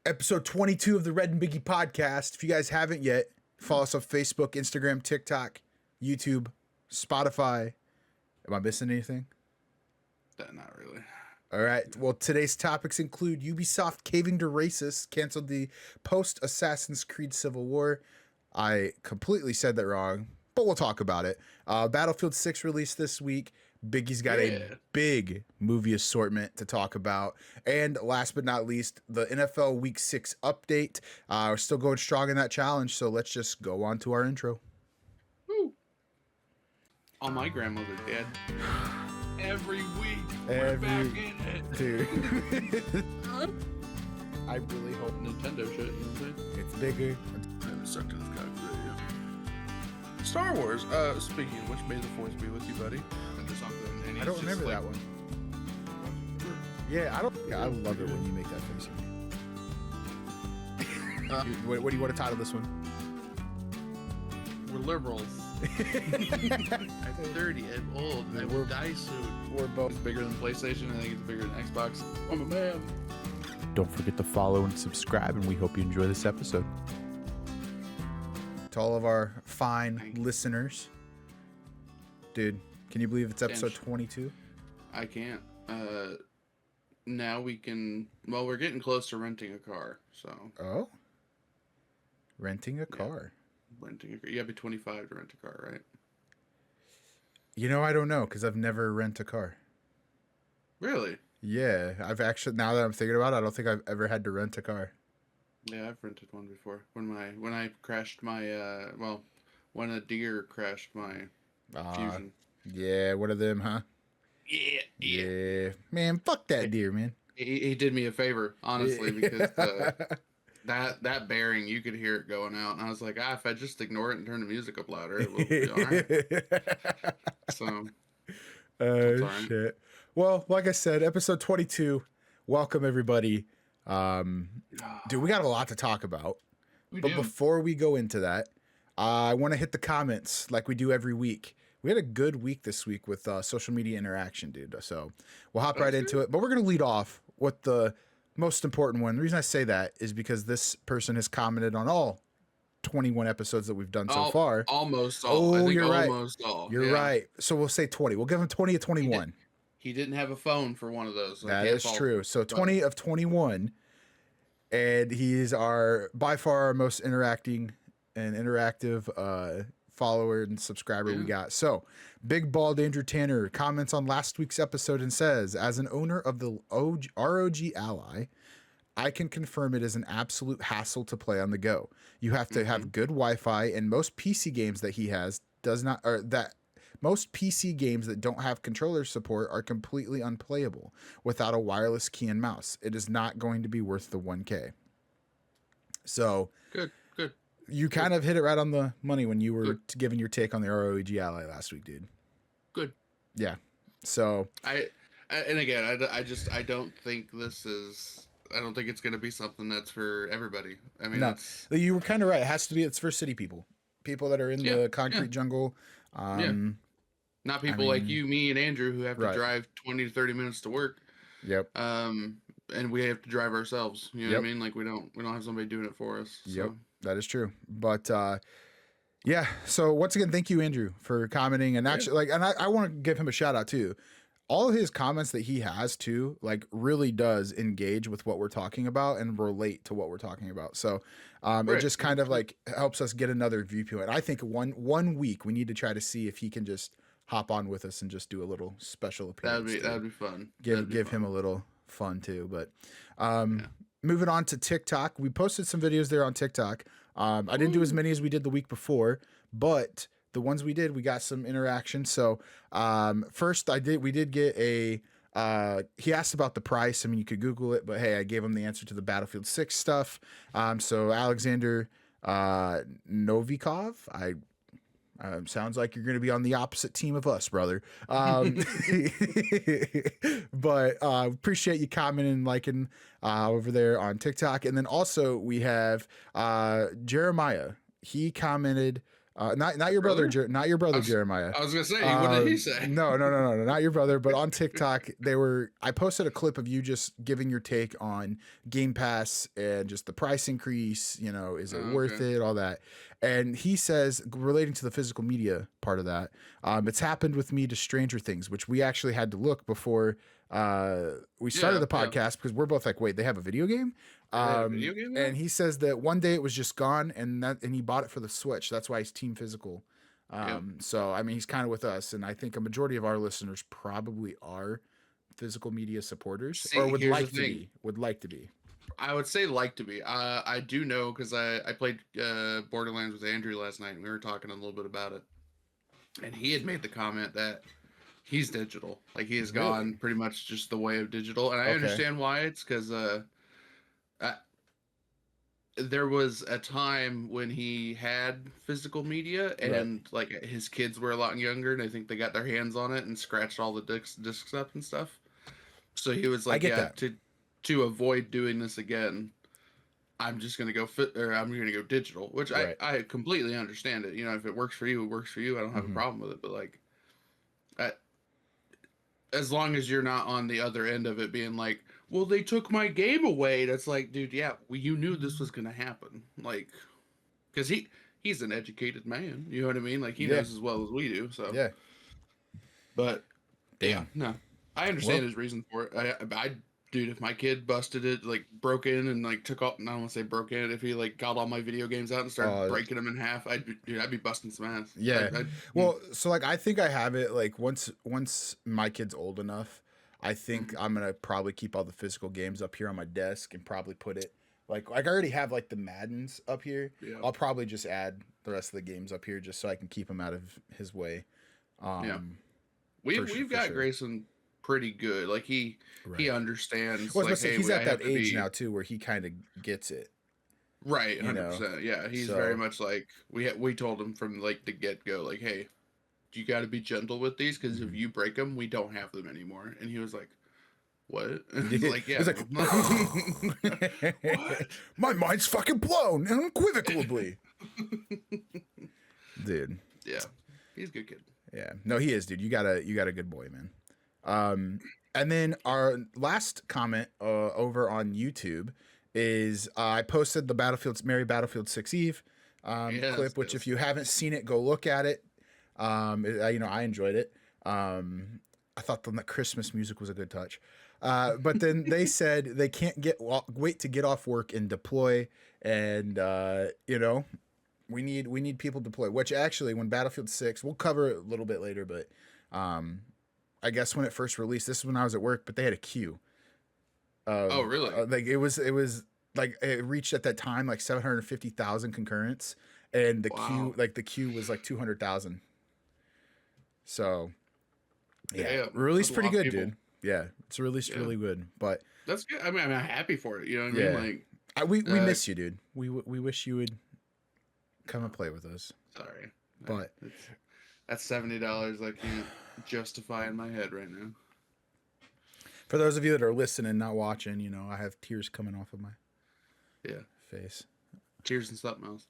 Episode 22 of the Red and Biggie podcast. If you guys haven't yet, follow us on Facebook, Instagram, TikTok, YouTube, Spotify. Am I missing anything? Not really. All right. Well, today's topics include Ubisoft caving to racists, canceled the post-Assassin's Creed Civil War. I completely said that wrong, but we'll talk about it. Battlefield 6 released this week. Biggie's got a big movie assortment to talk about. And last but not least, the NFL Week 6 update. We're still going strong in that challenge, so let's just go on to our intro. Woo. On my grandmother's dead. Every week, we're back in it. Dude. I really hope Nintendo shit, you know what I'm saying? it's bigger. I haven't sucked to this cock today, yeah. Star Wars, speaking of which, may the force be with you, buddy. I don't remember that one. Yeah, I love it when you make that face. What do you want to title this one? We're liberals. I'm 30. I'm old. I will die soon. We're both It's bigger than PlayStation. I think it's bigger than Xbox. I'm a man. Don't forget to follow and subscribe, and we hope you enjoy this episode. To all of our fine listeners, dude, can you believe it's episode 22? I can't. Now we can. Well, we're getting close to renting a car. So. Oh. Renting a car. Renting a car. You gotta be 25 to rent a car, right? You know, I don't know because I've never rented a car. Really? Yeah, I've actually. Now that I'm thinking about it, I don't think I've ever had to rent a car. Yeah, I've rented one before. When I crashed my when a deer crashed my Fusion. Yeah, one of them, huh? Yeah. Man, fuck that deer, man. He did me a favor, honestly, because that bearing, you could hear it going out, and I was like, if I just ignore it and turn the music up louder, it will be all right. So, shit. Well, like I said, episode 22. Welcome everybody. Dude, we got a lot to talk about. Before we go into that, I want to hit the comments like we do every week. We had a good week this week with social media interaction, dude. So we'll hop right into it. But we're going to lead off with the most important one. The reason I say that is because this person has commented on all 21 episodes that we've done so far. Almost all. I think you're almost right. all. You're right. So we'll say 20. We'll give him 20 of 21. He didn't have a phone for one of those. So that is true. So 20 of 21. And he is by far our most interactive follower and subscriber we got. So Big Bald Andrew Tanner comments on last week's episode and says, as an owner of the ROG Ally, I can confirm it is an absolute hassle to play on the go. You have to have good Wi-Fi, and most PC games that he has most PC games that don't have controller support are completely unplayable without a wireless key and mouse. It is not going to be worth the $1K. So good. You kind of hit it right on the money when you were giving your take on the ROG Ally last week, dude. Good. Yeah. So I don't think it's going to be something that's for everybody. I mean, no, you were kind of right. It has to be. It's for city people that are in the concrete jungle. Not people like you, me, and Andrew who have to drive 20 to 30 minutes to work. Yep. And we have to drive ourselves. You know what I mean? Like we don't have somebody doing it for us. So. Yep. That is true. But yeah. So once again, thank you, Andrew, for commenting. And actually, I want to give him a shout out too. All of his comments that he has too, really does engage with what we're talking about and relate to what we're talking about. So it just kind of helps us get another viewpoint. I think one week we need to try to see if he can just hop on with us and just do a little special appearance. That'd be fun. Give him a little fun too. But moving on to TikTok, we posted some videos there on TikTok. I didn't do as many as we did the week before, but the ones we did, we got some interaction. So first we did get he asked about the price. I mean, you could Google it, but hey, I gave him the answer to the Battlefield 6 stuff. So Alexander Novikov, sounds like you're going to be on the opposite team of us, brother. But appreciate you commenting and liking over there on TikTok. And then also we have Jeremiah. He commented Not your brother, not your brother Jeremiah. I was gonna say, what did he say? No, not your brother. But on TikTok, I posted a clip of you just giving your take on Game Pass and just the price increase. You know, is it worth it? All that. And he says, relating to the physical media part of that, it's happened with me to Stranger Things, which we actually had to look before we started the podcast because we're both like, wait, they have a video game. Video game and he says that one day it was just gone, and he bought it for the Switch. That's why he's Team Physical. So I mean, he's kind of with us, and I think a majority of our listeners probably are physical media supporters, or would like to be. Would like to be. I would say like to be. I do know because I played Borderlands with Andrew last night, and we were talking a little bit about it, and he had made the comment that he's digital, like he has gone pretty much just the way of digital, and I understand why. It's because there was a time when he had physical media, and like his kids were a lot younger, and I think they got their hands on it and scratched all the discs up and stuff. So he was like, to avoid doing this again, I'm just gonna go I'm gonna go digital, which I completely understand it. You know, if it works for you, it works for you. I don't have a problem with it, but like, as long as you're not on the other end of it being like, well, they took my game away. That's like, dude, you knew this was gonna happen, like, because he's an educated man. You know what I mean? Like he knows as well as we do. So but no, I understand his reason for it. Dude, if my kid busted it, like broke in and like took all, I don't want to say broke in, if he like got all my video games out and started breaking them in half, I'd be busting some ass. Yeah. Well, so like I think I have it like once my kid's old enough, I think I'm gonna probably keep all the physical games up here on my desk and probably put it like I already have like the Maddens up here. Yeah. I'll probably just add the rest of the games up here just so I can keep him out of his way. We've got Grayson pretty good. Like he understands. Well, like, he's at that age now too where he kind of gets it. Right, 100%. Yeah, he's very much like we told him from like the get go, like, hey, you got to be gentle with these because if you break them, we don't have them anymore. And he was like, what? Like, yeah. He's like, what? My mind's fucking blown unequivocally. Dude. Yeah, he's a good kid. Yeah, no, he is, dude. You got a good boy, man. And then our last comment over on YouTube is I posted the Merry Battlefield 6 Eve clip, which if you haven't seen it, go look at it. I enjoyed it. I thought the Christmas music was a good touch. But then they said they can't wait to get off work and deploy, and we need people to deploy. Which actually, when Battlefield 6, we'll cover it a little bit later, but I guess when it first released, this is when I was at work, but they had a queue. Oh, really? Like it was like it reached at that time like 750,000 concurrents, and the queue was like 200,000. So released pretty good, dude. Yeah, it's released really good, but that's good. I mean, I'm happy for it. You know what I mean? Like we miss you, dude. We wish you would come and play with us. Sorry, but that's $70 I can't justify in my head right now. For those of you that are listening, not watching, I have tears coming off of my face. Tears and something else.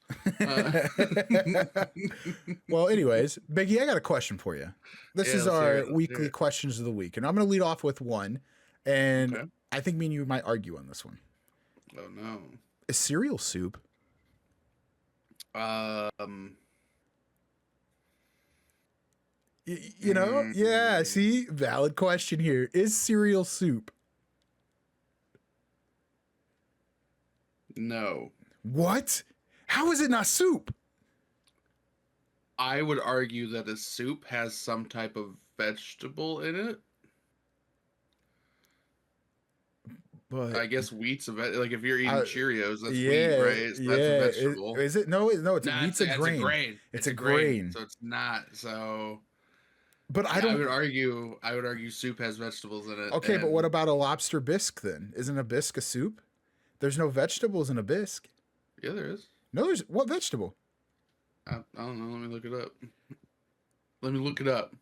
Well, anyways, Biggie, I got a question for you. This is our weekly questions of the week, and I'm going to lead off with one, and I think me and you might argue on this one. Oh, no. Is cereal soup? Yeah, see? Valid question here. Is cereal soup? No. What? How is it not soup? I would argue that a soup has some type of vegetable in it. But I guess wheat's like if you're eating Cheerios, that's wheat, right? So that's a vegetable. Is it? No, wheat's a grain. It's a grain. So it's not. So but I would argue soup has vegetables in it. Okay, but what about a lobster bisque then? Isn't a bisque a soup? There's no vegetables in a bisque. Yeah, there is. No, there's what vegetable? I don't know. Let me look it up.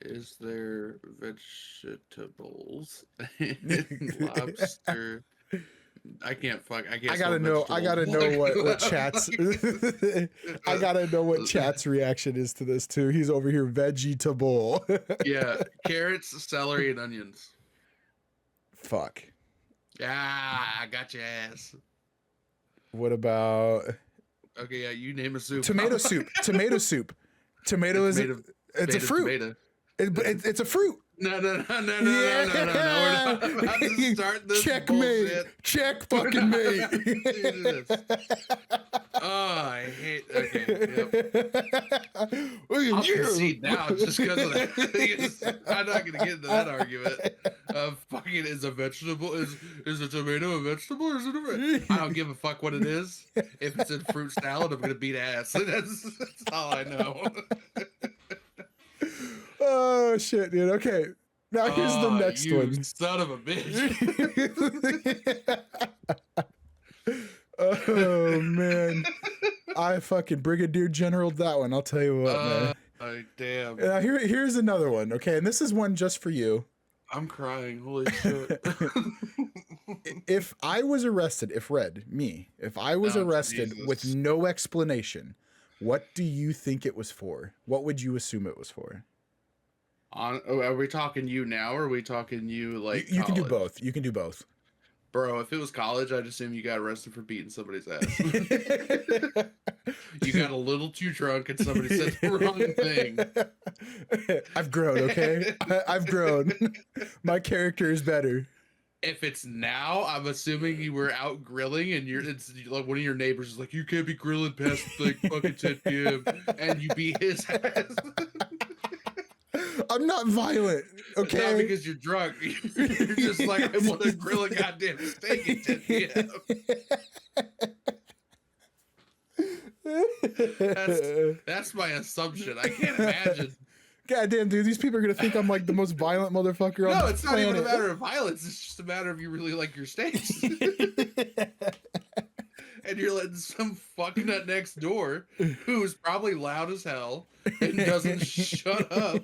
Is there vegetables in lobster I can't I gotta know. I gotta know what chat's. I gotta know what chat's reaction is to this too. He's over here vegetable. Yeah, carrots, celery, and onions. Fuck. Ah, I got your ass. What about? Okay, yeah, you name a soup. Tomato soup. Tomato soup. Tomato is. It's a fruit. It's a fruit. No. We're not about to start this Checkmate. bullshit. Check fucking mate. Oh, I hate. Okay, yep. I'll concede now just because of that. I'm not gonna get into that argument. Fucking is a vegetable is a tomato a vegetable or is it a? I don't give a fuck what it is. If it's in fruit salad, I'm gonna beat ass. That's all I know. Oh shit, dude. Okay. Now here's the next one. Son of a bitch. Oh man. I fucking Brigadier General that one. I'll tell you what, man. Oh, damn. Here's another one, okay? And this is one just for you. I'm crying. Holy shit. If I was arrested, if I was arrested Jesus. with no explanation, what do you think it was for? What would you assume it was for? Are we talking you now, or are we talking you like you can do both. You can do both. Bro, if it was college, I'd assume you got arrested for beating somebody's ass. You got a little too drunk and somebody said the wrong thing. I've grown, okay? I've grown. My character is better. If it's now, I'm assuming you were out grilling and it's like one of your neighbors is like, you can't be grilling past like fucking 10 p.m. and you beat his ass. I'm not violent, okay? Not because you're drunk. You're just like, I want to grill a goddamn steak at 10 p.m. That's my assumption. I can't imagine. Goddamn, dude, these people are gonna think I'm like the most violent motherfucker on the planet. No, it's not even a matter of violence. It's just a matter of you really like your steaks. And you're letting some fucknut next door who is probably loud as hell and doesn't shut up.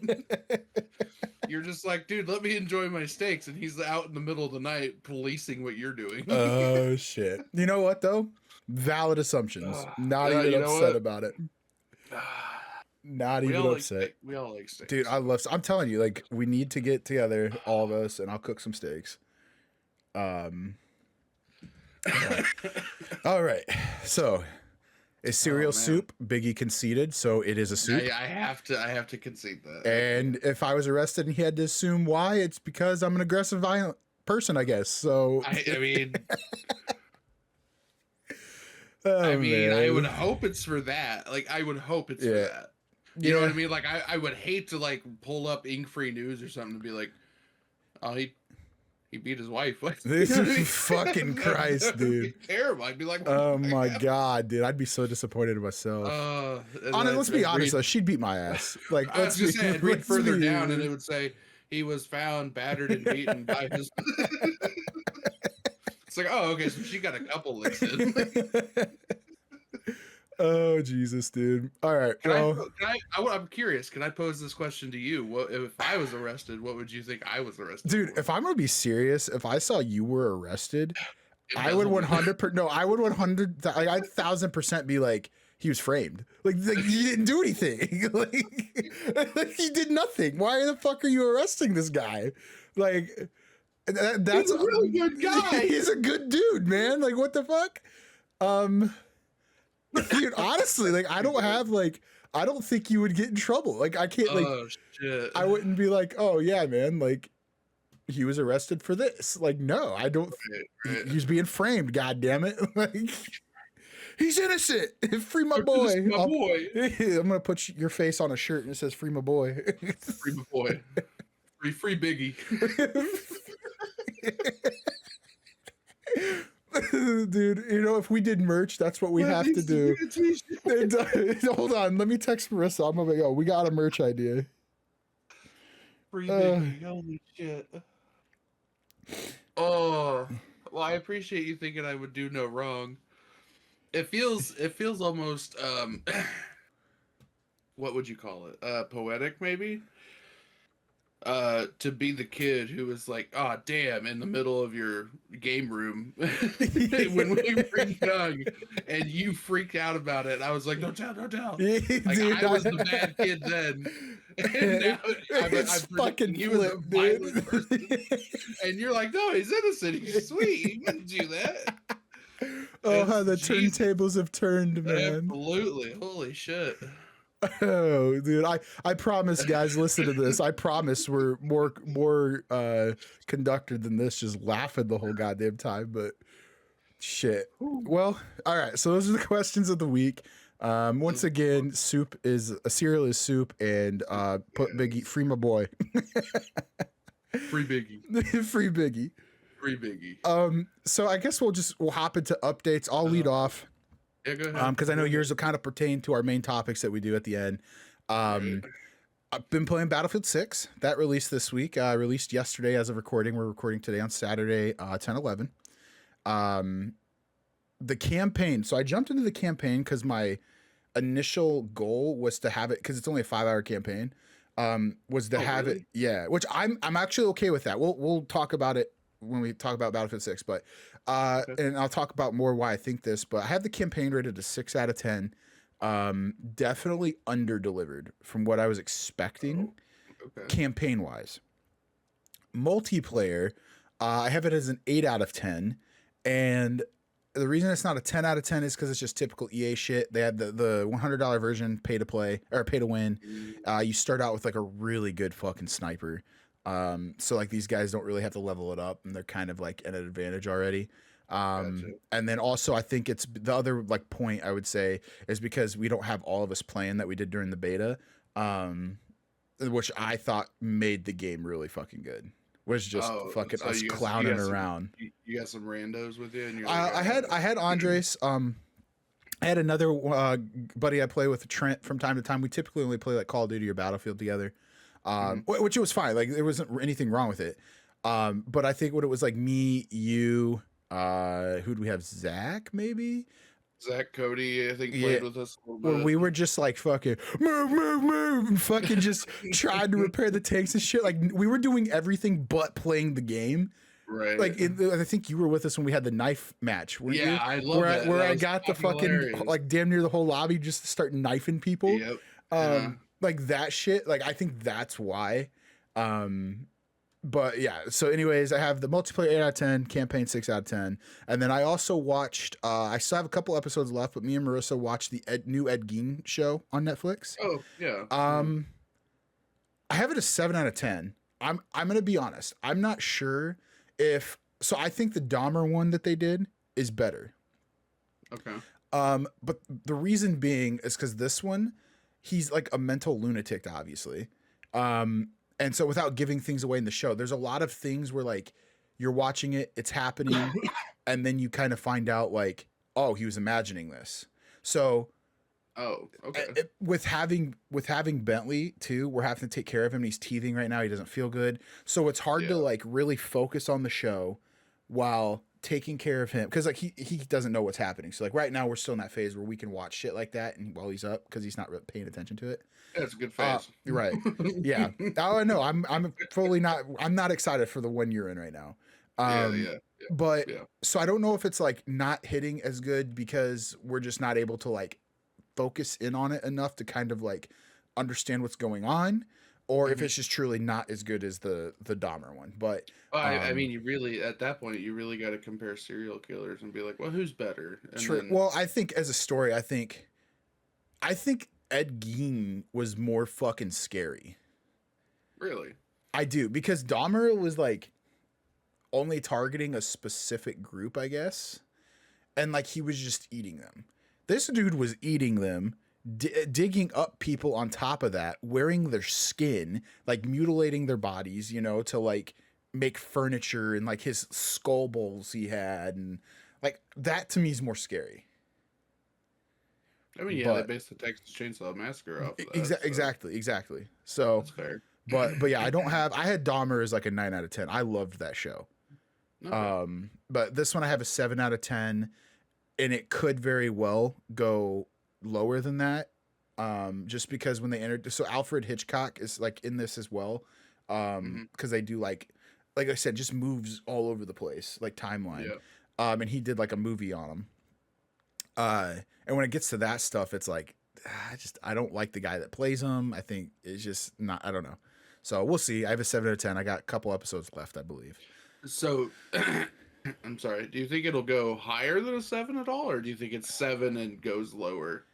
You're just like, dude, let me enjoy my steaks. And he's out in the middle of the night policing what you're doing. Oh, shit. You know what, though? Valid assumptions. Not even upset about it. Not even upset. We all like steaks. Dude, I'm telling you, like, we need to get together, all of us, and I'll cook some steaks. All right. So, is cereal soup? Biggie conceded, so it is a soup. I have to concede that. And if I was arrested and he had to assume why, it's because I'm an aggressive, violent person, I guess. So I mean, oh, I would hope it's for that. Like, I would hope it's for that. You know what I mean? Like, I would hate to like pull up Ink Free News or something to be like, oh, he beat his wife. Fucking Christ, dude. Terrible. I'd be like, oh my God, dude. I'd be so disappointed in myself. Let's be honest though. She'd beat my ass. Like, I was just saying, read further down and it would say he was found battered and beaten by his. It's like, oh, okay, so she got a couple licks in. Oh Jesus, dude. All right. I'm curious. Can I pose this question to you? What if I was arrested? What would you think I was arrested? Dude, for? if I'm gonna be serious, if I saw you were arrested, I would 100%. No, I would 1,000% be like, he was framed. Like he didn't do anything. like he did nothing. Why the fuck are you arresting this guy? Like that's he's a really good guy. He's a good dude, man. Like what the fuck? Dude, honestly, like I don't think you would get in trouble. Like I can't shit. I wouldn't be like, oh yeah, man, like he was arrested for this. Like, no, I don't right. He's being framed, god damn it. Like he's innocent. Free my boy. I'm gonna put your face on a shirt and it says free my boy. Free my boy. Free Biggie. Dude, you know, if we did merch, that's what we have to do. Hold on, let me text Marissa. I'm gonna go. We got a merch idea. Free Biggie. Holy shit. Oh, well, I appreciate you thinking I would do no wrong. It feels almost what would you call it? Poetic, maybe. to be the kid who was like, oh damn, in the middle of your game room when we were young, and you freaked out about it. I was like, don't tell, don't tell. Like Dude, I was the bad kid then, and now it's I'm predicting fucking he was a flipped, violent person, dude. and you're like, no, he's innocent, he's sweet, he wouldn't do that. Oh, how It's the Jesus, turntables have turned, man. absolutely, holy shit. Oh, dude, I promise, guys, listen to this. I promise we're more conducted than this, just laughing the whole goddamn time. But shit. Well, all right. So those are the questions of the week. Once again, cereal is soup, and put Biggie, free my boy. Free Biggie. Free Biggie. Free Biggie. So I guess we'll hop into updates. I'll lead off. Yeah, go ahead. Because I know yours will kind of pertain to our main topics that we do at the end. Right. I've been playing Battlefield 6. That released this week. Released yesterday as of recording. We're recording today on Saturday, 10/11. The campaign. So I jumped into the campaign because my initial goal was to have it, because it's only a 5-hour campaign. Was to have it. Yeah, which I'm actually okay with that. We'll talk about it when we talk about Battlefield 6, but okay. And I'll talk about more why I think this, but I have the campaign rated a 6 out of 10. Definitely under-delivered from what I was expecting. Campaign wise. Multiplayer, I have it as an 8 out of 10, and the reason it's not a 10 out of 10 is because it's just typical EA shit. They had the $100 version, pay to play or pay to win. You start out with like a really good fucking sniper. So like these guys don't really have to level it up, and they're kind of like at an advantage already. Gotcha. And then also I think it's the other like point I would say is because we don't have all of us playing that we did during the beta, which I thought made the game really fucking good. Was just fucking us clowning around. You got some randos with you, and you're like, I had Andres. I had another buddy I play with, Trent, from time to time. We typically only play like Call of Duty or Battlefield together. Which it was fine. Like there wasn't anything wrong with it. But I think what it was like me, you, who do we have? Zach, maybe? Zach Cody, I think, played with us a little bit. Well, we were just like fucking move, and fucking just trying to repair the tanks and shit. Like we were doing everything but playing the game. Right. Like I think you were with us when we had the knife match. Yeah, you? I love that. Where I got the fucking hilarious. Like damn near the whole lobby just to start knifing people. Yep. Like that shit. Like I think that's why. But yeah, so anyways, I have the multiplayer 8 out of 10, campaign 6 out of 10. And then I also watched, I still have a couple episodes left, but me and Marissa watched the new Ed Gein show on Netflix. Oh, yeah. I have it a 7 out of 10. I'm going to be honest. I'm not sure so I think the Dahmer one that they did is better. Okay. But the reason being is because this one, he's like a mental lunatic, obviously. And so without giving things away in the show, there's a lot of things where like you're watching it, it's happening, and then you kind of find out like, oh, he was imagining this. So okay. With having Bentley too, we're having to take care of him. He's teething right now. He doesn't feel good. So it's hard to like really focus on the show while taking care of him, because like he doesn't know what's happening. So like right now we're still in that phase where we can watch shit like that and while he's up, because he's not really paying attention to it. That's a good phase. Right. Yeah. Oh, I know. I'm fully not. I'm not excited for the one you're in right now. But so I don't know if it's like not hitting as good because we're just not able to like focus in on it enough to kind of like understand what's going on, or if it's just truly not as good as the Dahmer one. But I mean, you really, at that point, you really got to compare serial killers and be like, well, who's better? And true. Then... Well, I think as a story, I think Ed Gein was more fucking scary. Really? I do, because Dahmer was like only targeting a specific group, I guess. And like he was just eating them. This dude was eating them, digging up people on top of that, wearing their skin, like mutilating their bodies, you know, to like make furniture, and like his skull bowls he had. And like that to me is more scary. I mean, yeah, they based the Texas Chainsaw Massacre off of that. Exactly. So that's fair. But yeah, I had Dahmer as like a 9 out of 10. I loved that show. Okay. But this one I have a 7 out of 10, and it could very well go lower than that. Just because when they entered, so Alfred Hitchcock is like in this as well. Hmm. because they do like I said, just moves all over the place, like timeline. Yeah. And he did like a movie on him. And when it gets to that stuff, it's like I don't like the guy that plays him. I think it's just not. I don't know. So we'll see. I have a 7 out of 10. I got a couple episodes left, I believe. So, I'm sorry. Do you think it'll go higher than a 7 at all, or do you think it's 7 and goes lower?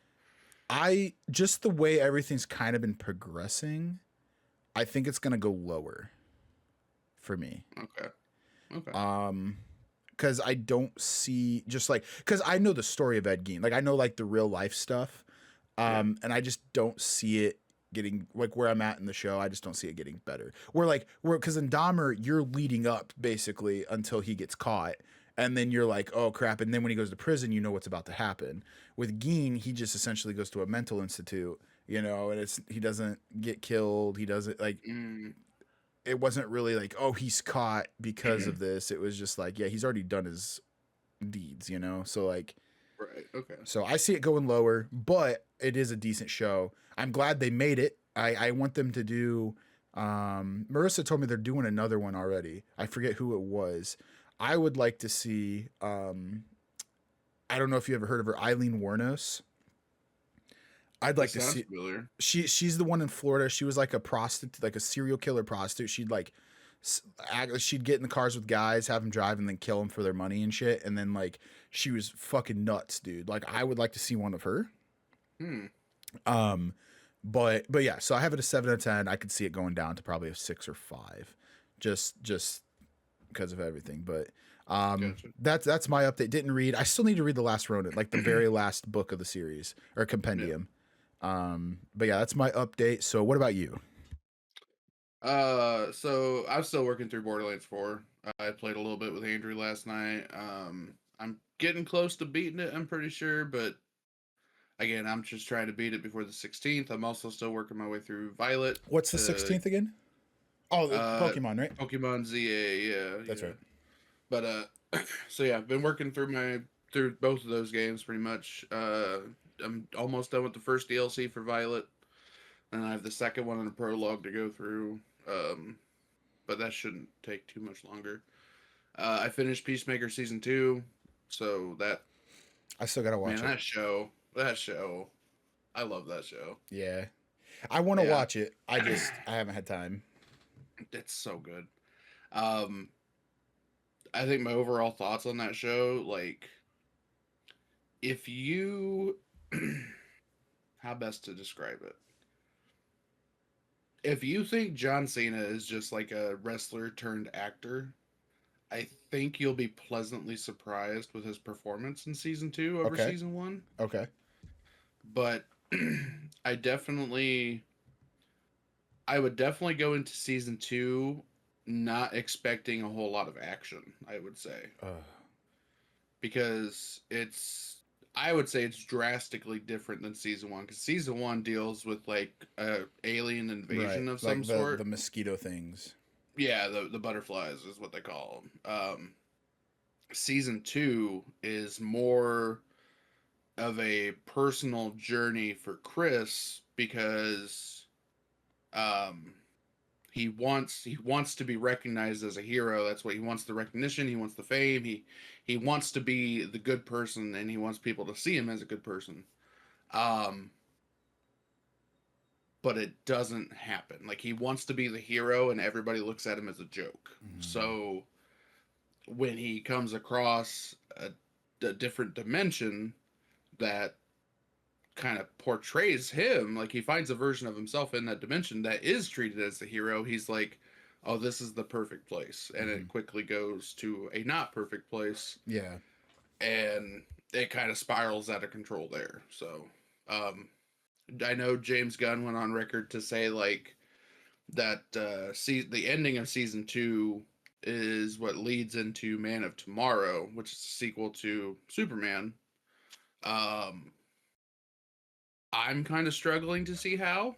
I just the way everything's kind of been progressing, I think it's gonna go lower for me. Okay. Okay. Um, because I don't see just like because I know the story of Ed Gein, like I know like the real life stuff, Yeah. and I just don't see it getting like where I'm at in the show. I just don't see it getting better. We're because in Dahmer you're leading up basically until he gets caught, and then you're like, oh crap, and then when he goes to prison, you know what's about to happen. With Gein, he just essentially goes to a mental institute, and he doesn't get killed. He doesn't like Mm. it wasn't really like, oh, he's caught because of this. It was just like, yeah, he's already done his deeds. So like, Right. Okay. so I see it going lower, but it is a decent show. I'm glad they made it. I want them to do. Marissa told me they're doing another one already. I forget who it was. I would like to see. I don't know if you ever heard of her, Eileen Warnos. I'd That like to sounds see. familiar. She's the one in Florida. She was like a prostitute, like a serial killer prostitute. She'd get in the cars with guys, have them drive, and then kill them for their money and shit. And then like she was fucking nuts, dude. Like I would like to see one of her. Hmm. Um, but yeah. So I have it a 7 out of 10. I could see it going down to probably a 6 or 5, just because of everything. But Gotcha. that's my update. Didn't read. I still need to read the last Ronin, like the very last book of the series or Yeah. compendium. But yeah, that's my update. So what about you? So I'm still working through Borderlands 4. I played a little bit with Andrew last night. I'm getting close to beating it, I'm pretty sure, but again, I'm just trying to beat it before the 16th. I'm also still working my way through Violet What's the to 16th again? Oh, the uh Pokemon, right? Pokemon ZA, yeah, That's yeah. right. But so yeah, I've been working through both of those games pretty much. I'm almost done with the first DLC for Violet, and I have the second one and a prologue to go through. Um, but that shouldn't take too much longer. I finished Peacemaker season 2, so that I still gotta man, watch it. that show, I love that show. Yeah, I want to Yeah, watch it. I haven't had time. it's so good. Um, I think my overall thoughts on that show, like, if you, how best to describe it? If you think John Cena is just like a wrestler turned actor, I think you'll be pleasantly surprised with his performance in season 2 over Okay. season 1. Okay. But I definitely I would definitely go into season 2 not expecting a whole lot of action, I would say. Uh, Because I would say it's drastically different than season 1 cuz season 1 deals with like a alien right. invasion of some Like the sort. mosquito things. Yeah, the butterflies is what they call them. Season 2 is more of a personal journey for Chris because um he wants to be recognized as a hero. That's what he wants, the recognition, he wants the fame, he wants to be the good person, and he wants people to see him as a good person. Um but it doesn't happen. Like he wants to be the hero and everybody looks at him as a joke. Mm. So when he comes across a different dimension that kind of portrays him, like he finds a version of himself in that dimension that is treated as the hero, he's like, oh, this is the perfect place, and Mm-hmm. it quickly goes to a not perfect place, Yeah. and it kind of spirals out of control there. So um I know James Gunn went on record to say like that the ending of season 2 is what leads into Man of Tomorrow, which is a sequel to Superman. um I'm kind of struggling to see how,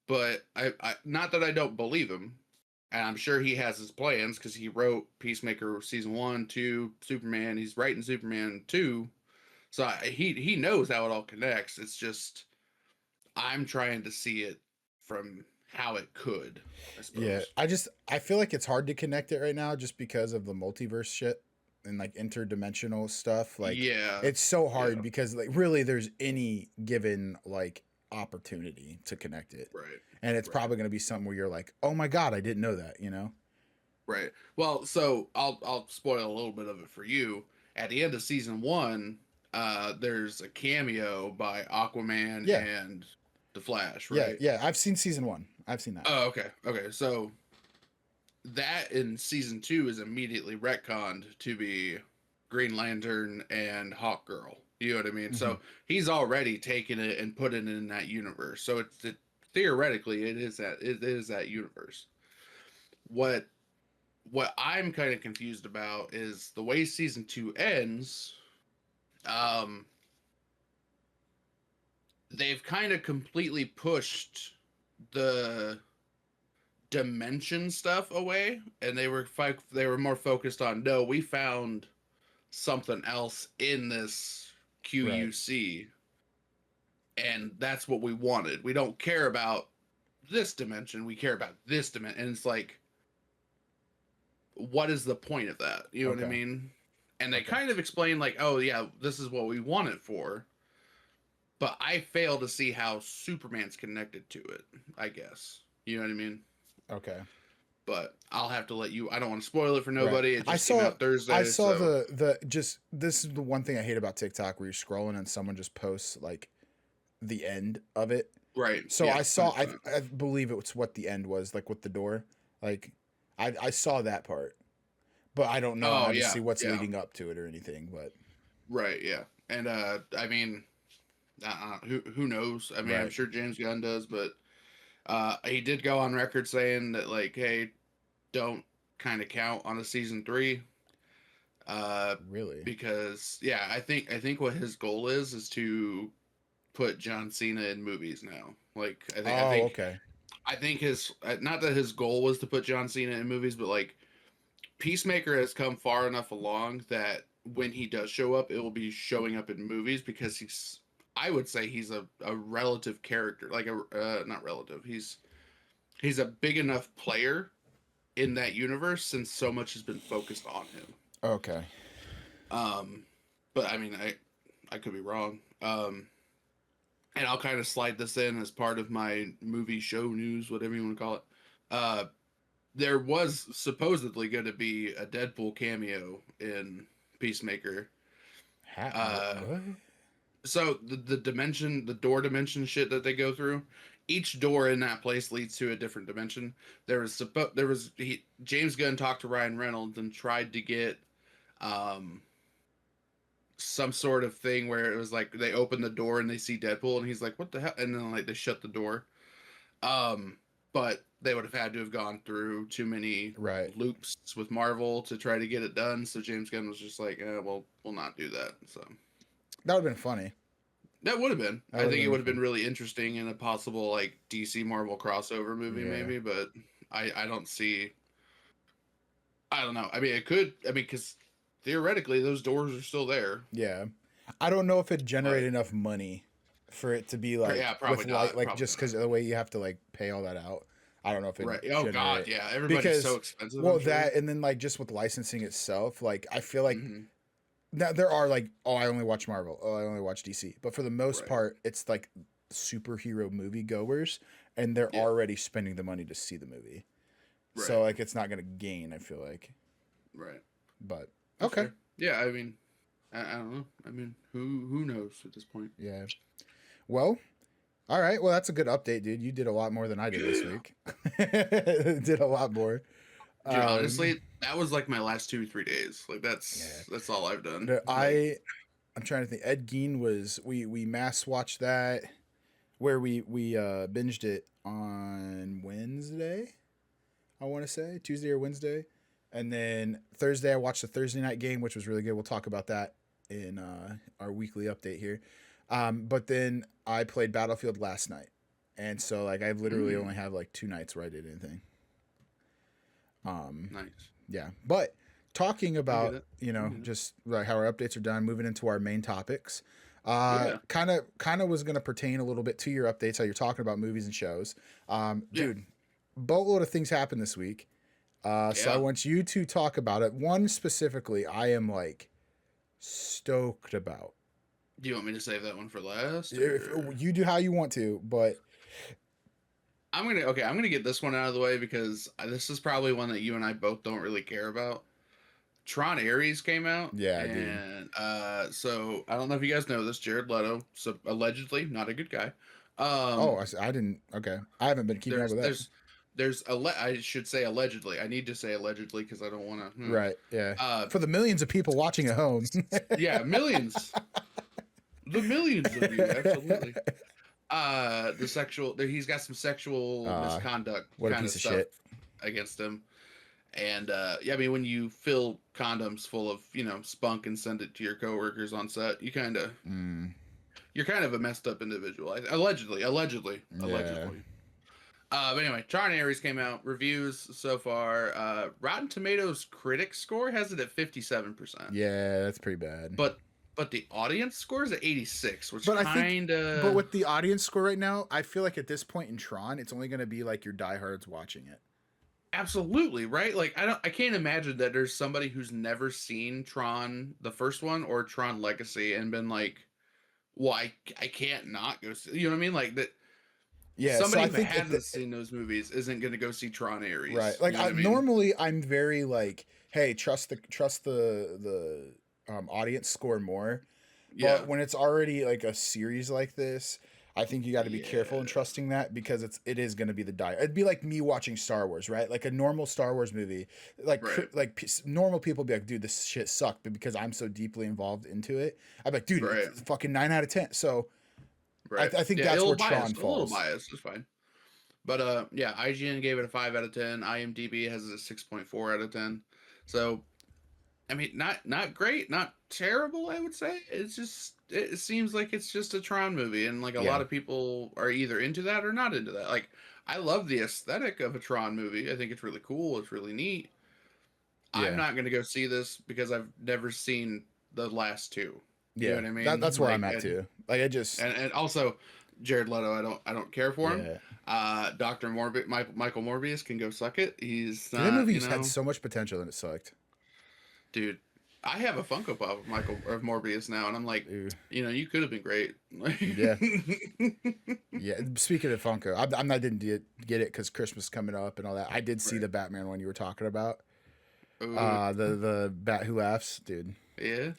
but I not that I don't believe him, and I'm sure he has his plans because he wrote Peacemaker season 1, 2, Superman. He's writing Superman 2, so he knows how it all connects. It's just I'm trying to see it from how it could, I Yeah, suppose. I feel like it's hard to connect it right now just because of the multiverse shit and like interdimensional stuff. Like Yeah, it's so hard yeah, because like really there's any given like opportunity to connect it. right, And it's right, probably going to be something where you're like, "Oh my god, I didn't know that," you know? right. Well, so I'll spoil a little bit of it for you. At the end of season one, there's a cameo by Aquaman Yeah. and the Flash, Yeah, right? yeah, I've seen season 1. I've seen that. Oh, okay, okay. So that in season two is immediately retconned to be Green Lantern and Hawk Girl. You know what I mean? Mhm. So he's already taken it and put it in that universe. So theoretically it is that universe. What what I'm kind of confused about is the way season two ends. Um, they've kind of completely pushed the dimension stuff away, and they were more focused on no, we found something else in this Right. QUC, and that's what we wanted. We don't care about this dimension, we care about this dimension. And it's like, what is the point of that? You know what I Okay. mean? And they Okay. kind of explain, like, oh, yeah, this is what we want it for. But I fail to see how Superman's connected to it, I guess. You know what I mean? Okay. But I'll have to let you. I don't want to spoil it for Right. nobody. It I just came saw out I Thursday, saw so the just this is the one thing I hate about TikTok where you're scrolling and someone just posts like the end of it. right, So yeah, I saw 100%. I believe it was what the end was like with the door. Like I saw that part, but I don't know Oh yeah, obviously what's yeah, leading up to it or anything, but right, yeah. And I mean, who knows? I mean, I'm right. sure James Gunn does, but he did go on record saying that, like, hey, don't kind of count on a season three, uh, Really? because yeah, I think what his goal is to put John Cena in movies now. Like, I think I Oh, think okay. I think his not that his goal was to put John Cena in movies, but like Peacemaker has come far enough along that when he does show up, it will be showing up in movies because I would say he's a relative character, like a not relative. He's a big enough player in that universe since so much has been focused on him. Okay. Um, but I mean, I could be wrong. And I'll kind of slide this in as part of my movie show news, whatever you want to call it. Uh, there was supposedly going to be a Deadpool cameo in Peacemaker. Uh, What? so the door dimension shit that they go through, each door in that place leads to a different dimension. James Gunn talked to Ryan Reynolds and tried to get um some sort of thing where it was like they open the door and they see Deadpool and he's like, what the hell? And then like they shut the door. Um, but they would have had to have gone through too many Right. loops with Marvel to try to get it done. So James Gunn was just like, well, we'll not do that. So That would have been funny. that would have been. That I would have think it been would have fun. been really interesting in a possible like DC Marvel crossover movie, Yeah. maybe. But I don't see. I don't know. I mean, it could. I mean, because theoretically those doors are still there. Yeah. I don't know if it But generate enough money for it to be like yeah, with probably light, not. like Probably just because not. of the way you have to like pay all that out. I don't know if it Right. Oh God. generate Yeah. Everybody's so because expensive. I'm well sure. that and then like just with licensing itself, like I feel like Hmm. now there are like oh I only watch Marvel, oh I only watch DC, but for the most Right. part it's like superhero movie goers and they're Yeah. already spending the money to see the movie, so Right. like it's not gonna gain. I feel like, Right. but That's okay, fair. Yeah. I mean, I don't know. I mean, who knows at this point? yeah. Well, all right. Well, that's a good update, dude. You did a lot more than I did this Yeah. week. Did a lot more. Dude, Um, honestly, that was like my last 2 3 days. Like yeah. that's all I've done. No, Like, I'm trying to think. Ed Gein was we mass watched that where we binged it on Wednesday. I want to say Tuesday or Wednesday, and then Thursday I watched the Thursday night game, which was really good. We'll talk about that in our weekly update here. But then I played Battlefield last night, and so like I literally mm, only have like 2 nights where I did anything. Um, nice. yeah, but talking I get about it. I get it. just like how our updates are done, moving into our main topics. Yeah. Kind of was going to pertain a little bit to your updates, how you're talking about movies and shows. Yeah. Dude, boatload of things happened this week. So I Yeah. want you to talk about it. One specifically, I am like stoked about. Do you want me to save that one for last? If Or... you do how you want to, but I'm gonna get this one out of the way because this is probably one that you and I both don't really care about. Tron Ares came out, yeah, dude. and so I don't know if you guys know this. Jared Leto, so allegedly not a good guy. Oh, Um, I didn't. Okay, I haven't been keeping up there's with that. there's I should say allegedly. I need to say allegedly because I don't want to. Right. Yeah. Uh, For the millions of people watching at home. yeah, millions, the millions of you, absolutely. The sexual, he's got some sexual misconduct What a kind of piece of stuff shit. against him. And yeah, I mean, when you fill condoms full of, spunk and send it to your coworkers on set, you're kind of a messed up individual. Allegedly. Yeah. But anyway, Tron Ares came out. Reviews so far. Rotten Tomatoes critic score has it at 57%. Yeah, that's pretty bad. But the audience score is at 86, which But I kind think, of. but with the audience score right now, I feel like at this point in Tron, it's only going to be like your diehards watching it. Absolutely, right? Like I can't imagine that there's somebody who's never seen Tron the first one or Tron Legacy and been like, well, I can't not go see, you know what I mean? Like that Yeah, so somebody I who think hasn't seen those movies isn't going to go see Tron Ares. right. Like You know what I mean? normally I'm very like, hey, trust the audience score more. Yeah. But when it's already like a series like this, I think you got to be careful in trusting that because it is going to be the die. It'd be like me watching Star Wars, right? Like a normal Star Wars movie, like normal people be like, dude, this shit sucked, but because I'm so deeply involved into it, I'm like, dude, it's fucking 9 out of 10. So Right. I think that's where Tron A little falls. biased is fine. But yeah, IGN gave it a 5 out of 10. IMDb has it a 6.4 out of 10. So I mean, not great, not terrible, I would say. It's just it seems like it's just a Tron movie, and like a lot of people are either into that or not into that. Like I love the aesthetic of a Tron movie. I think it's really cool. It's really neat. Yeah. I'm not gonna go see this because I've never seen the last two. Yeah, You know what I mean? that's where I'm at too. Like I just and also Jared Leto, I don't care for him. Doctor Michael Morbius can go suck it. He's not, that movie's had so much potential and it sucked. Dude, I have a Funko Pop of Morbius now, and I'm like, you could have been great. Yeah. Yeah. Speaking of Funko, I didn't get it because Christmas coming up and all that. I did see the Batman one you were talking about. The Bat Who Laughs, dude. Yeah.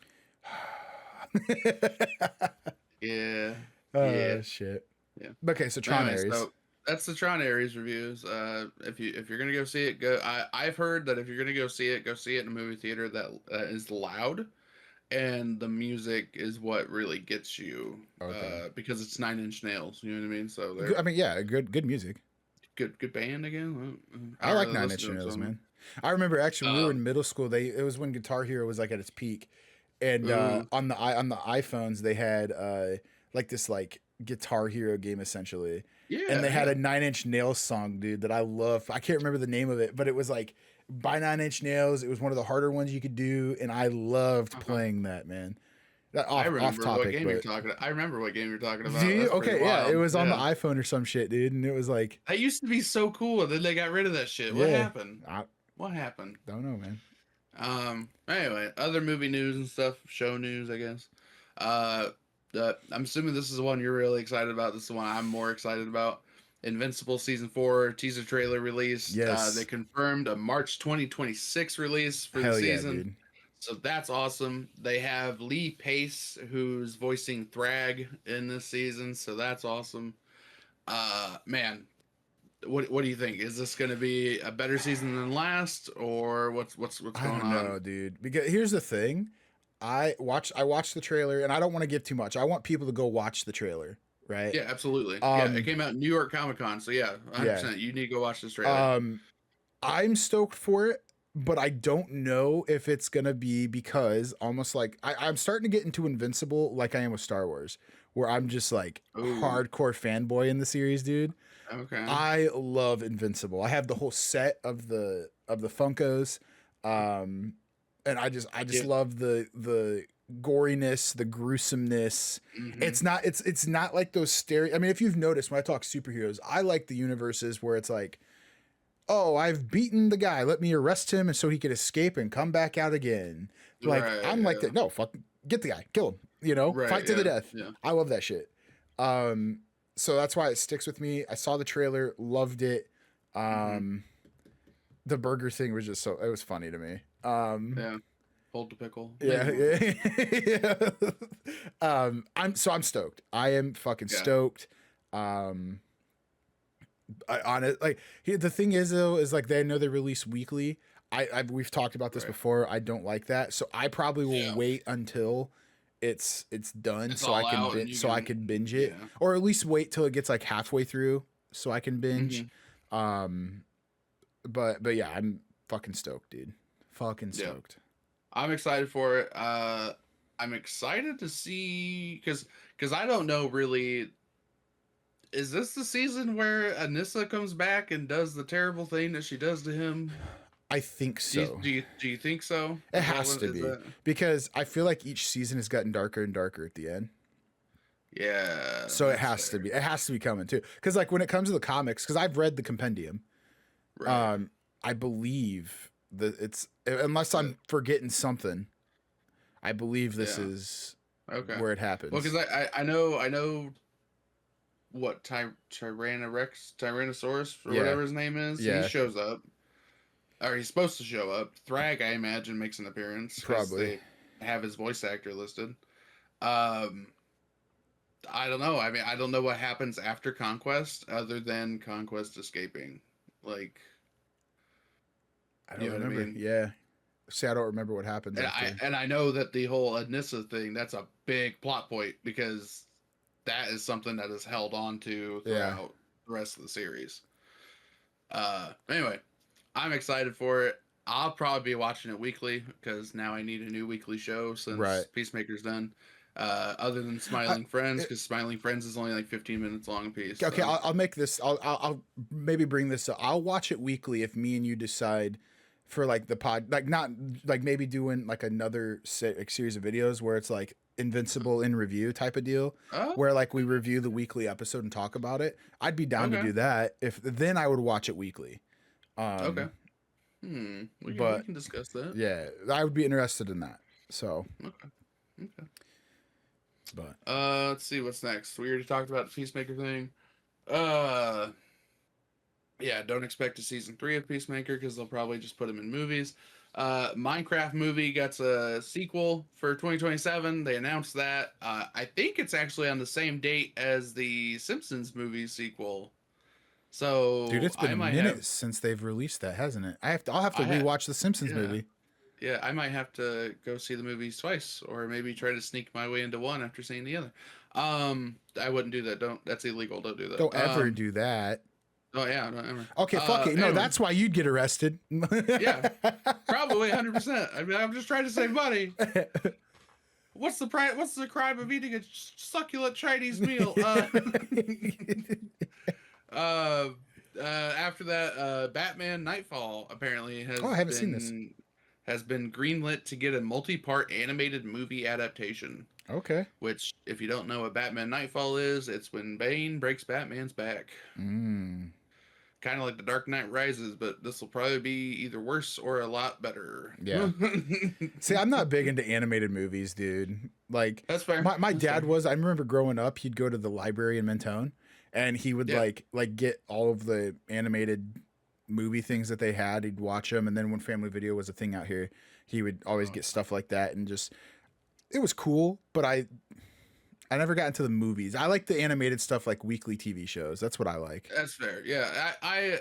Yeah. Oh shit. Yeah. Okay, so Tron Anyways, Ares. so that's the Tron Ares reviews. If you're gonna go see it, go. I've heard that if you're gonna go see it in a movie theater that is loud, and the music is what really gets you. Okay. Because it's 9 Inch Nails. You know what I mean? So I mean, yeah, good music. good band again. I like 9 Inch Nails, man. I remember actually when we were in middle school. It was when Guitar Hero was like at its peak, and on the iPhones they had like this like Guitar Hero game essentially. Yeah, and they had a 9 Inch Nails song, dude, that I love. I can't remember the name of it, but it was like by 9 Inch Nails. It was one of the harder ones you could do, and I loved playing that, man. I remember what game you're talking about. Do you? That's okay, yeah, it was on the iPhone or some shit, dude, and it was like that used to be so cool. Then they got rid of that shit. What happened? What happened? Don't know, man. Anyway, other movie news and stuff, show news, I guess. I'm assuming this is the one you're really excited about. This is the one I'm more excited about. Invincible Season 4 teaser trailer release. Yes. They confirmed a March 2026 release for the season. Yeah, dude. So that's awesome. They have Lee Pace, who's voicing Thrag in this season. So that's awesome. Man, what do you think? Is this going to be a better season than last, or what's going on? I don't know, dude. Because here's the thing. I watched the trailer, and I don't want to give too much. I want people to go watch the trailer, right? Yeah, absolutely. Yeah, it came out in New York Comic Con, so yeah, 100%. You need to go watch this trailer. I'm stoked for it, but I don't know if it's gonna be because almost like I'm starting to get into Invincible like I am with Star Wars, where I'm just like hardcore fanboy in the series, dude. Okay. I love Invincible. I have the whole set of the Funkos. And I just love the goriness, the gruesomeness. It's not like those stereo. I mean, if you've noticed when I talk superheroes, I like the universes where it's like, oh, I've beaten the guy, let me arrest him and so he could escape and come back out again. Like, Right. I'm like that. No, fuck, get the guy, kill him, you know, Right. fight to the death. Yeah. I love that shit. So that's why it sticks with me. I saw the trailer, loved it. The burger thing was just it was funny to me. Yeah. Hold the pickle. Yeah. I'm stoked. I am fucking stoked. On it, like, the thing is though, is like, they know they release weekly. We've talked about this before. I don't like that, so I probably will wait until it's done, so I can binge it, or at least wait till it gets like halfway through so I can binge. But yeah, I'm fucking stoked, dude. Fucking stoked. I'm excited for it. I'm excited to see, because I don't know really. Is this the season where Anissa comes back and does the terrible thing that she does to him? I think so. Do you think so? It has to be, because I feel like each season has gotten darker and darker at the end. Yeah. So it has to be. It has to be coming too. Because like when it comes to the comics, because I've read the compendium, I believe that it's, unless I'm forgetting something, I believe this is where it happens. Well, because I know what Tyrannosaurus or whatever his name is. He shows up, or he's supposed to show up. Thrag, I imagine, makes an appearance. Probably. They have his voice actor listed. I don't know. I mean, I don't know what happens after Conquest, other than Conquest escaping. Like, I don't remember. I mean? Yeah. See, I don't remember what happens. And I know that the whole Anissa thing, that's a big plot point, because that is something that is held on to throughout the rest of the series. Anyway, I'm excited for it. I'll probably be watching it weekly, because now I need a new weekly show since Peacemaker's done. Other than Smiling Friends, because Smiling Friends is only like 15 minutes long a piece. Okay, so. I'll make this. I'll maybe bring this up. I'll watch it weekly if me and you decide for like the pod, like not like maybe doing like another series of videos where it's like Invincible in review type of deal, where like we review the weekly episode and talk about it. I'd be down to do that. If then I would watch it weekly. Okay. We can discuss that. Yeah, I would be interested in that. So. Okay. But let's see what's next. We already talked about the Peacemaker thing. Yeah, don't expect a season 3 of Peacemaker, because they'll probably just put him in movies. Minecraft movie gets a sequel for 2027. They announced that. I think it's actually on the same date as the Simpsons movie sequel. So, dude, it's been a minute since they've released that, hasn't it? I'll have to rewatch the Simpsons movie. Yeah, I might have to go see the movies twice, or maybe try to sneak my way into one after seeing the other. I wouldn't do that. That's illegal. Don't do that. Don't ever do that. Oh yeah, don't ever. Okay, fuck it. No, anyway. That's why you'd get arrested. Yeah, probably 100%. I mean, I'm just trying to save money. What's the crime of eating a succulent Chinese meal? After that, Batman Nightfall apparently has. I haven't seen this. Has been greenlit to get a multi-part animated movie adaptation. Okay. Which, if you don't know what Batman Nightfall is, it's when Bane breaks Batman's back. Kind of like The Dark Knight Rises, but this will probably be either worse or a lot better. Yeah. See, I'm not big into animated movies, dude. Like, that's fair. My dad was. I remember growing up, he'd go to the library in Mentone, and he would like get all of the animated movie things that they had. He'd watch them, and then when Family Video was a thing out here, he would always get stuff like that, and just it was cool. But I never got into the movies. I like the animated stuff, like weekly TV shows. That's what I like. That's fair. Yeah, I'm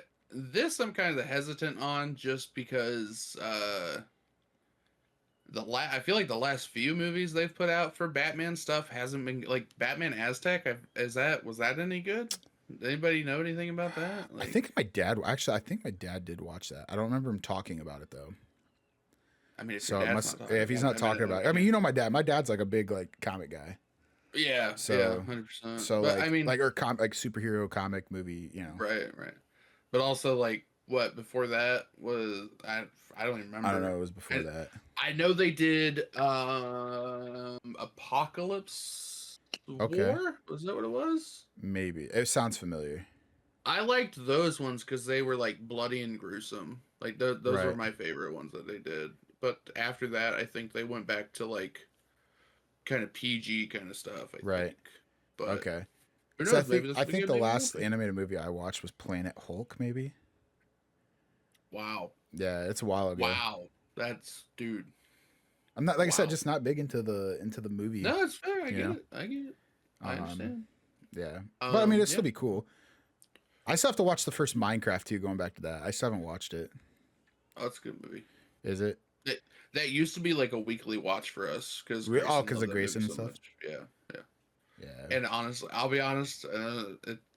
kind of hesitant on, just because I feel like the last few movies they've put out for Batman stuff hasn't been like Batman Aztec. Was that any good? Anybody know anything about that? Like, I think my dad did watch that. I don't remember him talking about it though. I mean, if he's not talking about it, I mean, you know, my dad. My dad's like a big like comic guy. Yeah. So 100%. So, but, like, I mean, like superhero comic movie, you know. Right. But also, like, what before that was I don't even remember. I don't know. It was before that. I know they did Apocalypse Okay. War. Was that what it was? Maybe. It sounds familiar. I liked those ones because they were like bloody and gruesome. Like those were Right. my favorite ones that they did. But after that, I think they went back to like kind of PG kind of stuff. I Right. think. But Okay. who So knows? Maybe this I will be think a the new last movie. animated movie I watched was Planet Hulk, maybe. Wow. Yeah, it's a while ago. Wow. That's dude. I'm not, like I said, Wow. just not big into the movie. No, it's fair. I you get know? it. I get it. I understand. Yeah, but I mean, it'd Yeah. still be cool. I still have to watch the first Minecraft too. Going back to that, I still haven't watched it. Oh, that's a good movie. Is it? That used to be like a weekly watch for us because Oh, because of Grayson and stuff. Yeah, yeah. Yeah. And honestly, I'll be honest,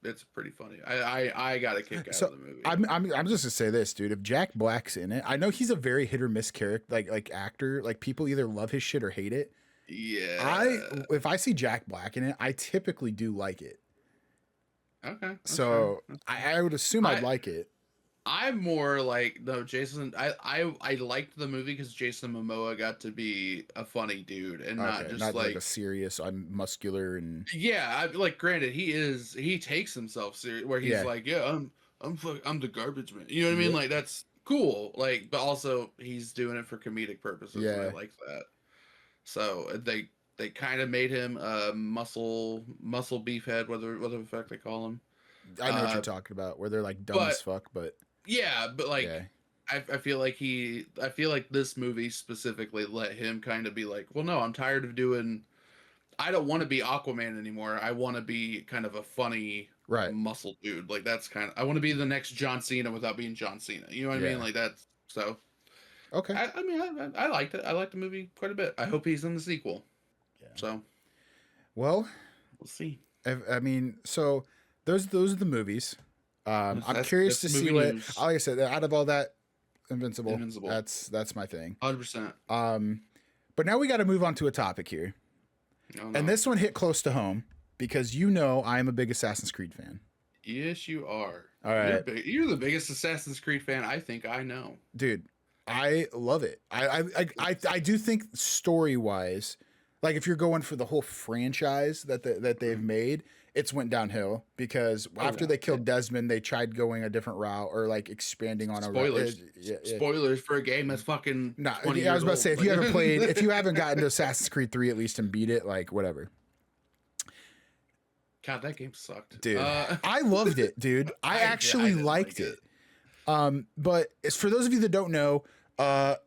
it's pretty funny. I got a kick out So of the movie. I'm just gonna say this, dude. If Jack Black's in it, I know he's a very hit or miss character, like actor. Like people either love his shit or hate it. Yeah. If I see Jack Black in it, I typically do like it. Okay. So I would assume I'd like it. I'm more like no Jason. I liked the movie because Jason Momoa got to be a funny dude and not just not like a serious. I'm muscular and yeah. Like granted, he takes himself serious where he's like yeah I'm the garbage man. You know what I mean? Like that's cool. Like but also he's doing it for comedic purposes. Yeah, and I like that. So they kind of made him a muscle beefhead, whatever the fuck they call him. I know what you're talking about, where they're like dumb as fuck, but yeah, but like I feel like this movie specifically let him kind of be like, well, no, I'm tired of doing. I don't want to be Aquaman anymore. I want to be kind of a funny muscle dude. Like that's kind of I want to be the next John Cena without being John Cena. You know what I mean? Like that's so. Okay. I mean, I liked it. I liked the movie quite a bit. I hope he's in the sequel. Yeah. So. Well, we'll see. I mean, so those are the movies. I'm curious to see what. Like I said, out of all that, Invincible. That's my thing. 100%. But now we got to move on to a topic here, and this one hit close to home because I am a big Assassin's Creed fan. Yes, you are. All right, you're the biggest Assassin's Creed fan I think I know, dude. I love it. I do think story wise, like if you're going for the whole franchise that they've made, it's went downhill because after they killed Desmond, they tried going a different route or like expanding on spoilers. Spoilers for a game that's fucking. Nah, I was about to say if you haven't played, if you haven't gotten to Assassin's Creed 3 at least and beat it, like whatever. God, that game sucked, dude. I loved it, dude. I actually liked it. But as for those of you that don't know,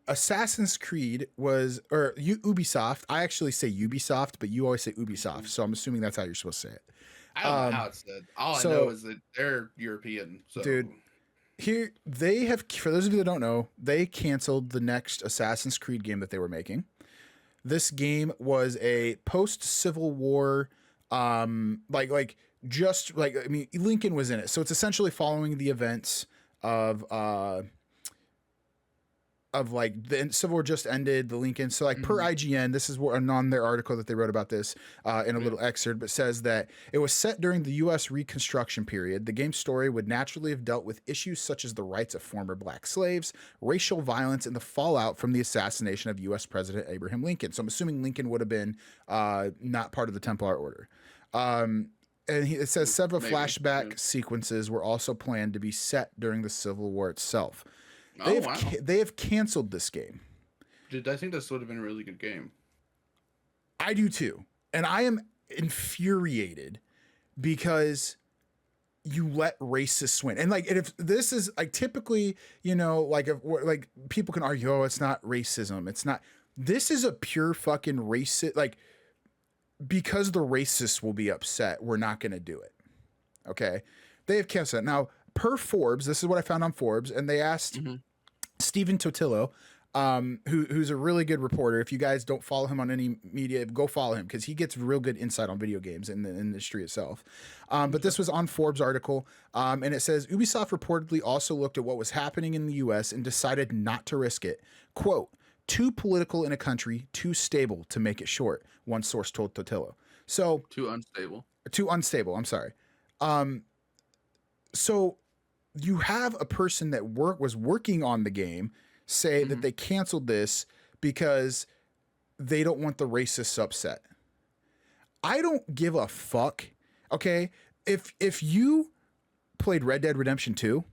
Assassin's Creed was Ubisoft. I actually say Ubisoft, but you always say Ubisoft, so I'm assuming that's how you're supposed to say it. I don't know how it's said. All I know is that they're European. So. Dude, here they have. For those of you that don't know, they canceled the next Assassin's Creed game that they were making. This game was a post-Civil War, just like I mean, Lincoln was in it, so it's essentially following the events of like the Civil War just ended, the Lincoln. So like per IGN, this is on their article that they wrote about this in a little excerpt, but says that it was set during the U.S. Reconstruction period. The game's story would naturally have dealt with issues such as the rights of former black slaves, racial violence, and the fallout from the assassination of U.S. President Abraham Lincoln. So I'm assuming Lincoln would have been not part of the Templar Order. And it says several flashback sequences were also planned to be set during the Civil War itself. They have canceled this game. Dude, I think this would have been a really good game. I do too. And I am infuriated because you let racists win. And like, if this is like typically, like if like people can argue, oh, it's not racism. It's not. This is a pure fucking racist. Like, because the racists will be upset, we're not going to do it. Okay. They have canceled it. Now, per Forbes, this is what I found on Forbes, and they asked Stephen Totillo, who's a really good reporter. If you guys don't follow him on any media, go follow him because he gets real good insight on video games in the industry itself. But this was on Forbes article, and it says Ubisoft reportedly also looked at what was happening in the U.S. and decided not to risk it. Quote, too political in a country, too stable to make it short, one source told Totillo. So too unstable. I'm sorry. So you have a person that was working on the game say that Mhm. they canceled this because they don't want the racists upset. I don't give a fuck. Okay, if you played Red Dead Redemption 2,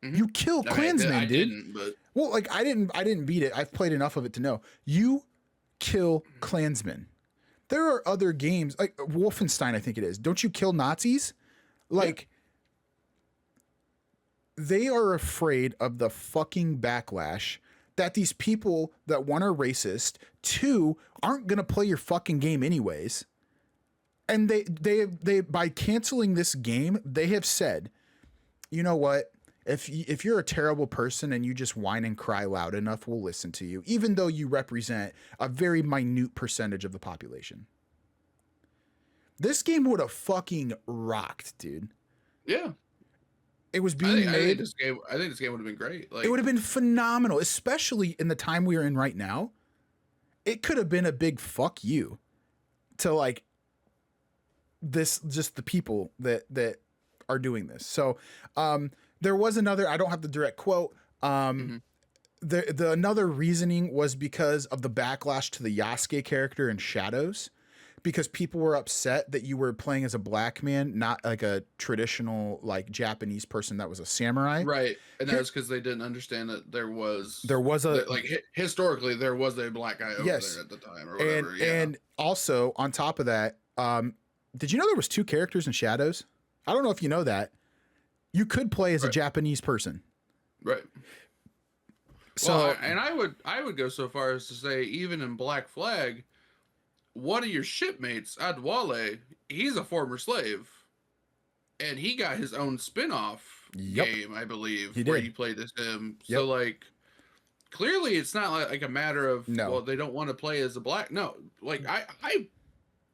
Mhm. you kill I mean, I Klansmen, dude. didn't, but Well, like I didn't beat it. I've played enough of it to know. You kill Klansmen. There are other games like Wolfenstein, I think it is. Don't you kill Nazis? yeah. Like they are afraid of the fucking backlash that these people that one are racist, two aren't gonna play your fucking game anyways. And they by canceling this game, they have said, you know what? If you're a terrible person and you just whine and cry loud enough, we'll listen to you, even though you represent a very minute percentage of the population. This game would have fucking rocked, dude. Yeah. It was I being think, I think made. this game. I think this game would have been great. Like, It would have been phenomenal, especially in the time we are in right now. It could have been a big fuck you to like this, just the people that are doing this. So there was another. I don't have the direct quote. mhm. The another reasoning was because of the backlash to the Yasuke character in Shadows, because people were upset that you were playing as a black man, not like a traditional like Japanese person that was a samurai. Right, and that Here- was because they didn't understand that there was a that, like historically there was a black guy over Yes. there at the time or whatever. and also on top of that, did you know there was two characters in Shadows? I don't know if you know that. You could play as a Right. Japanese person. Right. So Well, I would go so far as to say even in Black Flag, one of your shipmates, Adwale, he's a former slave, and he got his own spin-off Yep. game, I believe, He where did. you played as him. Yep. So like, clearly it's not like a matter of No. well they don't want to play as a black. No, like I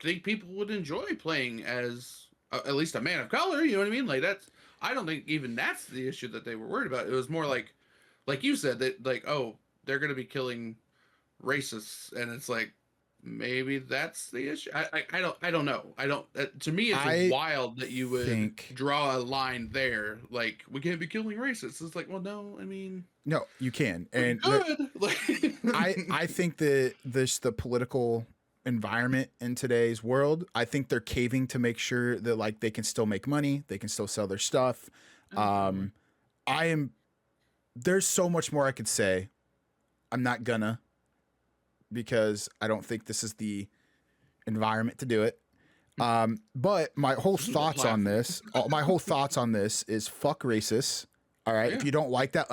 think people would enjoy playing as at least a man of color. You know what I mean? Like that's I don't think even that's the issue that they were worried about. It was more like you said that like oh they're gonna be killing racists and it's like maybe that's the issue. I don't know. I don't. To me, it's I wild that you would think- draw a line there. Like we can't be killing racists. It's like, well, no. I mean, no, you can. And good. Like, I think that the political environment in today's world, I think they're caving to make sure that like they can still make money, they can still sell their stuff. There's so much more I could say. I'm not gonna, because I don't think this is the environment to do it. But my whole thoughts on this, is fuck racists. All right. Yeah. If you don't like that,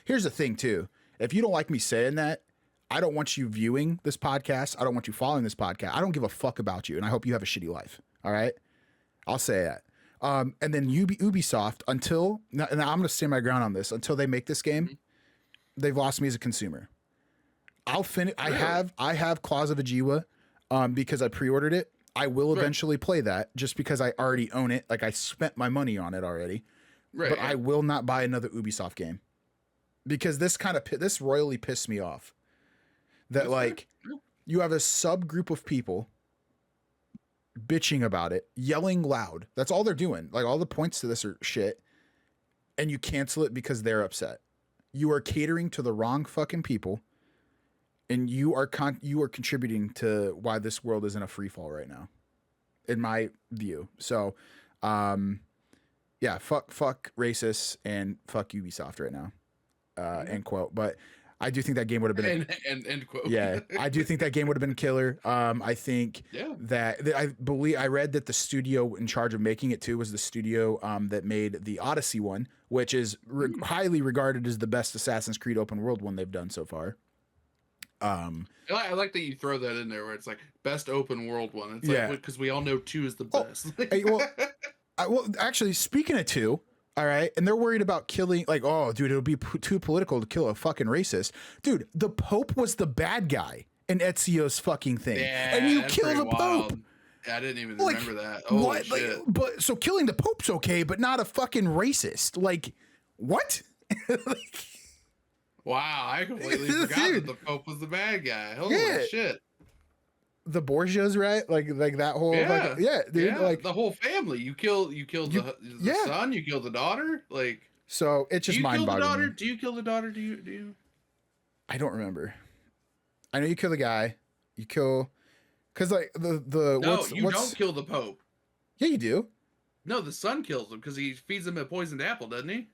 here's the thing too. If you don't like me saying that, I don't want you viewing this podcast. I don't want you following this podcast. I don't give a fuck about you. And I hope you have a shitty life. All right. I'll say that. And then Ubisoft, and I'm going to stand my ground on this, until they make this game, they've lost me as a consumer. I'll finish. Really? I have Claws of Ajiwa, because I pre-ordered it. I will eventually play that just because I already own it. Like I spent my money on it already, right. but I will not buy another Ubisoft game, because this this royally pissed me off. That That's like fair. you have a subgroup of people bitching about it, yelling loud. That's all they're doing. Like all the points to this are shit, and you cancel it because they're upset. You are catering to the wrong fucking people, and you are contributing to why this world is in a free fall right now, in my view. So, yeah, fuck racists and fuck Ubisoft right now. End quote. But I do think that game would have been and end quote. yeah, I do think that game would have been killer. I think Yeah. that I read that the studio in charge of making it too was the studio that made the Odyssey one, which is highly regarded as the best Assassin's Creed open world one they've done so far. I like that you throw that in there where it's like best open world one. It's Yeah. like because we all know 2 is the best. Hey, well, actually, speaking of 2, all right, and they're worried about killing, like, oh, dude, it'll be too political to kill a fucking racist. Dude, the Pope was the bad guy in Ezio's fucking thing, yeah, and you that's kill pretty the Pope. wild. I didn't even Like, remember that. Oh what? shit! Like, but so killing the Pope's okay, but not a fucking racist. Like, what? Wow, I completely forgot that the Pope was the bad guy. Holy Yeah. shit! The Borgias, right? Like that whole Yeah. fucking, yeah, dude. Yeah, Like, the whole family. You kill the yeah. son. You kill the daughter. Like So it's Do just you kill the daughter? mind-boggling. Do you kill the daughter? Do you? I don't remember. I know you kill the guy. You kill, because like the No, what's you don't kill the Pope. yeah, you do. No, the son kills him because he feeds him a poisoned apple, doesn't he?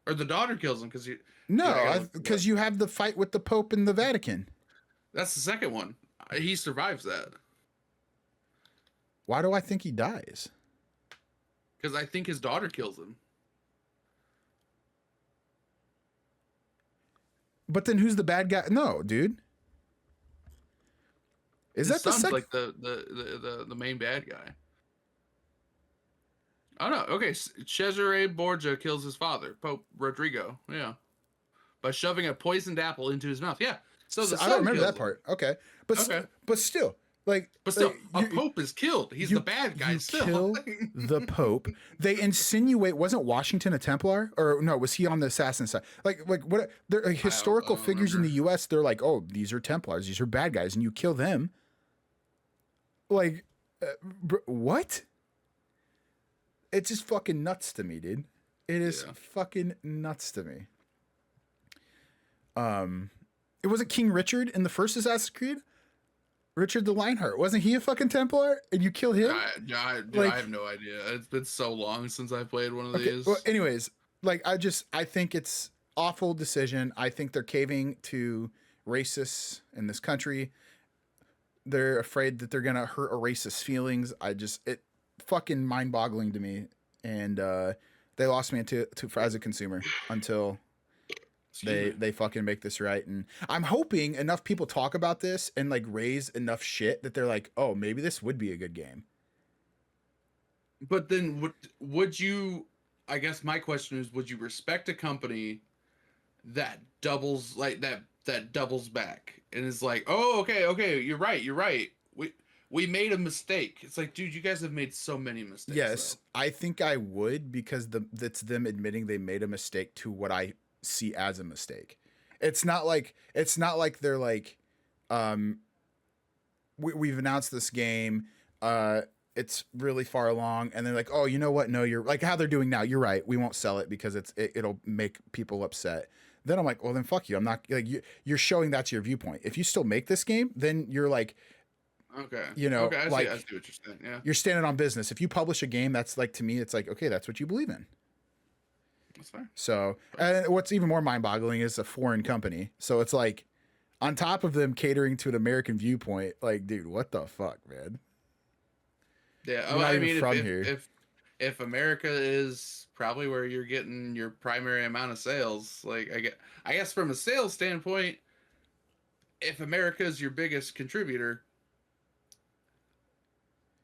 Or the daughter kills him because he. Dude, I gotta No, look it up. because you have the fight with the Pope in the Vatican. That's the second one. He survives that Why do I think he dies? because I think his daughter kills him. But then who's the bad guy? No, dude. Is His that the son's second? like the main bad guy. Oh no. Okay, Cesare Borgia kills his father, Pope Rodrigo. Yeah, by shoving a poisoned apple into his mouth. Yeah. So the I don't son remember kills that him. part. Okay, but Okay. but still, like, But still, a you, pope is killed. He's the bad guy you still. kill the Pope. They insinuate, wasn't Washington a Templar, or no? Was he on the assassin side? Like what? They're like, historical don't figures in the remember. U.S. They're like, oh, these are Templars. These are bad guys, and you kill them. Like, what? It's just fucking nuts to me, dude. It is fucking nuts to me. It wasn't King Richard in the first Assassin's Creed. Richard the Lionheart, wasn't he a fucking Templar? And you kill him? Dude, Like, I have no idea. It's been so long since I played one of okay. these. Well, anyways, like I think it's awful decision. I think they're caving to racists in this country. They're afraid that they're gonna hurt a racist feelings. It fucking mind boggling to me, and they lost me as a consumer until they fucking make this right. And I'm hoping enough people talk about this and like raise enough shit that they're like, oh, maybe this would be a good game. But then would you? I guess my question is, would you respect a company that doubles like that doubles back and is like, oh, okay, you're right. We made a mistake. It's like, dude, you guys have made so many mistakes. Yes, though. I think I would, because that's them admitting they made a mistake to what I see as a mistake. It's not like they're like, we've announced this game, it's really far along, and they're like, oh, you know what? No, you're like how they're doing now. You're right. We won't sell it because it'll make people upset. Then I'm like, well, then fuck you. I'm not like you're showing that's your viewpoint. If you still make this game, then you're like, Okay. okay, I like, see what you're saying. Yeah. you're standing on business. If you publish a game, that's like, to me, it's like, okay, that's what you believe in. That's fair. So, and what's even more mind boggling is a foreign company. So it's like, on top of them catering to an American viewpoint, like, dude, what the fuck, man? Yeah. You're not I even mean, from here. If America is probably where you're getting your primary amount of sales, like I guess from a sales standpoint, if America is your biggest contributor,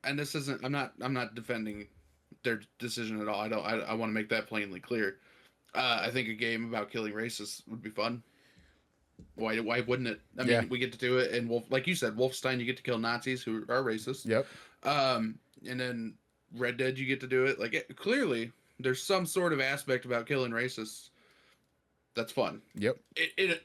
and this isn't, I'm not defending their decision at all. I want to make that plainly clear. I think a game about killing racists would be fun. Why wouldn't it? I mean, we get to do it, and like you said, Wolfenstein, you get to kill Nazis who are racist. Yep. And then Red Dead, you get to do it. Like clearly, there's some sort of aspect about killing racists that's fun. Yep.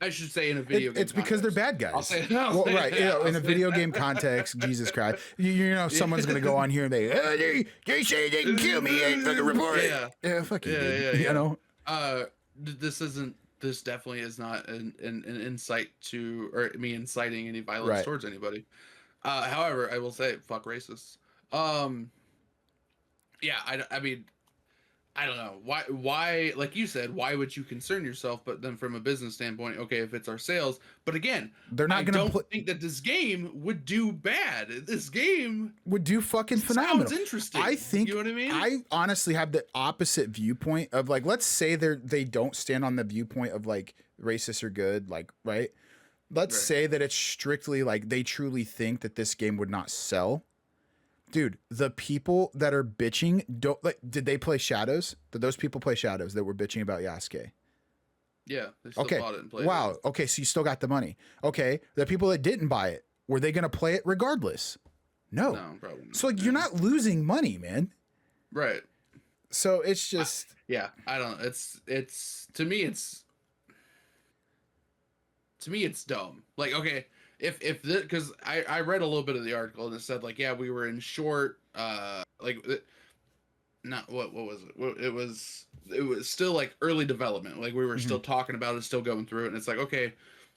I should say in a video game. It's because they're bad guys. I'll say well, right. that. In a video game context, Jesus Christ. You know, someone's going to go on here and they say they can kill me and fucking report it. Yeah, fuck you, dude. You know? This definitely is not an insight to, or me inciting any violence towards anybody. However, I will say, fuck racists. Yeah, I mean, I don't know why, like you said, why would you concern yourself? But then from a business standpoint, okay, if it's our sales, but again, they're not going to think that this game would do bad. This game would do fucking phenomenal. Sounds interesting. I think, you know what I mean? I honestly have the opposite viewpoint of like, let's say they don't stand on the viewpoint of like racists are good, like, right? Let's say that it's strictly like they truly think that this game would not sell. Dude, the people that are bitching don't like. Did they play Shadows? Did those people play Shadows that were bitching about Yasuke? Yeah. They still bought it and played wow. it. Okay, so you still got the money. Okay, the people that didn't buy it, were they going to play it regardless? No. No, probably not. So like, you're not losing money, man. Right. So it's just I don't. It's to me it's dumb. Like, okay, if this, because I read a little bit of the article and it said like, yeah, we were in short, like not what was it? It was still like early development. Like we were Hmm. still talking about it, still going through it, and it's like, okay,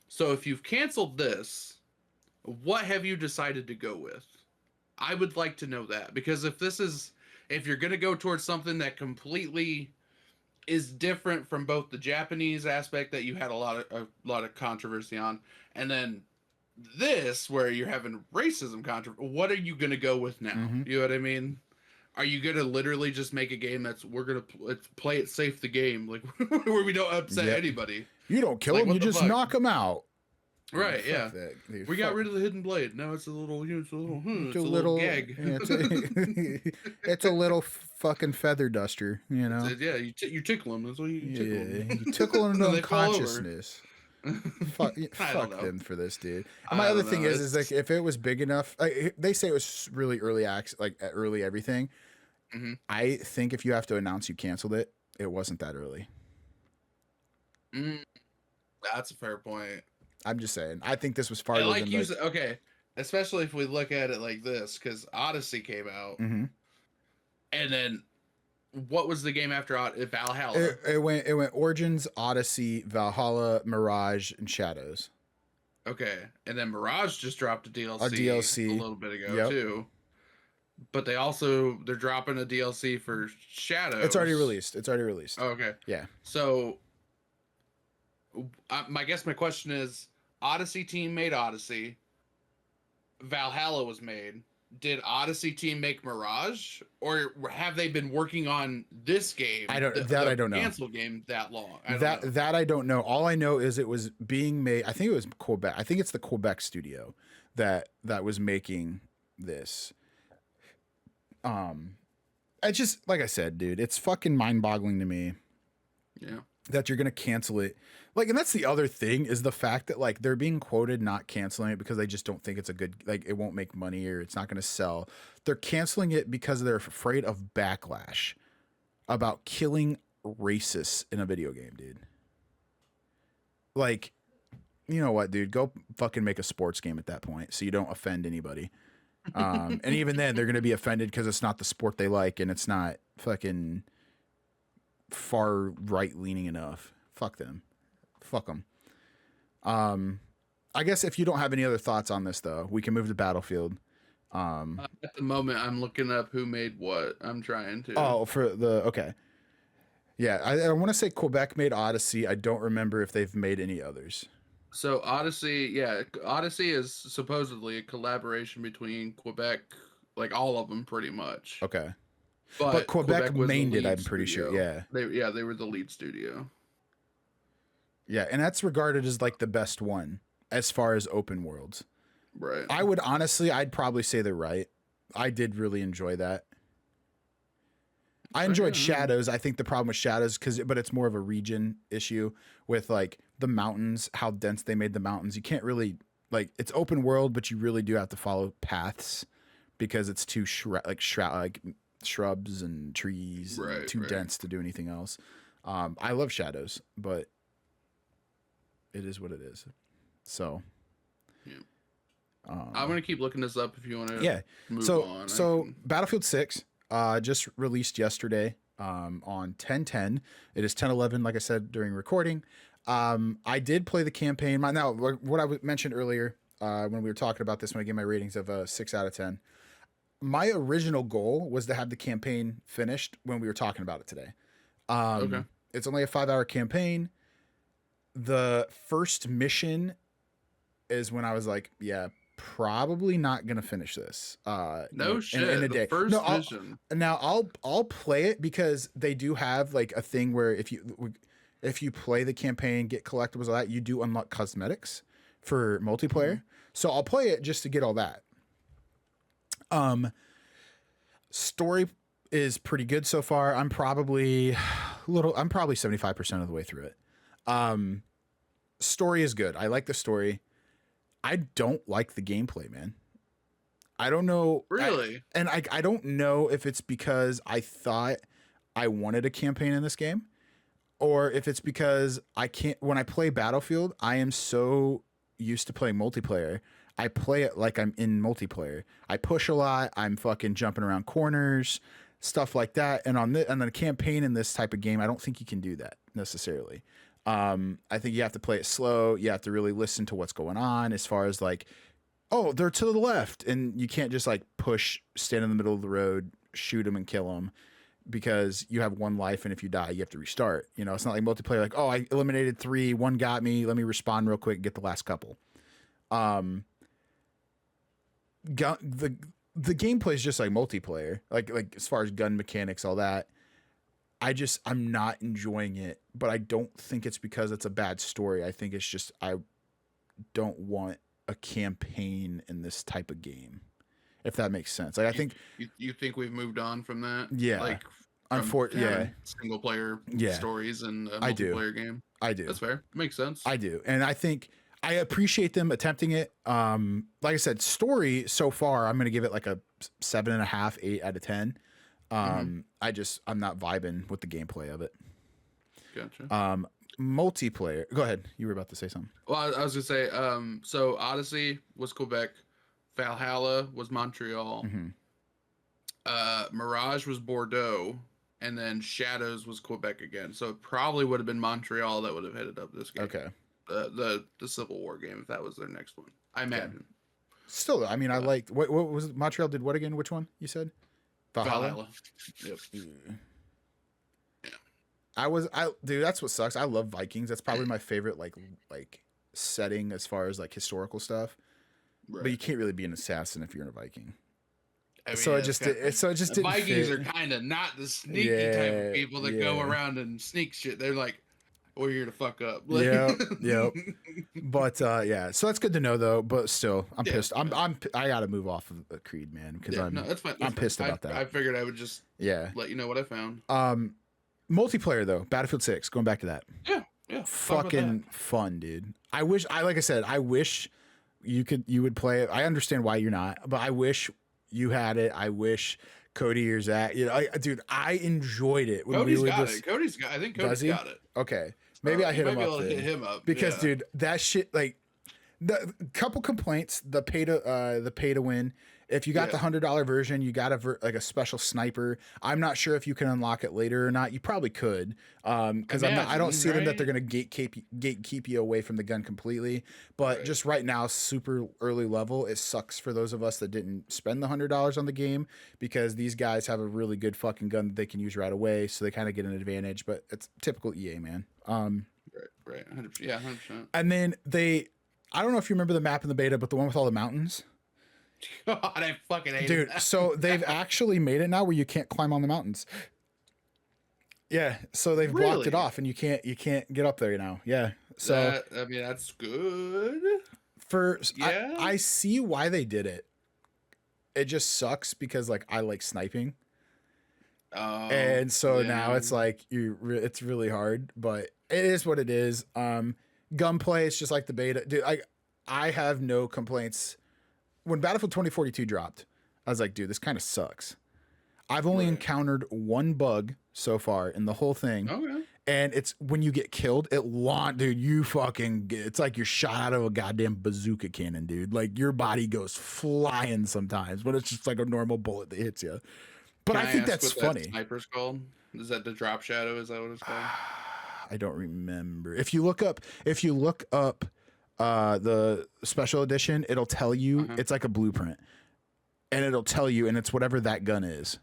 so if you've canceled this, what have you decided to go with? I would like to know that, because if you're gonna go towards something that completely is different from both the Japanese aspect that you had a lot of controversy on, and then this where you're having racism controversy, what are you gonna go with now? Hmm. You know what I mean? Are you gonna literally just make a game that's let's play it safe the game, like where we don't upset Yep. anybody? You don't It's kill like, him, what you the just fuck? knock him out. Dude, Right? fuck Yeah. that. Dude, We got fuck. rid of the hidden blade. Now it's It's a a little little, gag. yeah, it's a little fucking feather duster, you know? Yeah, you tickle them. That's what you tickle Yeah, them. you tickle them And into then they fall over. unconsciousness. Fuck, I don't fuck know. them for this, dude. And my I other don't thing know. is like It's if it was big enough, like, they say it was really early acts, like early everything. mhm. I think if you have to announce you canceled it, it wasn't that early. Mm, that's a fair point. I'm just saying. I think this was And farther like than you like. said, okay, especially if we look at it like this, because Odyssey came out, Hmm. and then what was the game after Valhalla? It went Origins, Odyssey, Valhalla, Mirage, and Shadows. Okay, and then Mirage just dropped a A DLC a DLC. little bit ago Yep. too. But they're dropping a DLC for It's already Shadows. released. It's already released. Oh, okay, Yeah. so my question is, Odyssey team made Odyssey. Valhalla was made. Did Odyssey team make Mirage, or have they been working on this game, I don't the I don't know. cancel game, that long? I don't know. That I don't know. All I know is it was being made. I think it was Quebec. I think it's the Quebec studio that was making this. I just, like I said, dude, it's fucking mind-boggling to me Yeah. that you're gonna cancel it. Like, and that's the other thing is the fact that like they're being quoted not canceling it because they just don't think it's a good, like, it won't make money or it's not gonna sell. They're canceling it because they're afraid of backlash about killing racists in a video game, dude. Like, you know what, dude? Go fucking make a sports game at that point so you don't offend anybody. And even then, they're gonna be offended because it's not the sport they like and it's not fucking far right leaning enough. Fuck them. Fuck them. I guess if you don't have any other thoughts on this, though, we can move to Battlefield. At the moment, I'm looking up who made what. I'm trying to. Oh, for the okay, yeah. I want to say Quebec made Odyssey. I don't remember if they've made any others. So Odyssey, yeah, Odyssey is supposedly a collaboration between Quebec, like all of them, pretty much. Okay, But Quebec was the mained it. lead I'm pretty sure. studio. Yeah, They were the lead studio. yeah, and that's regarded as like the best one as far as open worlds. Right. I would honestly, I'd probably say they're right. I did really enjoy that. I enjoyed Shadows. I think the problem with Shadows, but it's more of a region issue with like the mountains, how dense they made the mountains. You can't really like it's open world, but you really do have to follow paths because it's too like shrubs and trees, and too dense to do anything else. I love Shadows, but it is what it is. So. Yeah. I'm gonna keep looking this up if you want to. Yeah. Move So on. so Battlefield 6 just released yesterday on 10/10. It is 10/11, like I said during recording. I did play the campaign. Now what I mentioned earlier when we were talking about this when I gave my ratings of a 6 out of 10. My original goal was to have the campaign finished when we were talking about it today. Okay. It's only a 5-hour campaign. The first mission is when I was like, yeah, probably not gonna finish this. No shit. In a the day. first No, mission. I'll play it because they do have like a thing where if you play the campaign, get collectibles, all that, you do unlock cosmetics for multiplayer. So I'll play it just to get all that. Story is pretty good so far. I'm probably 75% of the way through it. Story is good. I like the story. I don't like the gameplay, man. I don't know. Really? I don't know if it's because I thought I wanted a campaign in this game or if it's because I can't. When I play Battlefield, I am so used to playing multiplayer. I play it like I'm in multiplayer. I push a lot. I'm fucking jumping around corners. stuff like that. And on the campaign in this type of game, I don't think you can do that necessarily. I think you have to play it slow. You have to really listen to what's going on as far as like, oh, they're to the left, and you can't just like stand in the middle of the road, shoot them and kill them, because you have one life, and if you die, you have to restart. You know, it's not like multiplayer. Like, oh, I eliminated 3, 1 got me. Let me respawn real quick, and get the last couple. The gameplay is just like multiplayer, like as far as gun mechanics, all that. I'm not enjoying it, but I don't think it's because it's a bad story. I think it's just I don't want a campaign in this type of game, if that makes sense. Like, I think you think we've moved on from that. Yeah, like unfortunately, single player stories and a multiplayer game. I do. That's fair. Makes sense. I do, and I think I appreciate them attempting it. Like I said, story so far, I'm going to give it like a 7.5, 8 out of 10. I'm not vibing with the gameplay of it. Gotcha. Multiplayer. Go ahead. You were about to say something. Well, I was gonna say, so Odyssey was Quebec, Valhalla was Montreal, Mirage was Bordeaux, and then Shadows was Quebec again. So it probably would have been Montreal that would have headed up this game. Okay. The Civil War game, if that was their next one, I imagine. Okay. Still, I mean, I liked what was it? Montreal did what again? Which one you said? Valhalla. Yep. Yeah. Dude, that's what sucks. I love Vikings. That's probably my favorite like setting as far as like historical stuff. Right. But you can't really be an assassin if you're in a Viking. I mean, so it just didn't Vikings fit. Are kind of not the sneaky type of people that go around and sneak shit. They're like, we're here to fuck up. Yep. But so that's good to know though. But still, I'm pissed. I gotta move off of the Creed, man, because that's fine. I'm pissed about that. I figured I would just let you know what I found. Multiplayer though, Battlefield 6. Going back to that. Yeah. Fucking fun, dude. I wish you would play it. I understand why you're not, but I wish you had it. I wish Cody or Zach. You know, dude, I enjoyed it. When Cody's we got it. I think Cody's got it. Okay. Maybe I hit him up. Because dude, that shit, like, the couple complaints, the pay to win. If you got the $100 version, you got a special sniper. I'm not sure if you can unlock it later or not. You probably could, because I don't see them that they're gonna gatekeep you away from the gun completely. But just right now, super early level, it sucks for those of us that didn't spend the $100 on the game, because these guys have a really good fucking gun that they can use right away, so they kind of get an advantage. But it's typical EA, man. Right, 100%. Yeah, 100%. And then I don't know if you remember the map in the beta, but the one with all the mountains. God, I fucking hate it. Dude, so they've actually made it now where you can't climb on the mountains. Yeah, so they've blocked it off, and you can't get up there now. Yeah, so I mean, that's good. I see why they did it. It just sucks because like I like sniping. And so now it's like it's really hard, but it is what it is. Gunplay, it's just like the beta. Dude, I have no complaints. When Battlefield 2042 dropped, I was like, dude, this kind of sucks. I've only encountered one bug so far in the whole thing. Okay. And it's when you get killed, dude, it's like you're shot out of a goddamn bazooka cannon, dude. Like your body goes flying sometimes, but it's just like a normal bullet that hits you. But I think that's funny. That sniper's called? Is that the drop shadow? Is that what it's called? I don't remember. If you look up the special edition, it'll tell you. It's like a blueprint, and it'll tell you, and it's whatever that gun is.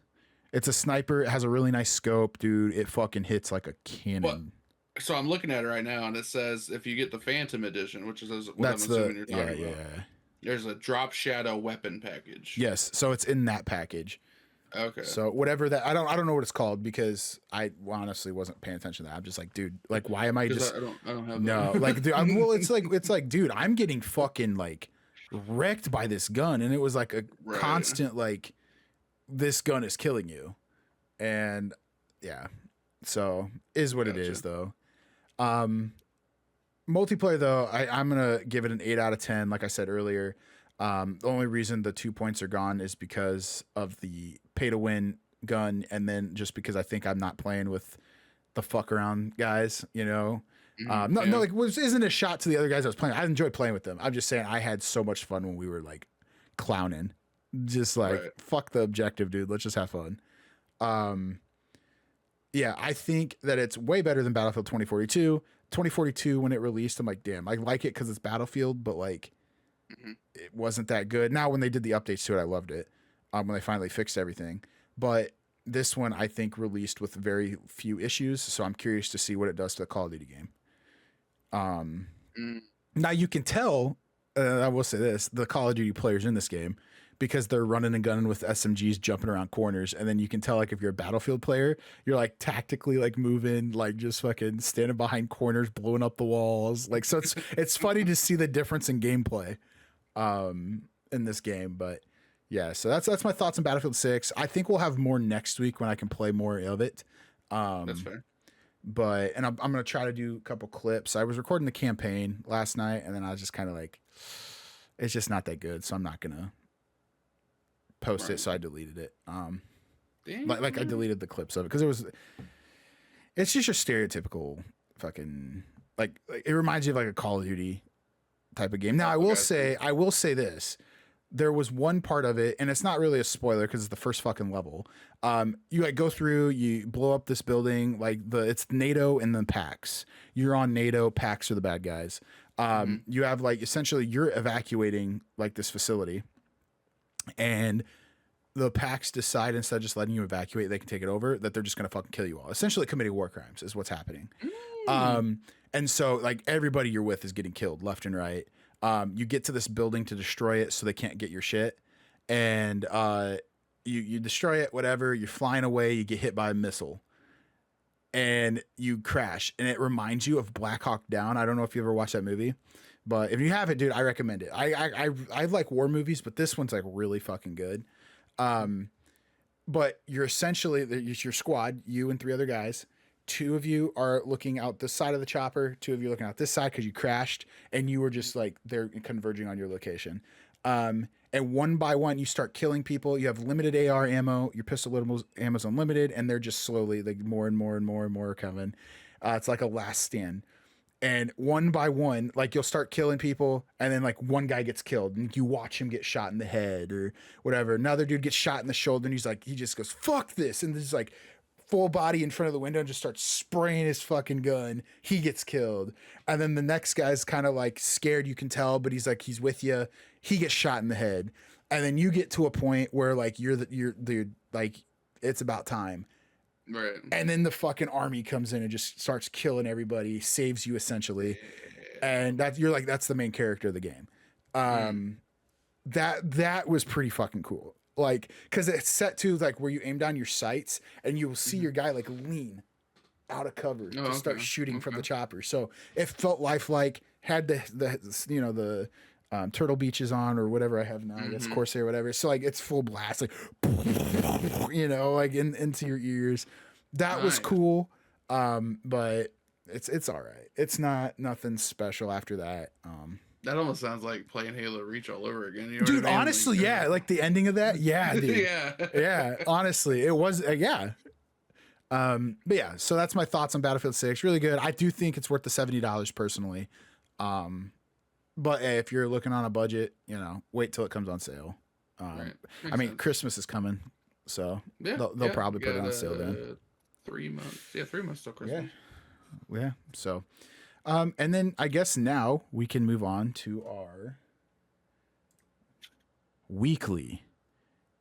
It's a sniper. It has a really nice scope, dude. It fucking hits like a cannon. So I'm looking at it right now, and it says if you get the Phantom edition, which is what I'm assuming you're talking about. There's a drop shadow weapon package. Yes, so it's in that package. Okay. So whatever that, I don't know what it's called, because I honestly wasn't paying attention to that. I'm just like, dude, like, why am I just? I don't have. No, like, dude, it's like, dude, I'm getting fucking like wrecked by this gun, and it was like a constant like, this gun is killing you, and yeah, so is what it is though. Multiplayer though, I'm gonna give it an 8 out of 10. Like I said earlier. The only reason the 2 points are gone is because of the pay to win gun, and then just because I think I'm not playing with the fuck around guys, you know. Isn't a shot to the other guys I was playing. I enjoyed playing with them. I'm just saying I had so much fun when we were like clowning, just like fuck the objective, dude. Let's just have fun. Yeah, I think that it's way better than Battlefield 2042. 2042, when it released, I'm like, damn, I like it because it's Battlefield, but like, it wasn't that good. Now, when they did the updates to it, I loved it. When they finally fixed everything, but this one I think released with very few issues, so I'm curious to see what it does to the Call of Duty game. Now you can tell. I will say this: the Call of Duty players in this game, because they're running and gunning with SMGs, jumping around corners, and then you can tell like if you're a Battlefield player, you're like tactically like moving, like just fucking standing behind corners, blowing up the walls. Like so, it's funny to see the difference in gameplay, in this game. But yeah, so that's my thoughts on Battlefield 6. I think we'll have more next week when I can play more of it. That's fair. But I'm gonna try to do a couple clips. I was recording the campaign last night, and then I was just kind of like, it's just not that good, so I'm not gonna post it. So I deleted it. Like I deleted the clips of it because it's just your stereotypical fucking like it reminds you of like a Call of Duty type of game. Now I will say this. There was one part of it, and it's not really a spoiler because it's the first fucking level. You like go through, you blow up this building, like it's NATO and then PAX. You're on NATO, PAX are the bad guys. You have like essentially you're evacuating like this facility, and the PAX decide instead of just letting you evacuate, they can take it over, that they're just gonna fucking kill you all. Essentially committing war crimes is what's happening. And so like everybody you're with is getting killed left and right. You get to this building to destroy it so they can't get your shit. And you destroy it, whatever, you're flying away, you get hit by a missile. And you crash. And it reminds you of Black Hawk Down. I don't know if you ever watched that movie. But if you haven't, dude, I recommend it. I like war movies, but this one's like really fucking good. But you're essentially, it's your squad, you and 3 other guys. 2 of you are looking out this side of the chopper. 2 of you are looking out this side because you crashed and you were just like, they're converging on your location. And one by one, you start killing people. You have limited AR ammo. Your pistol ammo's unlimited, and they're just slowly like more and more and more and more are coming. It's like a last stand. And one by one, like you'll start killing people, and then like one guy gets killed, and you watch him get shot in the head or whatever. Another dude gets shot in the shoulder, and he just goes, "Fuck this!" And there's like full body in front of the window and just starts spraying his fucking gun. He gets killed. And then the next guy's kind of like scared, you can tell, but he's with you. He gets shot in the head. And then you get to a point where like you're like, it's about time. Right. And then the fucking army comes in and just starts killing everybody, saves you essentially. And that's the main character of the game. That was pretty fucking cool. Like, cause it's set to like where you aim down your sights and you will see your guy like lean out of cover to start shooting from the chopper. So it felt lifelike, had the Turtle Beaches on or whatever I have now, I guess Corsair, whatever. So like it's full blast, like, like into your ears. That was cool. But it's all right. It's nothing special after that. That almost sounds like playing Halo Reach all over again. You know dude, what I mean? honestly, like, yeah, like the ending of that. Yeah, dude. Yeah, honestly, it was, yeah. But yeah, so that's my thoughts on Battlefield 6. Really good. I do think it's worth the $70 personally. But hey, if you're looking on a budget, wait till it comes on sale. Right. I mean, sense. Christmas is coming, so they'll probably put it on sale then. 3 months. Yeah, 3 months till Christmas. Yeah. So. And then I guess now we can move on to our weekly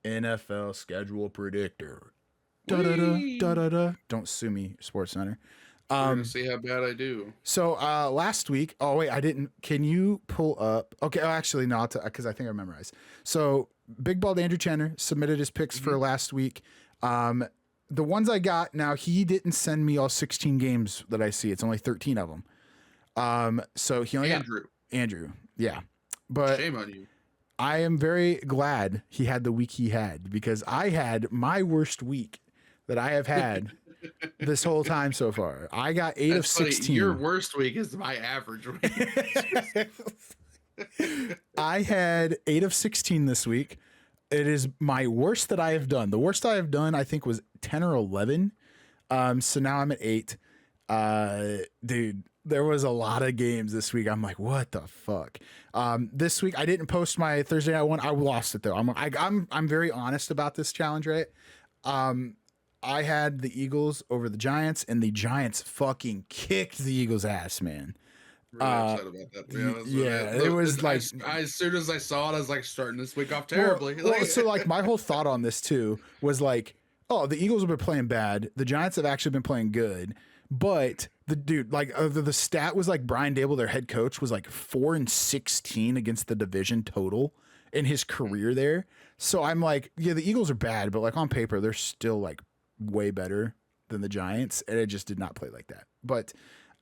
NFL schedule predictor. Da-da-da. Don't sue me, Sports Center. We're gonna see how bad I do. So last week, oh wait, I didn't. Can you pull up? Okay, actually not, because I think I memorized. So Big Bald Andrew Chenner submitted his picks for last week. The ones I got, now he didn't send me all 16 games that I see. It's only 13 of them. So he only Andrew. Yeah. But shame on you. I am very glad he had the week he had, because I had my worst week that I have had this whole time so far. I got 8 of 16. Funny. Your worst week is my average week. I had 8 of 16 this week. It is my worst that I have done. The worst I have done, I think, was 10 or 11. So now I'm at 8. Dude, there was a lot of games this week. I'm like, what the fuck? This week I didn't post my Thursday night one. I lost it though. I'm very honest about this challenge, right? I had the Eagles over the Giants, and the Giants fucking kicked the Eagles' ass, man. Really upset about that. Yeah, it was like as soon as I saw it, I was like starting this week off well, terribly. well, so like my whole thought on this too was like, oh, the Eagles have been playing bad. The Giants have actually been playing good, but the dude, like the stat was like Brian Dable, their head coach, was like 4-16 against the division total in his career there. So I'm like, yeah, the Eagles are bad, but like on paper, they're still like way better than the Giants, and it just did not play like that. But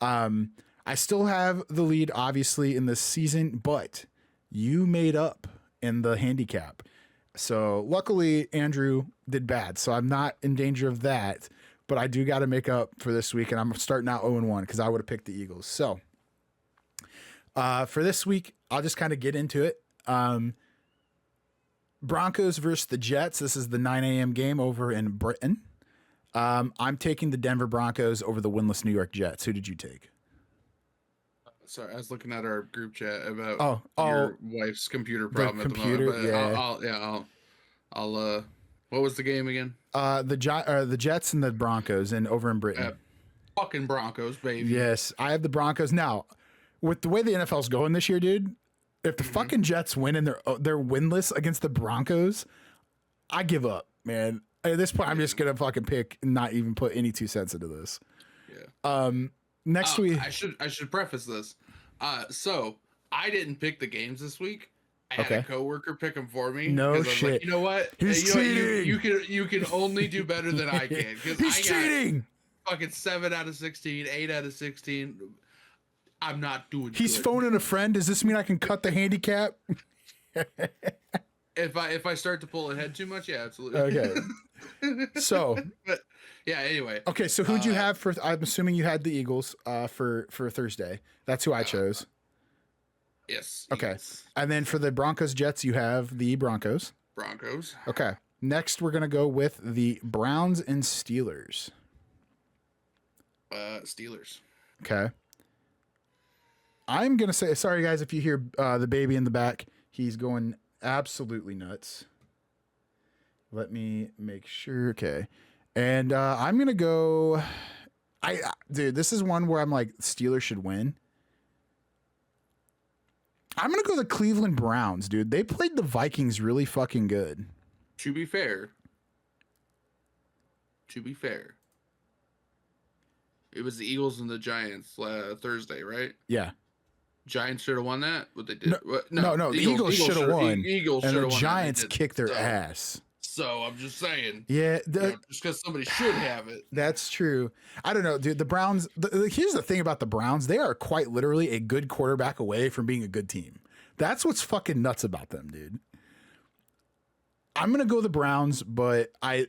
I still have the lead, obviously, in this season, but you made up in the handicap. So luckily, Andrew did bad, so I'm not in danger of that. But I do got to make up for this week, and I'm starting out 0-1 because I would have picked the Eagles. So for this week, I'll just kind of get into it. Broncos versus the Jets. This is the 9 a.m. game over in Britain. I'm taking the Denver Broncos over the winless New York Jets. Who did you take? Sorry, I was looking at our group chat about your wife's computer problem at the moment. But I'll what was the game again? The Jets and the Broncos and over in Britain. Fucking Broncos, baby. Yes, I have the Broncos. Now, with the way the NFL's going this year, dude, if the fucking Jets win and they're winless against the Broncos, I give up, man. At this point, I'm just gonna fucking pick and not even put any 2 cents into this. Yeah. Next week, I should preface this. So I didn't pick the games this week. I had a coworker pick them for me. No shit. Like, you know what? He's cheating. You can only do better than I can because he's cheating. Fucking 7 out of 16, 8 out of 16. I'm not doing. He's good. phoning a friend. Does this mean I can cut the handicap? If I start to pull ahead too much, yeah, absolutely. Okay. So, but yeah. Anyway. Okay, so who'd you have for? I'm assuming you had the Eagles for Thursday. That's who I chose. Yes. Okay. Eagles. And then for the Broncos Jets, you have the Broncos. Broncos. Okay. Next, we're gonna go with the Browns and Steelers. Steelers. Okay. I'm gonna say sorry, guys, if you hear the baby in the back. He's going absolutely nuts. Let me make sure. Okay. And I'm going to go. Dude, this is one where I'm like, Steelers should win. I'm going to go the Cleveland Browns, dude. They played the Vikings really fucking good. To be fair, it was the Eagles and the Giants Thursday, right? Yeah. Giants should have won that. What they did? No. The Eagles should have won. Eagles and should the have won. Giants kicked their ass. So I'm just saying. Yeah. Just because somebody should have it. That's true. I don't know, dude. The Browns. Here's the thing about the Browns. They are quite literally a good quarterback away from being a good team. That's what's fucking nuts about them, dude. I'm gonna go the Browns, but I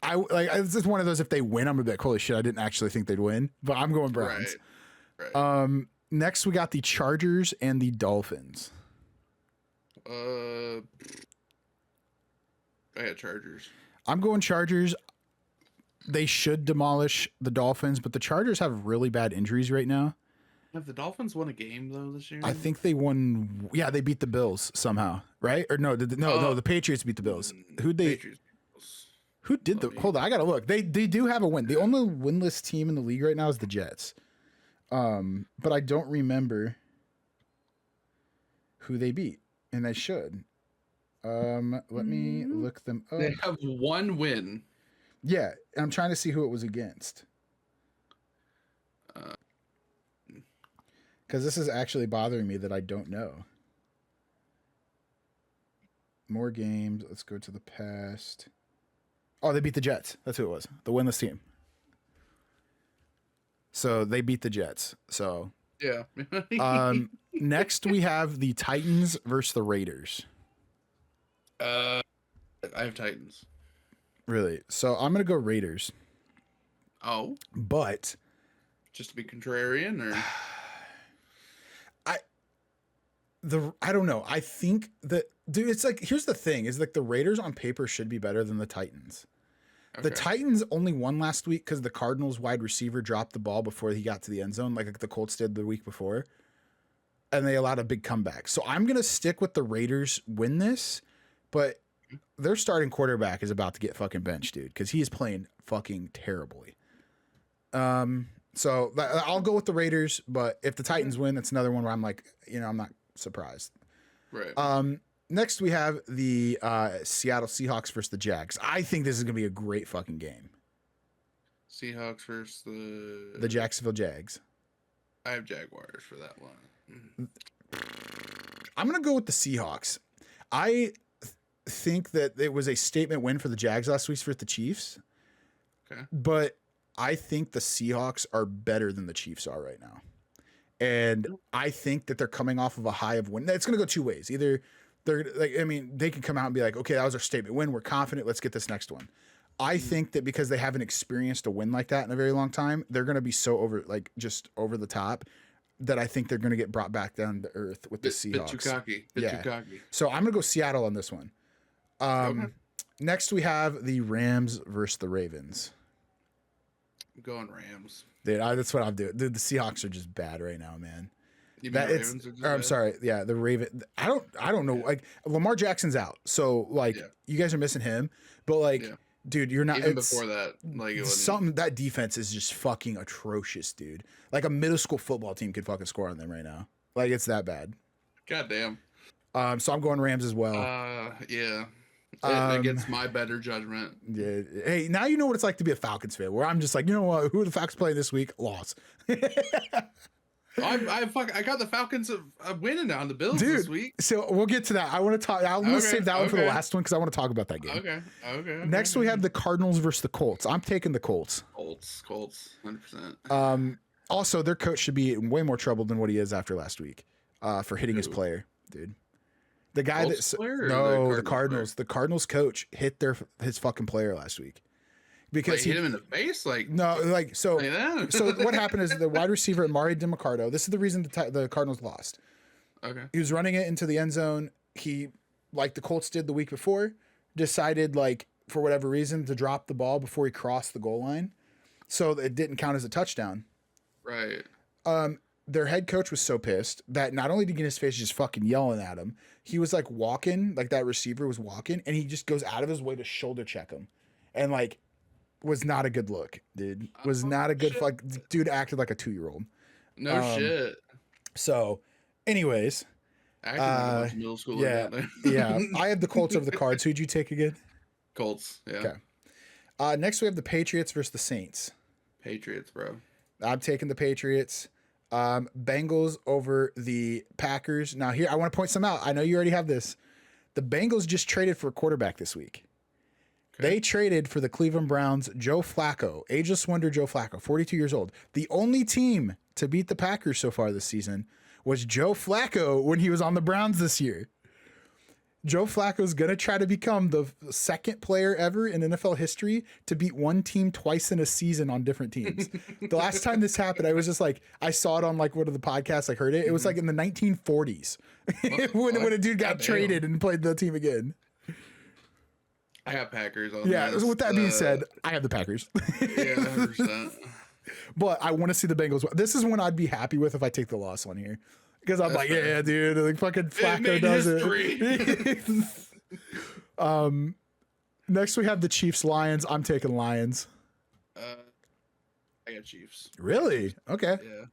like. It's just one of those. If they win, I'm gonna be like, holy shit! I didn't actually think they'd win, but I'm going Browns. Right. Next, we got the Chargers and the Dolphins. I got Chargers. I'm going Chargers. They should demolish the Dolphins, but the Chargers have really bad injuries right now. Have the Dolphins won a game though this year? I think they won. Yeah, they beat the Bills somehow, right? Or no, the Patriots beat the Bills. Who did the? Hold on, I gotta look. They do have a win. The only winless team in the league right now is the Jets. But I don't remember who they beat, and they should. Let me look them up. They have one win. Yeah, I'm trying to see who it was against. Because this is actually bothering me that I don't know. More games. Let's go to the past. Oh, they beat the Jets. That's who it was. The winless team. So they beat the Jets. So yeah. Next we have the Titans versus the Raiders. I have Titans. Really? So I'm gonna go Raiders. Oh. But just to be contrarian, or I don't know. I think that, dude, it's like, here's the thing, is like the Raiders on paper should be better than the Titans. Okay. The Titans only won last week because the Cardinals wide receiver dropped the ball before he got to the end zone, like the Colts did the week before. And they allowed a big comeback. So I'm going to stick with the Raiders win this, but their starting quarterback is about to get fucking benched, dude, because he is playing fucking terribly. So I'll go with the Raiders, but if the Titans win, that's another one where I'm like, I'm not surprised. Right. Next we have the Seattle Seahawks versus the Jags. I think this is gonna be a great fucking game. Seahawks versus The Jacksonville Jags. I have Jaguars for that one. I'm gonna go with the Seahawks. I think that it was a statement win for the Jags last week versus the Chiefs. Okay. But I think the Seahawks are better than the Chiefs are right now. And I think that they're coming off of a high of win. It's going to go two ways. Either they're like, they can come out and be like, okay, that was our statement win. We're confident. Let's get this next one. I think that because they haven't experienced a win like that in a very long time, they're going to be so just over the top that I think they're going to get brought back down to earth with the Seahawks. Bit too cocky. Too cocky. So I'm going to go Seattle on this one. Okay. Next we have the Rams versus the Ravens. I'm going Rams. Dude, that's what I'm doing. Dude, the Seahawks are just bad right now, man. You mean the Ravens are just I'm bad? sorry. Yeah, the Raven. I don't know. Like Lamar Jackson's out, so like you guys are missing him. But like, dude, you're not. Even before that, like it something that defense is just fucking atrocious, dude. Like a middle school football team could fucking score on them right now. Like it's that bad. Goddamn. So I'm going Rams as well. Yeah. Against my better judgment. Yeah. Hey, now you know what it's like to be a Falcons fan, where I'm just like, you know what? Who are the Falcons playing this week? Loss. I got the Falcons winning on the Bills this week. So we'll get to that. I want to talk. I'm going to save that one for the last one because I want to talk about that game. Okay. Next, we have the Cardinals versus the Colts. I'm taking the Colts. Colts, 100%. Also, their coach should be in way more trouble than what he is after last week for hitting his player, dude. The guy Colts that player the Cardinals. The Cardinals coach hit his fucking player last week because he hit him in the face. So what happened is the wide receiver Amari DiMarcardo. This is the reason the Cardinals lost. Okay. He was running it into the end zone. He, like the Colts did the week before, decided for whatever reason to drop the ball before he crossed the goal line, so it didn't count as a touchdown. Right. Their head coach was so pissed that not only did he get in his face just fucking yelling at him, he was like walking, like that receiver was walking, and he just goes out of his way to shoulder check him. And was not a good look, dude. Was not a good dude acted like a 2-year-old. No shit. So, anyways. Acting like a bunch of middle school. Yeah. I have the Colts over the Cards. Who'd you take again? Colts, yeah. Okay. Next we have the Patriots versus the Saints. Patriots, bro. I'm taking the Patriots. Bengals over the Packers. Now here, I want to point some out. I know you already have this. The Bengals just traded for a quarterback this week. Okay. They traded for the Cleveland Browns, Joe Flacco, ageless wonder Joe Flacco, 42 years old. The only team to beat the Packers so far this season was Joe Flacco when he was on the Browns this year. Joe Flacco is going to try to become the second player ever in NFL history to beat one team twice in a season on different teams. The last time this happened, I was just like, I saw it on one of the podcasts, heard it. It was in the 1940s when a dude got traded and played the team again. I have Packers on this. With that being said, I have the Packers. 100%. But I want to see the Bengals. This is one I'd be happy with if I take the loss one here. Because I'm fair. Dude, fucking Flacco does it. Next we have the Chiefs Lions. I'm taking Lions. I got Chiefs. Really? Okay. Yeah.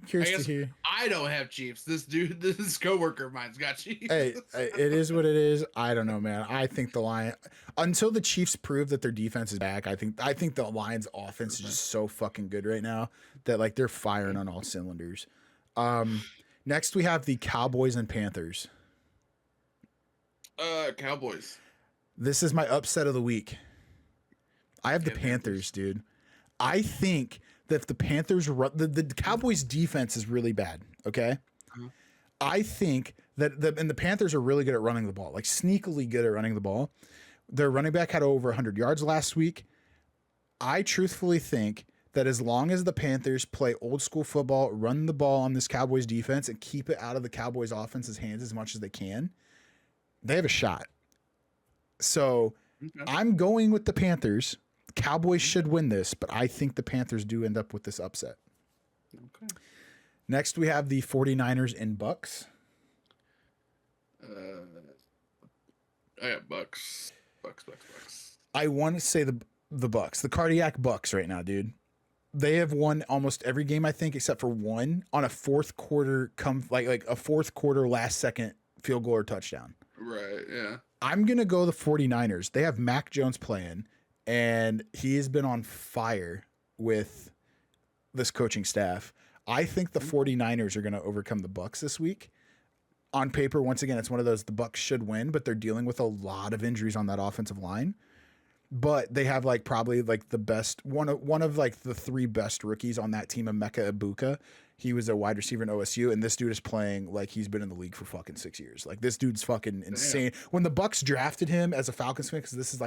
I'm curious to hear. I don't have Chiefs. This coworker of mine's got Chiefs. Hey, it is what it is. I don't know, man. I think the Lions, until the Chiefs prove that their defense is back, I think the Lions offense is just so fucking good right now that they're firing on all cylinders. Next, we have the Cowboys and Panthers. Cowboys. This is my upset of the week. I have the Panthers, dude. I think that if the Panthers run, the Cowboys' defense is really bad, okay? Uh-huh. I think that the Panthers are really good at running the ball, sneakily good at running the ball. Their running back had over 100 yards last week. I truthfully think that as long as the Panthers play old school football, run the ball on this Cowboys defense and keep it out of the Cowboys offense's hands as much as they can, they have a shot. So I'm going with the Panthers. Cowboys should win this, but I think the Panthers do end up with this upset. Okay. Next, we have the 49ers and Bucks. I got Bucks. Bucks. I want to say the Bucks, the cardiac Bucks right now, dude. They have won almost every game, I think, except for one on a fourth quarter like a fourth quarter last second field goal or touchdown. Right, yeah. I'm going to go the 49ers. They have Mac Jones playing, and he has been on fire with this coaching staff. I think the 49ers are going to overcome the Bucks this week. On paper, once again, it's one of those the Bucks should win, but they're dealing with a lot of injuries on that offensive line. But they have like probably like the best one of like the three best rookies on that team, Emeka Ibuka. He was a wide receiver in OSU, and this dude is playing like he's been in the league for fucking 6 years. Like this dude's fucking insane. Damn. When the Bucks drafted him as a Falcons fan, because this is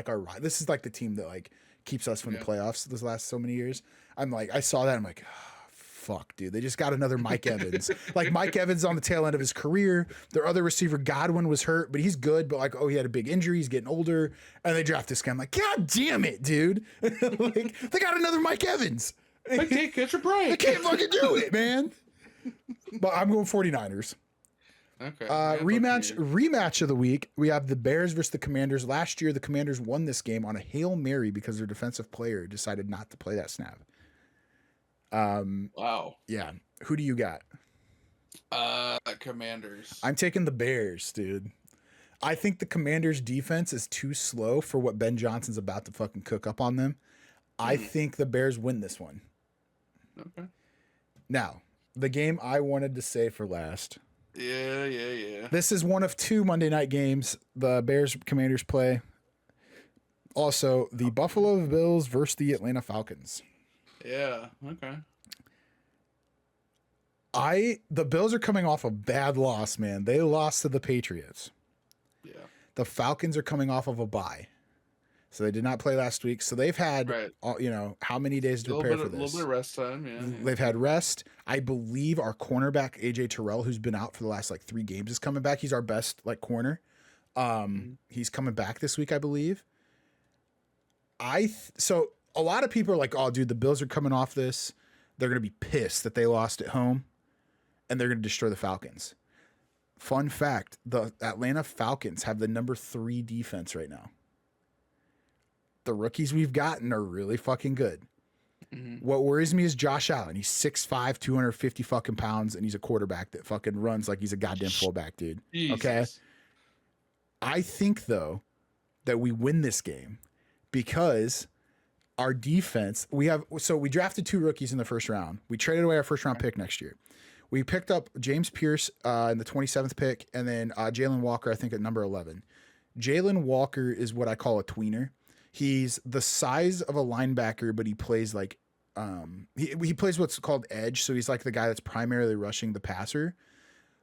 like the team that like keeps us from the playoffs this last so many years. I'm like, I saw that, I'm like, oh, fuck, dude. They just got another Mike Evans. Like Mike Evans on the tail end of his career. Their other receiver, Godwin, was hurt, but he's good. But like, oh, he had a big injury. He's getting older. And they draft this guy. I'm like, God damn it, dude. Like, they got another Mike Evans. I can't catch a break. I can't fucking do it, man. But I'm going 49ers. Okay. Rematch of the week. We have the Bears versus the Commanders. Last year, the Commanders won this game on a Hail Mary because their defensive player decided not to play that snap. Wow. Yeah. Who do you got? Commanders. I'm taking the Bears, dude. I think the Commanders defense is too slow for what Ben Johnson's about to fucking cook up on them. I think the Bears win this one. Okay. Now, the game I wanted to say for last. Yeah. This is one of two Monday night games the Bears Commanders play. Also, the Buffalo Bills versus the Atlanta Falcons. Yeah, okay. The Bills are coming off a bad loss, man. They lost to the Patriots. Yeah. The Falcons are coming off of a bye. So they did not play last week. So they've had, how many days to prepare for this? A little bit of rest time, yeah. They've had rest. I believe our cornerback, AJ Terrell, who's been out for the last 3 games, is coming back. He's our best corner. He's coming back this week, I believe. So a lot of people are like, oh, dude, the Bills are coming off this. They're going to be pissed that they lost at home, and they're going to destroy the Falcons. Fun fact, the Atlanta Falcons have the number 3 defense right now. The rookies we've gotten are really fucking good. Mm-hmm. What worries me is Josh Allen. He's 6'5", 250 fucking pounds, and he's a quarterback that fucking runs like he's a goddamn fullback, dude. Jesus. Okay? I think, though, that we win this game because our defense, we drafted 2 rookies in the first round. We traded away our first round pick next year. We picked up James Pierce in the 27th pick, and then Jalen Walker, I think, at number 11. Jalen Walker is what I call a tweener. He's the size of a linebacker, but he plays like he plays what's called edge. So he's like the guy that's primarily rushing the passer,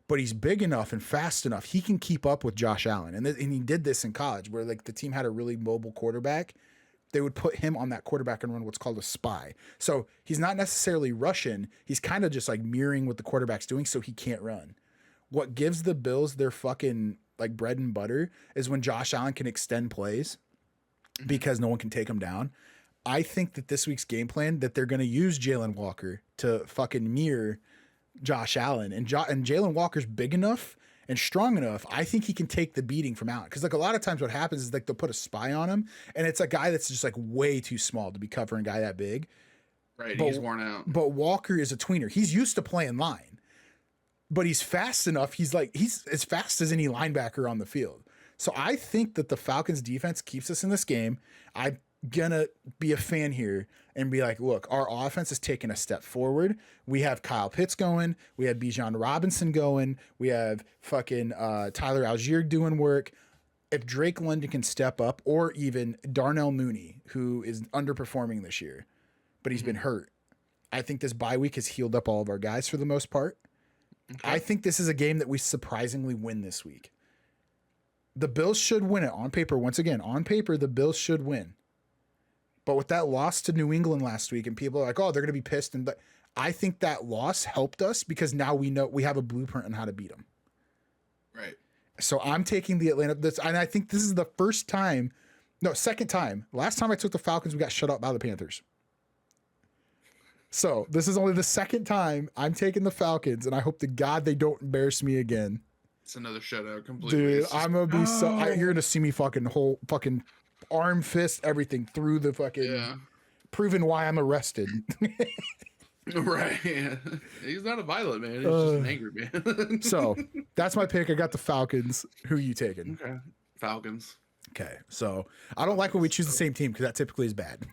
but he's big enough and fast enough. He can keep up with Josh Allen. And he did this in college where the team had a really mobile quarterback. They would put him on that quarterback and run what's called a spy. So he's not necessarily rushing. He's kind of just mirroring what the quarterback's doing so he can't run. What gives the Bills their fucking bread and butter is when Josh Allen can extend plays because no one can take him down. I think that this week's game plan that they're going to use Jalen Walker to fucking mirror Josh Allen, and Jalen Walker's big enough and strong enough. I think he can take the beating from Allen. Cause a lot of times what happens is they'll put a spy on him, and it's a guy that's just way too small to be covering a guy that big. Right. He's worn out. But Walker is a tweener. He's used to playing line, but he's fast enough. He's as fast as any linebacker on the field. So I think that the Falcons defense keeps us in this game. I'm gonna be a fan here and be like, look, our offense is taking a step forward. We have Kyle Pitts going. We have Bijan Robinson going. We have fucking Tyler Algier doing work. If Drake London can step up, or even Darnell Mooney, who is underperforming this year, but he's been hurt. I think this bye week has healed up all of our guys for the most part. Okay. I think this is a game that we surprisingly win this week. The Bills should win it on paper. Once again, on paper, the Bills should win. But with that loss to New England last week, and people are like, oh, they're going to be pissed. And I think that loss helped us because now we know we have a blueprint on how to beat them. Right. So I'm taking the Atlanta. And I think this is the second time. Last time I took the Falcons, we got shut out by the Panthers. So this is only the second time I'm taking the Falcons, and I hope to God they don't embarrass me again. It's another shutout completely. Dude, It's just, I'm gonna be no. you're gonna see me fucking arm fist everything through the fucking Yeah. proving why I'm arrested. Right. Yeah. He's not a violent man. He's just an angry man. So that's my pick. I got the Falcons. Who you taking? Okay. Falcons. Okay, so I don't like when we choose the same team because that typically is bad.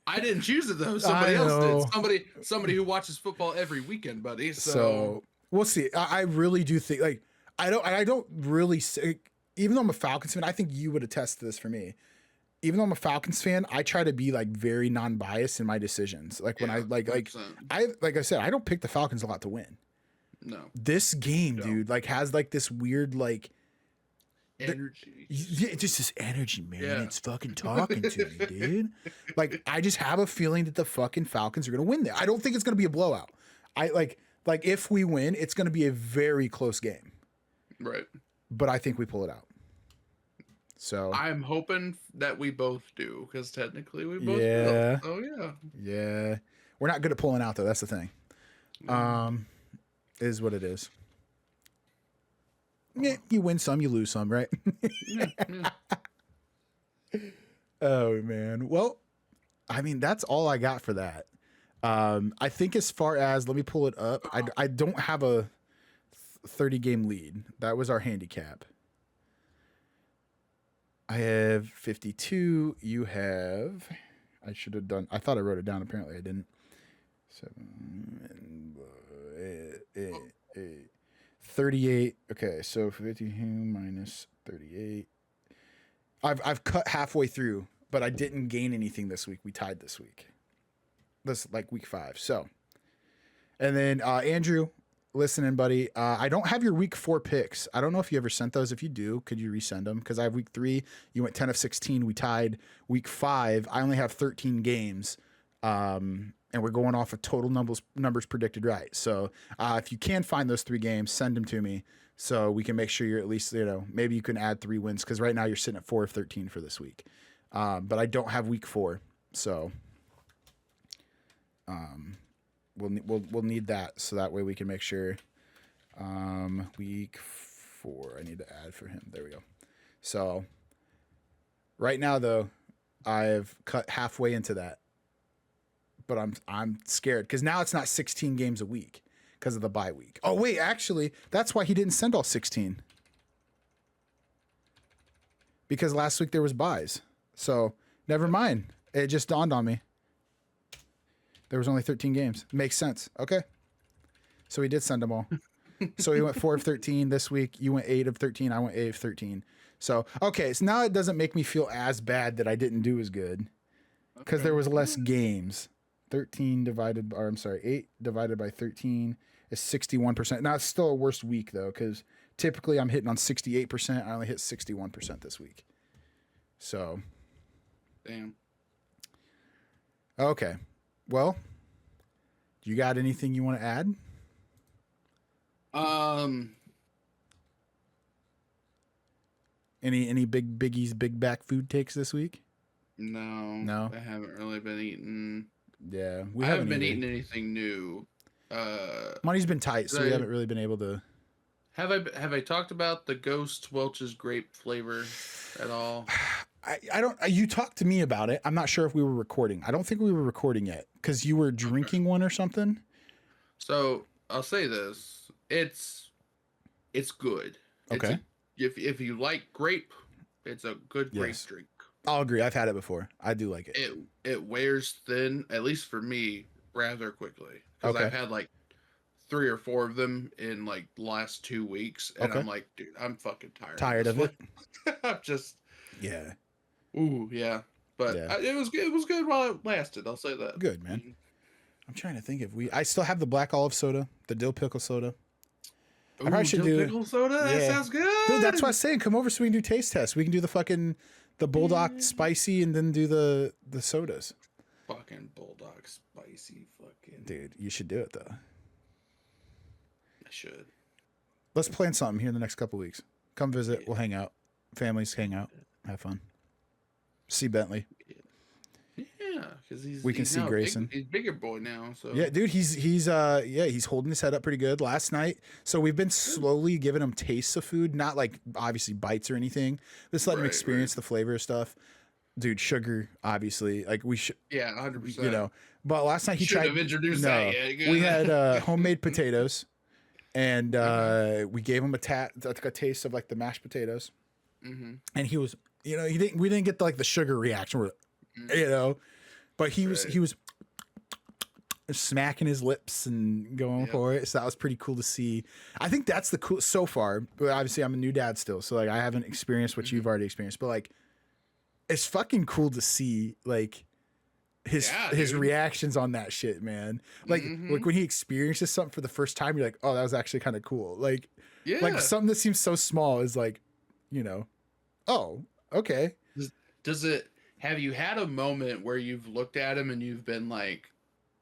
I didn't choose it though. Somebody else did. Somebody who watches football every weekend, buddy. So we'll see. I really do think like I don't really say, even though I'm a Falcons fan, I think you would attest to this for me. Even though I'm a Falcons fan, I try to be like very non-biased in my decisions. Like when I like I said, I don't pick the Falcons a lot to win. No. This game, dude, like has like this weird like energy. Yeah, just this energy, man. Yeah. It's fucking talking to me, dude. Like I just have a feeling that the fucking Falcons are gonna win there. I don't think it's gonna be a blowout. I like if we win, it's gonna be a very close game. Right. But I think we pull it out. So I'm hoping that we both do, because technically we both will. Oh yeah. Yeah. We're not good at pulling out though, that's the thing. Is what it is. Yeah, you win some, you lose some, right? Yeah. Oh man. Well, I mean, that's all I got for that. I think as far as, let me pull it up. I don't have a 30 game lead. That was our handicap. I have 52. You have, I should have done, I thought I wrote it down. Apparently I didn't. 38. Okay, so 52 minus 38. I've cut halfway through, but I didn't gain anything this week. We tied this week. This like week 5. So, and then Andrew, listening, buddy. I don't have your week 4 picks. I don't know if you ever sent those. If you do, could you resend them? Because I have week 3. You went 10 of 16. We tied. Week 5. I only have 13 games. And we're going off of total numbers predicted right. So if you can find those 3 games, send them to me so we can make sure you're at least, maybe you can add 3 wins, because right now you're sitting at 4 of 13 for this week. But I don't have week 4, so we'll need that, so that way we can make sure. Week 4, I need to add for him. There we go. So right now though, I've cut halfway into that. But I'm scared because now it's not 16 games a week because of the bye week. Oh wait, actually, that's why he didn't send all 16. Because last week there was buys. So never mind. It just dawned on me. There was only 13 games. Makes sense. Okay. So he did send them all. So he went 4 of 13 this week. You went 8 of 13. I went 8 of 13. So okay. So now it doesn't make me feel as bad that I didn't do as good because there was less games. 8 divided by 13 is 61%. Now it's still a worst week though, because typically I'm hitting on 68%. I only hit 61% this week. So, damn. Okay. Well, you got anything you want to add? Any big back food takes this week? No. I haven't really been eating. Yeah, I haven't been eating anything new. Money's been tight, so we haven't really been able to. Have I talked about the Ghost Welch's grape flavor at all? I don't. You talked to me about it. I'm not sure if we were recording. I don't think we were recording yet because you were drinking one or something. So I'll say this: it's good. Okay. If you like grape, it's a good grape drink. I'll agree. I've had it before. I do like it. It wears thin, at least for me, rather quickly. Because I've had like 3 or 4 of them in like the last 2 weeks, and I'm like, dude, I'm fucking tired of it. I'm just yeah. Ooh, yeah. But it was good while it lasted. I'll say that. Good, man. I'm trying to think I still have the black olive soda, the dill pickle soda. Ooh, I probably should do pickle soda. Yeah. That sounds good. Dude, that's what I was saying. Come over so we can do taste tests. We can do the Bulldog spicy and then do the sodas. Fucking Bulldog spicy, fucking. Dude, you should do it though. I should. Let's plan something here in the next couple weeks. Come visit. We'll hang out. Families hang out. Have fun. See Bentley. Yeah, Yeah, because We can he's see now Grayson. he's bigger boy now. So Yeah, dude, he's holding his head up pretty good last night. So we've been slowly giving him tastes of food, not like obviously bites or anything. Just letting him experience the flavor of stuff. Dude, sugar, obviously. Like we should, yeah, you 100%. know. But last night he Should tried. have introduced that No, yet. we had homemade potatoes, and Okay. we gave him a taste of like the mashed potatoes, Mm-hmm. and he was, he didn't. We didn't get like the sugar reaction, but he was smacking his lips and going for it. So that was pretty cool to see. I think that's the cool so far. But obviously, I'm a new dad still, so like I haven't experienced what you've already experienced. But like, it's fucking cool to see like his reactions on that shit, man. Like when he experiences something for the first time, you're like, oh, that was actually kind of cool. Like something that seems so small is like, oh, okay. Does it? Have you had a moment where you've looked at him and you've been like,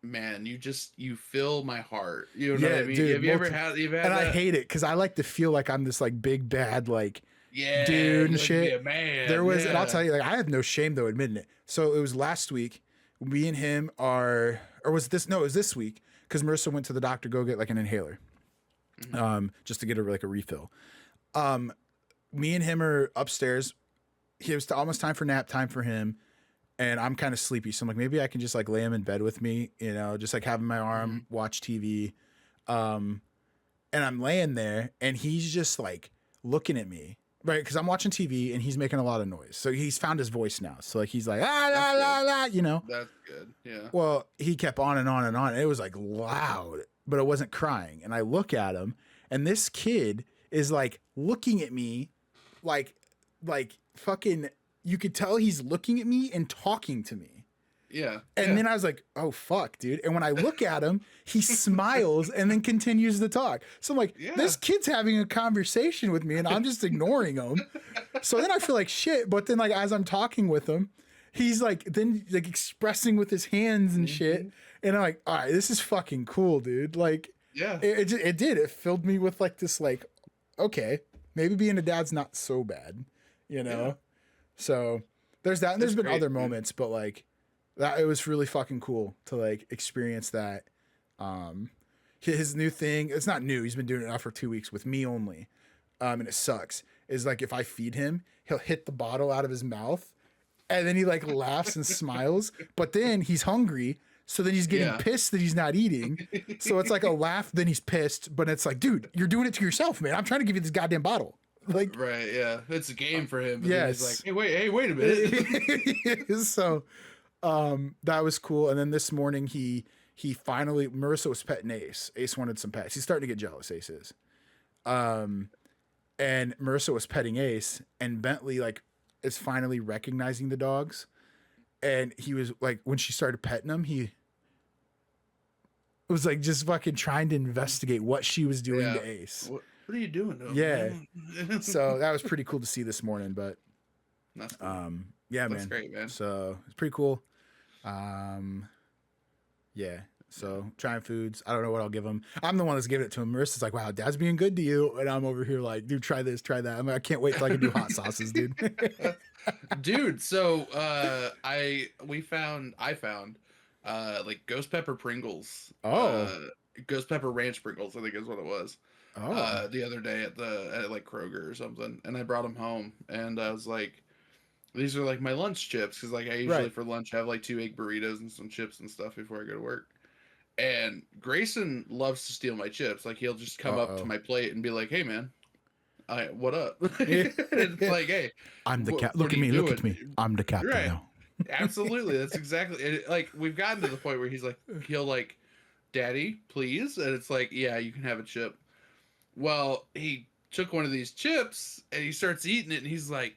man, you fill my heart. You know what I mean? Dude, Have you ever had? You've had and that? I hate it because I like to feel like I'm this like big bad like like dude and to shit. be a man. There was, and I'll tell you, like I have no shame though admitting it. So it was last week. Me and him or was this? No, it was this week because Marissa went to the doctor go get like an inhaler, just to get like a refill. Me and him are upstairs. It was almost time for nap time for him. And I'm kind of sleepy. So I'm like, maybe I can just like lay him in bed with me, just like have him in my arm, watch TV. And I'm laying there and he's just like looking at me, right? Cause I'm watching TV and he's making a lot of noise. So he's found his voice now. So like, he's like, la, la, la, That's good. Yeah. Well, he kept on and on and on. And it was like loud, but it wasn't crying. And I look at him and this kid is like looking at me like fucking, you could tell he's looking at me and talking to me. Yeah. And then I was like, oh, fuck, dude. And when I look at him, he smiles and then continues to talk. So I'm like, this kid's having a conversation with me and I'm just ignoring him. So then I feel like shit. But then like, as I'm talking with him, he's like, then like expressing with his hands and shit. And I'm like, all right, this is fucking cool, dude. Like, it did. It filled me with like this, like, okay, maybe being a dad's not so bad, So there's that. And there's been other moments, but like that, it was really fucking cool to like experience that. His new thing, it's not new. He's been doing it now for 2 weeks with me only. And it sucks is like, if I feed him, he'll hit the bottle out of his mouth and then he like laughs and smiles, but then he's hungry. So then he's getting pissed that he's not eating. So it's like a laugh. Then he's pissed, but it's like, dude, you're doing it to yourself, man. I'm trying to give you this goddamn bottle. Like, right, yeah, it's a game for him. But yes. He's like, hey, wait a minute. So, that was cool. And then this morning, he finally, Marissa was petting Ace. Ace wanted some pets. He's starting to get jealous. Ace is. And Marissa was petting Ace, and Bentley like is finally recognizing the dogs. And he was like, when she started petting him, he was like just fucking trying to investigate what she was doing to Ace. What are you doing? Yeah. So that was pretty cool to see this morning, but that's cool. yeah, that's man. great, man. So it's pretty cool. Yeah. So trying foods. I don't know what I'll give him. I'm the one that's giving it to him. Marissa's like, wow, dad's being good to you. And I'm over here like, dude, try this, try that. I can't wait till I can do hot sauces, dude. Dude, so I found like ghost pepper Pringles. Ghost pepper ranch Pringles, I think is what it was. The other day at like Kroger or something, and I brought them home, and I was like, these are like my lunch chips, because like I usually for lunch have like 2 egg burritos and some chips and stuff before I go to work. And Grayson loves to steal my chips. Like he'll just come up to my plate and be like, "Hey man, what up?" It's like, "Hey, I'm the cat. Look at me. Look at me. I'm the captain now." Absolutely, that's exactly it. Like we've gotten to the point where he'll like, "Daddy, please," and it's like, "Yeah, you can have a chip." Well, he took one of these chips and he starts eating it, and he's like,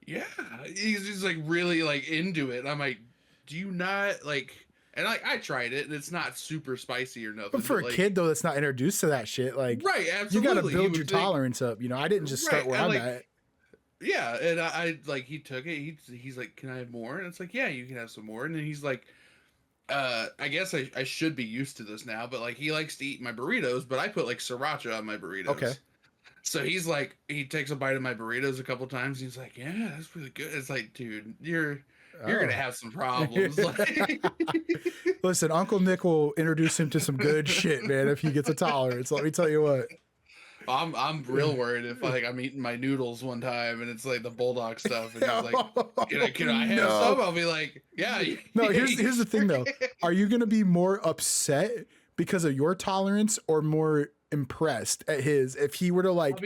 "Yeah," he's just like really like into it. And I'm like, "Do you not like?" And I tried it, and it's not super spicy or nothing. But for a kid though, that's not introduced to that shit, like absolutely, you got to build your tolerance up. I didn't just start where I'm at. Yeah, and I like he took it. He's like, "Can I have more?" And it's like, "Yeah, you can have some more." And then he's like, I guess I should be used to this now, but like he likes to eat my burritos, but I put like sriracha on my burritos. Okay. So he's like, he takes a bite of my burritos a couple times. And he's like, "Yeah, that's really good." It's like, dude, you're you're gonna have some problems. Like, Listen, Uncle Nick will introduce him to some good shit, man, if he gets a tolerance. Let me tell you what. I'm real worried if like I'm eating my noodles one time and it's like the bulldog stuff and he's like, can I have some? I'll be like, yeah. No, here's the thing though. Are you gonna be more upset because of your tolerance or more impressed at his if he were to like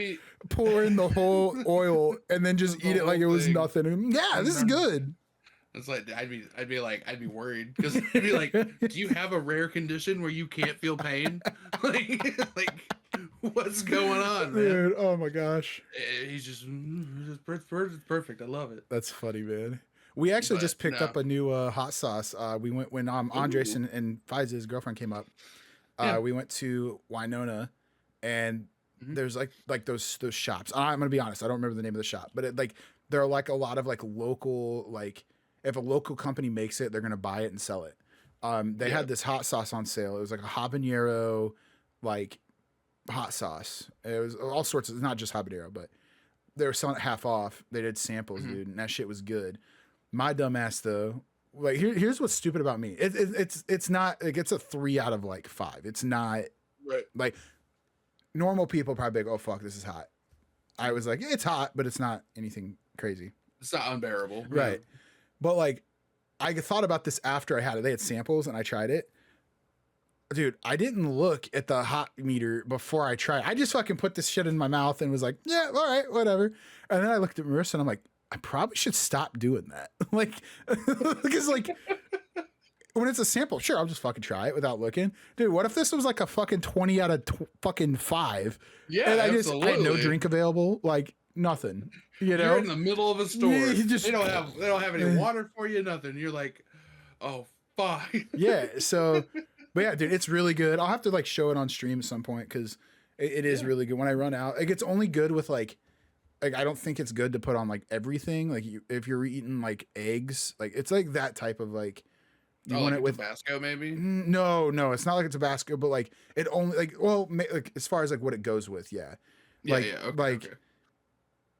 pour in the whole oil and then just eat it like it was nothing? And, yeah, this is good. It's like I'd be worried because I'd be like, do you have a rare condition where you can't feel pain? like what's going on, man? Dude, oh my gosh. He's just perfect. I love it. That's funny, man. We actually just picked up a new hot sauce. We went when Andres and Faiza's girlfriend came up. We went to Winona, and there's like those shops. I'm gonna be honest, I don't remember the name of the shop, but there are like a lot of like local, like if a local company makes it, they're gonna buy it and sell it. They had this hot sauce on sale. It was like a habanero like hot sauce. It was all sorts of, not just habanero, but they were selling it half off. They did samples, dude, and that shit was good. My dumb ass though, like here's what's stupid about me. It's not like it's a 3 out of like 5. It's not like normal people probably be like, oh fuck, this is hot. I was like, it's hot, but it's not anything crazy. It's not unbearable, right? Yeah. But like, I thought about this after I had it. They had samples and I tried it. Dude, I didn't look at the hot meter before I tried. I just fucking put this shit in my mouth and was like, yeah, all right, whatever. And then I looked at Marissa and I'm like, I probably should stop doing that. Like, because like when it's a sample, sure, I'll just fucking try it without looking. Dude, what if this was like a fucking 20 out of fucking 5? Yeah, and I absolutely. I had no drink available, like nothing. You know, you're in the middle of a store. They don't have any water for you, nothing. You're like, oh fuck. Yeah. So, but yeah, dude, it's really good. I'll have to like show it on stream at some point because it is really good. When I run out, like it's only good with like I don't think it's good to put on like everything. Like if you're eating like eggs, like it's like that type of like. You want like it with Tabasco, maybe? No, it's not like a Tabasco, but like it only like as far as like what it goes with, yeah. Like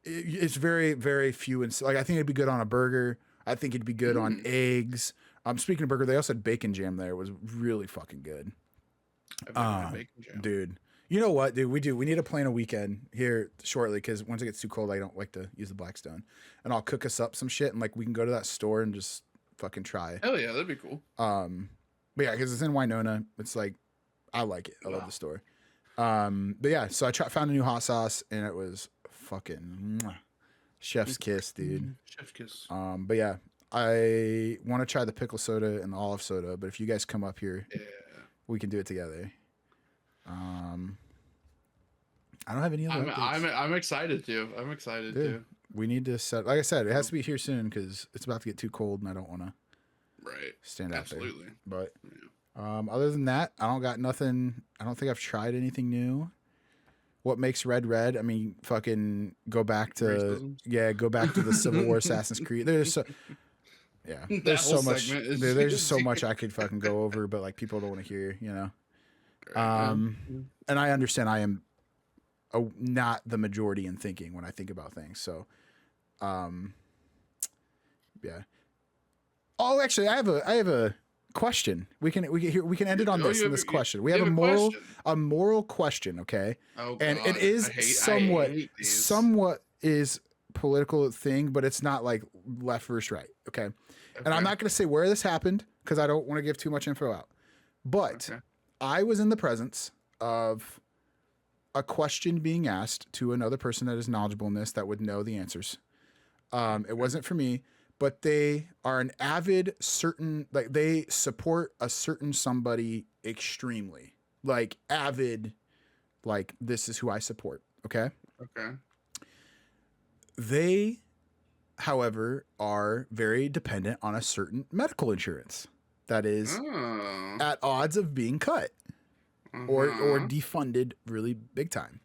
it's very very few and like I think it'd be good on a burger. I think it'd be good on eggs. Speaking of burger, they also had bacon jam there. It was really fucking good. Bacon jam. Dude. You know what, dude? We need to plan a weekend here shortly because once it gets too cold, I don't like to use the Blackstone. And I'll cook us up some shit and like we can go to that store and just fucking try. Hell yeah, that'd be cool. But yeah, because it's in Winona. It's like I like it. I love the store. But yeah, so I found a new hot sauce and it was fucking chef's kiss, dude. Chef's kiss. But yeah, I want to try the pickle soda and the olive soda. But if you guys come up here, we can do it together. I don't have any other. I'm excited to. I'm excited to. We need to set. Like I said, it has to be here soon because it's about to get too cold, and I don't want to. Stand out there. But other than that, I don't got nothing. I don't think I've tried anything new. What makes red red? I mean, fucking go back to go back to the Civil War Assassin's Creed. There's so there's so much. There's just so much I could fucking go over, but like people don't want to hear, you know. And I understand I am not the majority in thinking when I think about things. So, yeah. Oh, actually, I have a question. We can end it on this in this question. We have a moral question, okay? Oh, and God. it is somewhat is political thing, but it's not like left versus right, okay? And I'm not going to say where this happened because I don't want to give too much info out. But I was in the presence of a question being asked to another person that is knowledgeable in this that would know the answers. It wasn't for me, but they are an avid like they support a certain somebody extremely, like avid, like this is who I support. Okay. They, however, are very dependent on a certain medical insurance that is at odds of being cut or defunded really big time.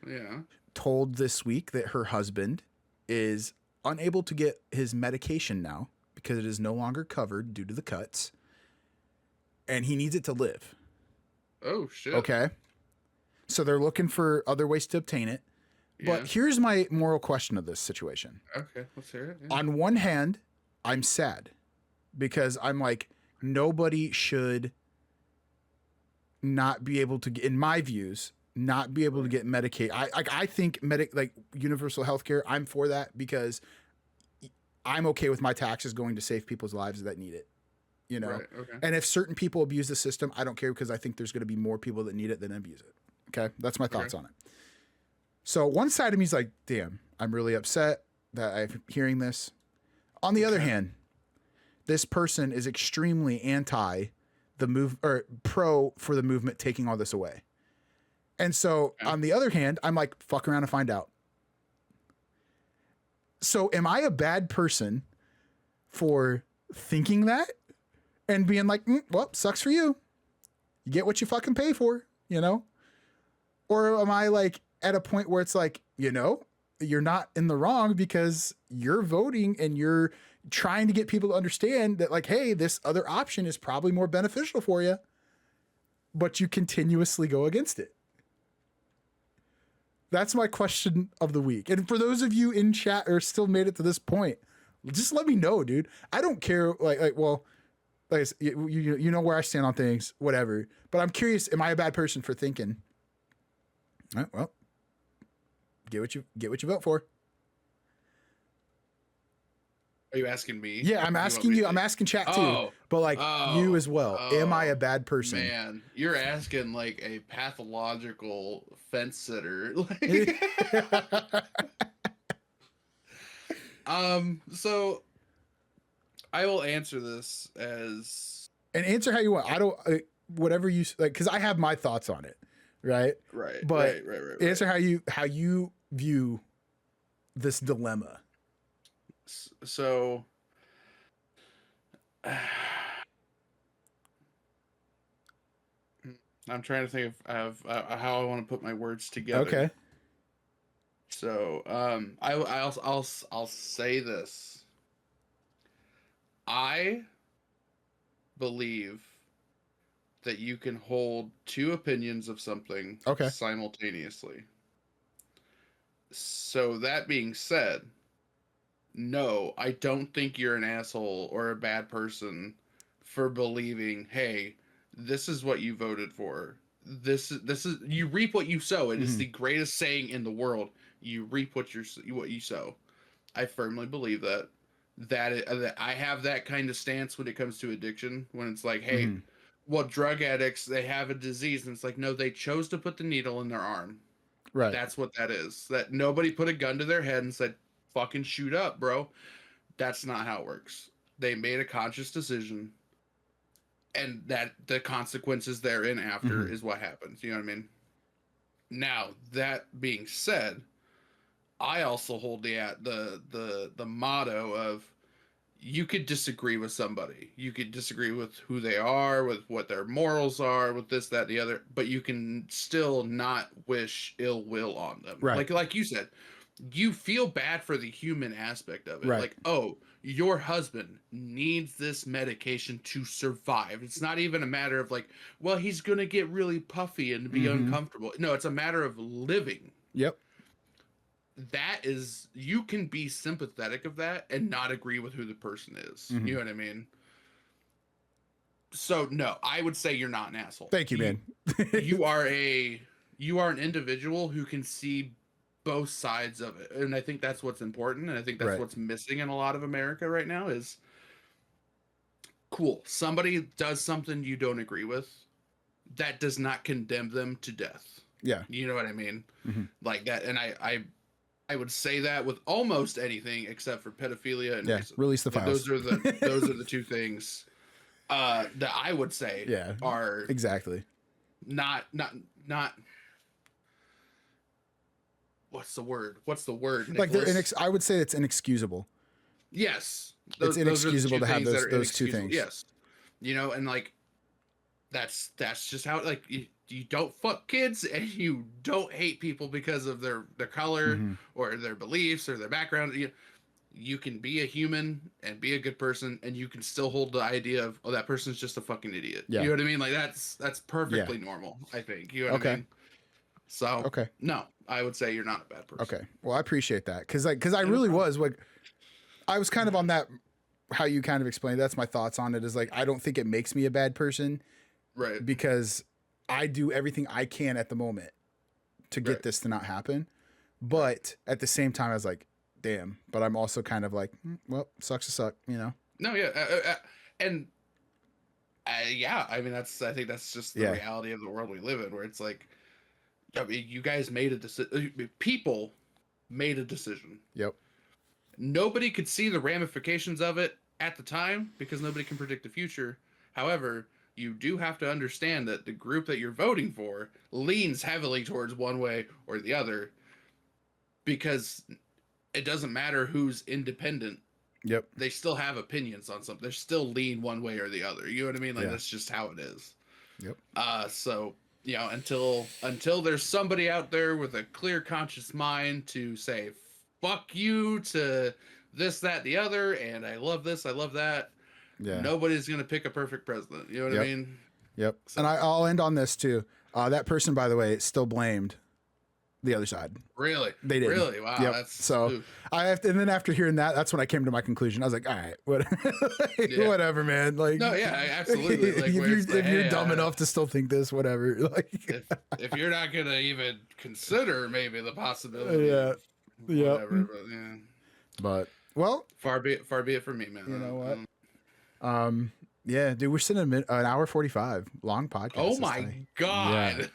Yeah. Told this week that her husband is unable to get his medication now because it is no longer covered due to the cuts and he needs it to live. Oh shit. Okay. So they're looking for other ways to obtain it. But here's my moral question of this situation. Okay, let's hear it. Yeah. On one hand, I'm sad because I'm like, nobody should not be able to, in my views, not be able to get Medicaid. I think like universal healthcare. I'm for that because I'm okay with my taxes going to save people's lives that need it. You know, Right, okay. and if certain people abuse the system, I don't care because I think there's going to be more people that need it than abuse it. Okay, that's my thoughts on it. So one side of me is like, damn, I'm really upset that I'm hearing this. On the other hand, this person is extremely anti the move or pro for the movement taking all this away. And so on the other hand, I'm like, fuck around and find out. So am I a bad person for thinking that and being like, well, sucks for you. You get what you fucking pay for, you know? Or am I like at a point where it's like, you know, you're not in the wrong because you're voting and you're trying to get people to understand that like, hey, this other option is probably more beneficial for you, but you continuously go against it. That's my question of the week. And for those of you in chat or still made it to this point, just let me know, dude. I don't care. Well, like you know where I stand on things, whatever. But I'm curious, am I a bad person for thinking, all right, well, get what you vote for. Are you asking me? Yeah, I'm asking you. I'm asking chat too, but like you as well. Am I a bad person? Man, you're asking like a pathological fence sitter. So I will answer this as and answer how you want. I don't whatever you like because I have my thoughts on it, right? Right. But right. Answer how you view this dilemma. So I'm trying to think of how I want to put my words together. Okay. So I'll say this. I believe that you can hold two opinions of something simultaneously. So that being said, no, I don't think you're an asshole or a bad person for believing, hey, this is what you voted for. This is you reap what you sow. It is the greatest saying in the world. You reap what you sow. I firmly believe that. That I have that kind of stance when it comes to addiction. When it's like, hey, well, drug addicts, they have a disease, and it's like, no, they chose to put the needle in their arm. Right. That's what that is. That nobody put a gun to their head and said, fucking shoot up, bro. That's not how it works. They made a conscious decision, and that the consequences therein after is what happens. You know what I mean? Now, that being said, I also hold the motto of you could disagree with somebody. You could disagree with who they are, with what their morals are, with this, that, the other, but you can still not wish ill will on them. Right. Like you said, you feel bad for the human aspect of it. Right. Like, oh, your husband needs this medication to survive. It's not even a matter of like, well, he's going to get really puffy and be uncomfortable. No, it's a matter of living. Yep. That is, you can be sympathetic of that and not agree with who the person is. You know what I mean? So no, I would say you're not an asshole. Thank you, man. you are an individual who can see both sides of it. And I think that's what's important. And I think that's what's missing in a lot of America right now is cool. Somebody does something you don't agree with. That does not condemn them to death. Yeah. You know what I mean? Like that. And I would say that with almost anything except for pedophilia and racism. Release the files. Those are the two things that I would say are exactly not what's the word? Like they're I would say it's inexcusable. Yes. It's inexcusable to have those two things. Yes. You know, and like that's just how like you don't fuck kids and you don't hate people because of their color or their beliefs or their background. You can be a human and be a good person, and you can still hold the idea of, oh, that person's just a fucking idiot. You know what I mean? Like that's perfectly normal, I think. You know what I mean? So no, I would say you're not a bad person. Okay. Well, I appreciate that. Cause I really was like, I was kind of on that how you kind of explained, that's my thoughts on it, is like, I don't think it makes me a bad person Right. because I do everything I can at the moment to get Right. this to not happen. But at the same time, I was like, damn, but I'm also kind of like, well, sucks to suck, you know? No, yeah. And yeah, I mean, I think that's just the reality of the world we live in, where it's like, I mean, you guys made a decision. People made a decision. Yep. Nobody could see the ramifications of it at the time because nobody can predict the future. However, you do have to understand that the group that you're voting for leans heavily towards one way or the other, because it doesn't matter who's independent. Yep. They still have opinions on something. They still lean one way or the other. You know what I mean? Like, that's just how it is. Yep. So, you know, until there's somebody out there with a clear conscious mind to say fuck you to this, that, the other, and I love this, I love that. Yeah. Nobody's gonna pick a perfect president. You know what I mean? Yep. So. And I'll end on this too. That person, by the way, still blamed the other side. Really? They did. Really? Wow. Yep. That's so oof. I have to, and then after hearing that, that's when I came to my conclusion. I was like, all right, whatever, man. Like, no, yeah, absolutely. Like, if you're dumb enough to still think this, whatever. Like, if you're not gonna even consider maybe the possibility, whatever. But well, far be it from me, man. You know what? Yeah, dude, we're sitting at an hour 45 long podcast. Oh my god. Yeah.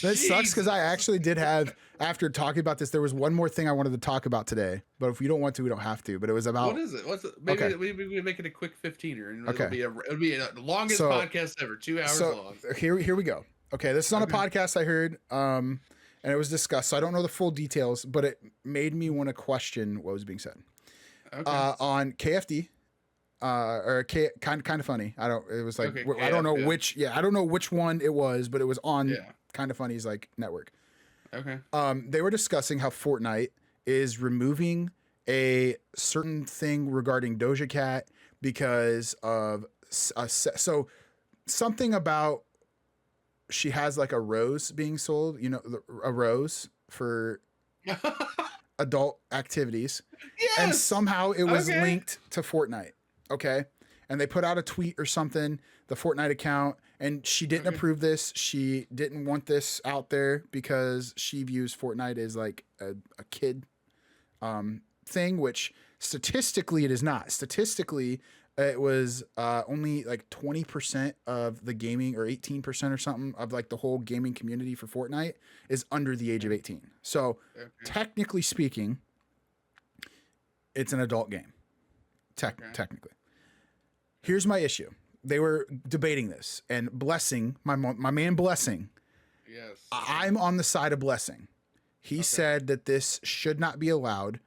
That sucks because I actually did have, after talking about this, there was one more thing I wanted to talk about today. But if we don't want to, we don't have to. But it was about, what is it? Maybe we make it a quick 15er, and it'll be the longest podcast ever, 2 hours long. Here we go. Okay, this is on a podcast I heard, and it was discussed. So I don't know the full details, but it made me want to question what was being said. On KFD. Or kind of funny. It was like, I don't know which. Yeah, I don't know which one it was, but it was on Kind of Funny's like network. Okay. They were discussing how Fortnite is removing a certain thing regarding Doja Cat because of so something about she has like a rose being sold. You know, a rose for adult activities, and somehow it was linked to Fortnite. Okay. And they put out a tweet or something, the Fortnite account, and she didn't approve this. She didn't want this out there because she views Fortnite as like a kid thing, which statistically it is not. Statistically, it was only like 20% of the gaming, or 18% or something of like the whole gaming community for Fortnite is under the age of 18. So technically speaking, it's an adult game. Technically. Here's my issue. They were debating this, and Blessing, my man Blessing, I'm on the side of Blessing. He said that this should not be allowed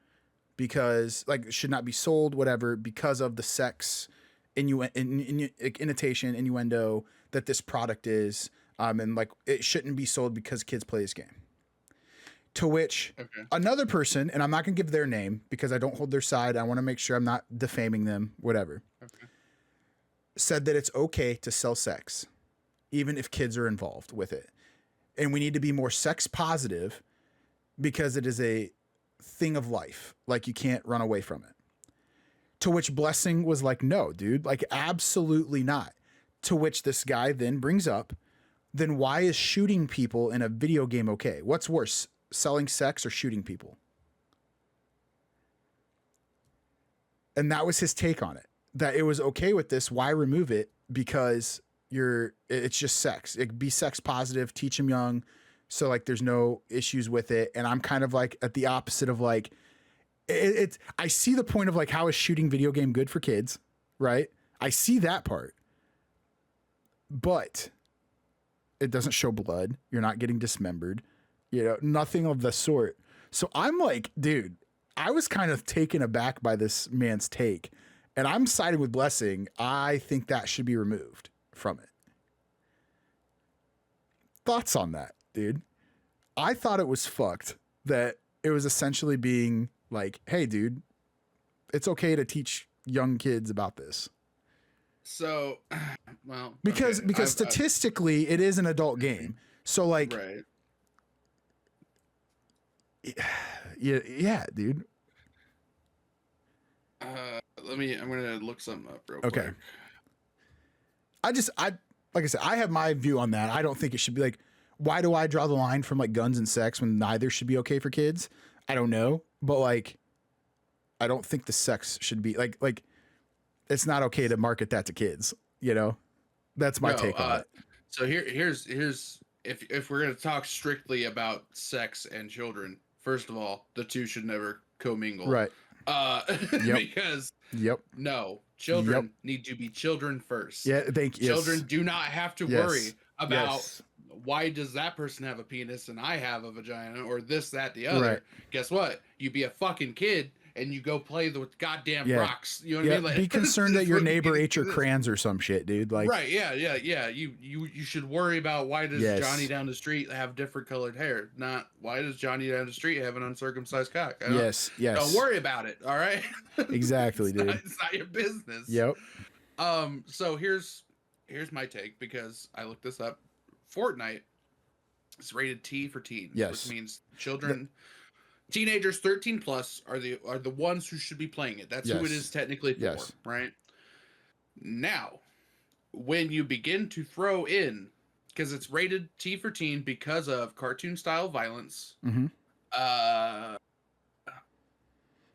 because, like, it should not be sold, whatever, because of the sex innuendo that this product is, and like it shouldn't be sold because kids play this game. To which another person, and I'm not going to give their name because I don't hold their side. I want to make sure I'm not defaming them, whatever. Said that it's okay to sell sex, even if kids are involved with it. And we need to be more sex positive because it is a thing of life. Like, you can't run away from it. To which Blessing was like, no, dude, like, absolutely not. To which this guy then brings up, then why is shooting people in a video game okay? What's worse, selling sex or shooting people? And that was his take on it. That it was okay with this. Why remove it? Because it's just sex. Be sex positive, teach them young. So like, there's no issues with it. And I'm kind of like at the opposite of like, I see the point of like, how is shooting video game good for kids? Right. I see that part, but it doesn't show blood. You're not getting dismembered, nothing of the sort. So I'm like, dude, I was kind of taken aback by this man's take. And I'm siding with Blessing. I think that should be removed from it. Thoughts on that, dude? I thought it was fucked that it was essentially being like, hey, dude, it's okay to teach young kids about this. So, well, because statistically it is an adult game. So like, yeah, dude. I'm gonna look something up real Okay. quick. Like I said, I have my view on that. I don't think it should be like, why do I draw the line from like guns and sex when neither should be okay for kids? I don't know, but like, I don't think the sex should be like it's not okay to market that to kids. You know, that's my take on it. So here's if we're gonna talk strictly about sex and children, first of all, the two should never commingle. Right. Yep. Because Yep. no, children need to be children first. Yeah. Thank you. Children do not have to worry about Yes. why does that person have a penis and I have a vagina or this, that, the other. Right. Guess what? You be a fucking kid and you go play the goddamn rocks. You know what I mean? Like, be concerned that your neighbor ate your crayons or some shit, dude. Like, right? Yeah. You should worry about why does Johnny down the street have different colored hair? Not why does Johnny down the street have an uncircumcised cock? Yes. Don't worry about it. All right. Exactly, dude. It's not your business. Yep. So here's my take because I looked this up. Fortnite is rated T for teens, which means children. Teenagers 13 plus are the ones who should be playing it. That's who it is technically for, right? Now, when you begin to throw in, because it's rated T for teen because of cartoon style violence, mm-hmm.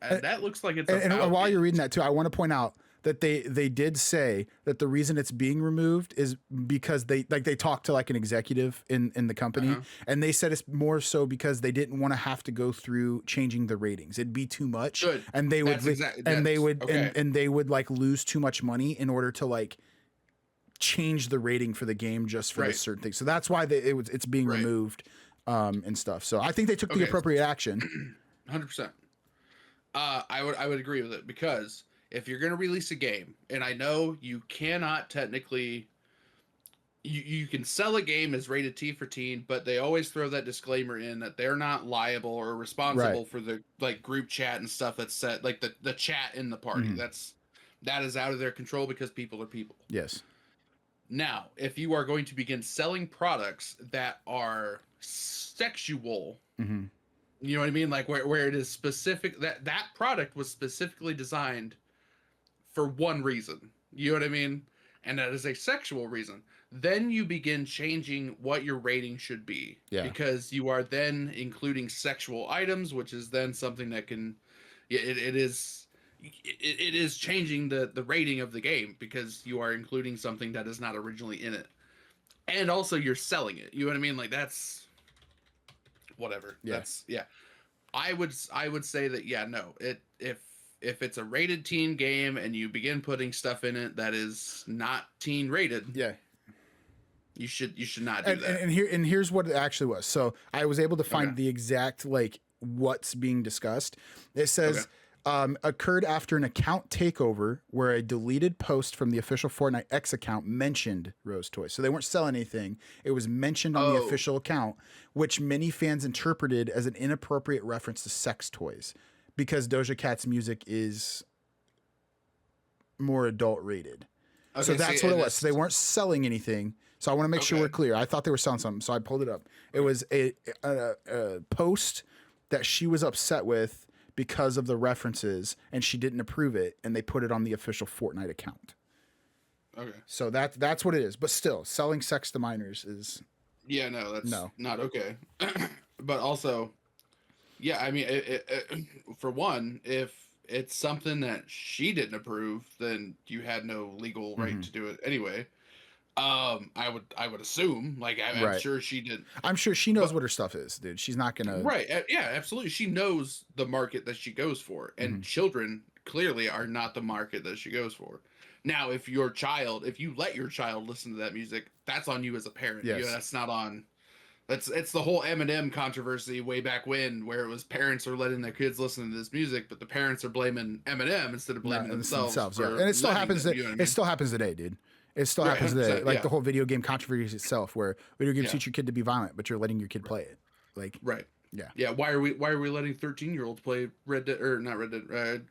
And that looks like it's. And while you're reading that too, I want to point out that they did say that the reason it's being removed is because they talked to like an executive in the company, and they said it's more so because they didn't want to have to go through changing the ratings. It'd be too much, and they would they would like lose too much money in order to like change the rating for the game just for this certain thing. So that's why it's being removed and stuff. So I think they took the appropriate action. 100%. I would agree with it because if you're going to release a game, and I know you cannot technically, you can sell a game as rated T for teen, but they always throw that disclaimer in that they're not liable or responsible for the like group chat and stuff that's set, like the chat in the party. That is out of their control because people are people. Yes. Now, if you are going to begin selling products that are sexual, you know what I mean? Like where it is specific, that product was specifically designed for one reason. You know what I mean? And that is a sexual reason. Then you begin changing what your rating should be. Yeah. Because you are then including sexual items, which is then something that can, it is changing the rating of the game because you are including something that is not originally in it. And also you're selling it. You know what I mean? Like that's whatever. Yeah. That's I would say that if it's a rated teen game and you begin putting stuff in it that is not teen rated, you should not do that. And here's what it actually was. So I was able to find the exact like what's being discussed. It says occurred after an account takeover where a deleted post from the official Fortnite X account mentioned Rose Toys. So they weren't selling anything. It was mentioned on the official account, which many fans interpreted as an inappropriate reference to sex toys because Doja Cat's music is more adult rated. Okay, so that's what it was. So they weren't selling anything. So I want to make sure we're clear. I thought they were selling something, so I pulled it up. It was a post that she was upset with because of the references, and she didn't approve it, and they put it on the official Fortnite account. Okay. So that's what it is. But still, selling sex to minors is... Yeah, no, that's not okay. But also, yeah, I mean, for one, if it's something that she didn't approve, then you had no legal right to do it anyway. I would assume, like, I'm sure she did. I'm sure she knows what her stuff is, dude. She's not gonna. Right. Yeah, absolutely. She knows the market that she goes for, and children clearly are not the market that she goes for. Now, if you let your child listen to that music, that's on you as a parent. Yes. That's not on. It's the whole Eminem controversy way back when, where it was parents are letting their kids listen to this music, but the parents are blaming Eminem instead of blaming themselves. And it still happens. It still happens today, dude. It still happens today. Like the whole video game controversy itself, where video games teach your kid to be violent, but you're letting your kid play it. Like Yeah. Why are we letting 13-year-olds play Red Dead or not Red Dead?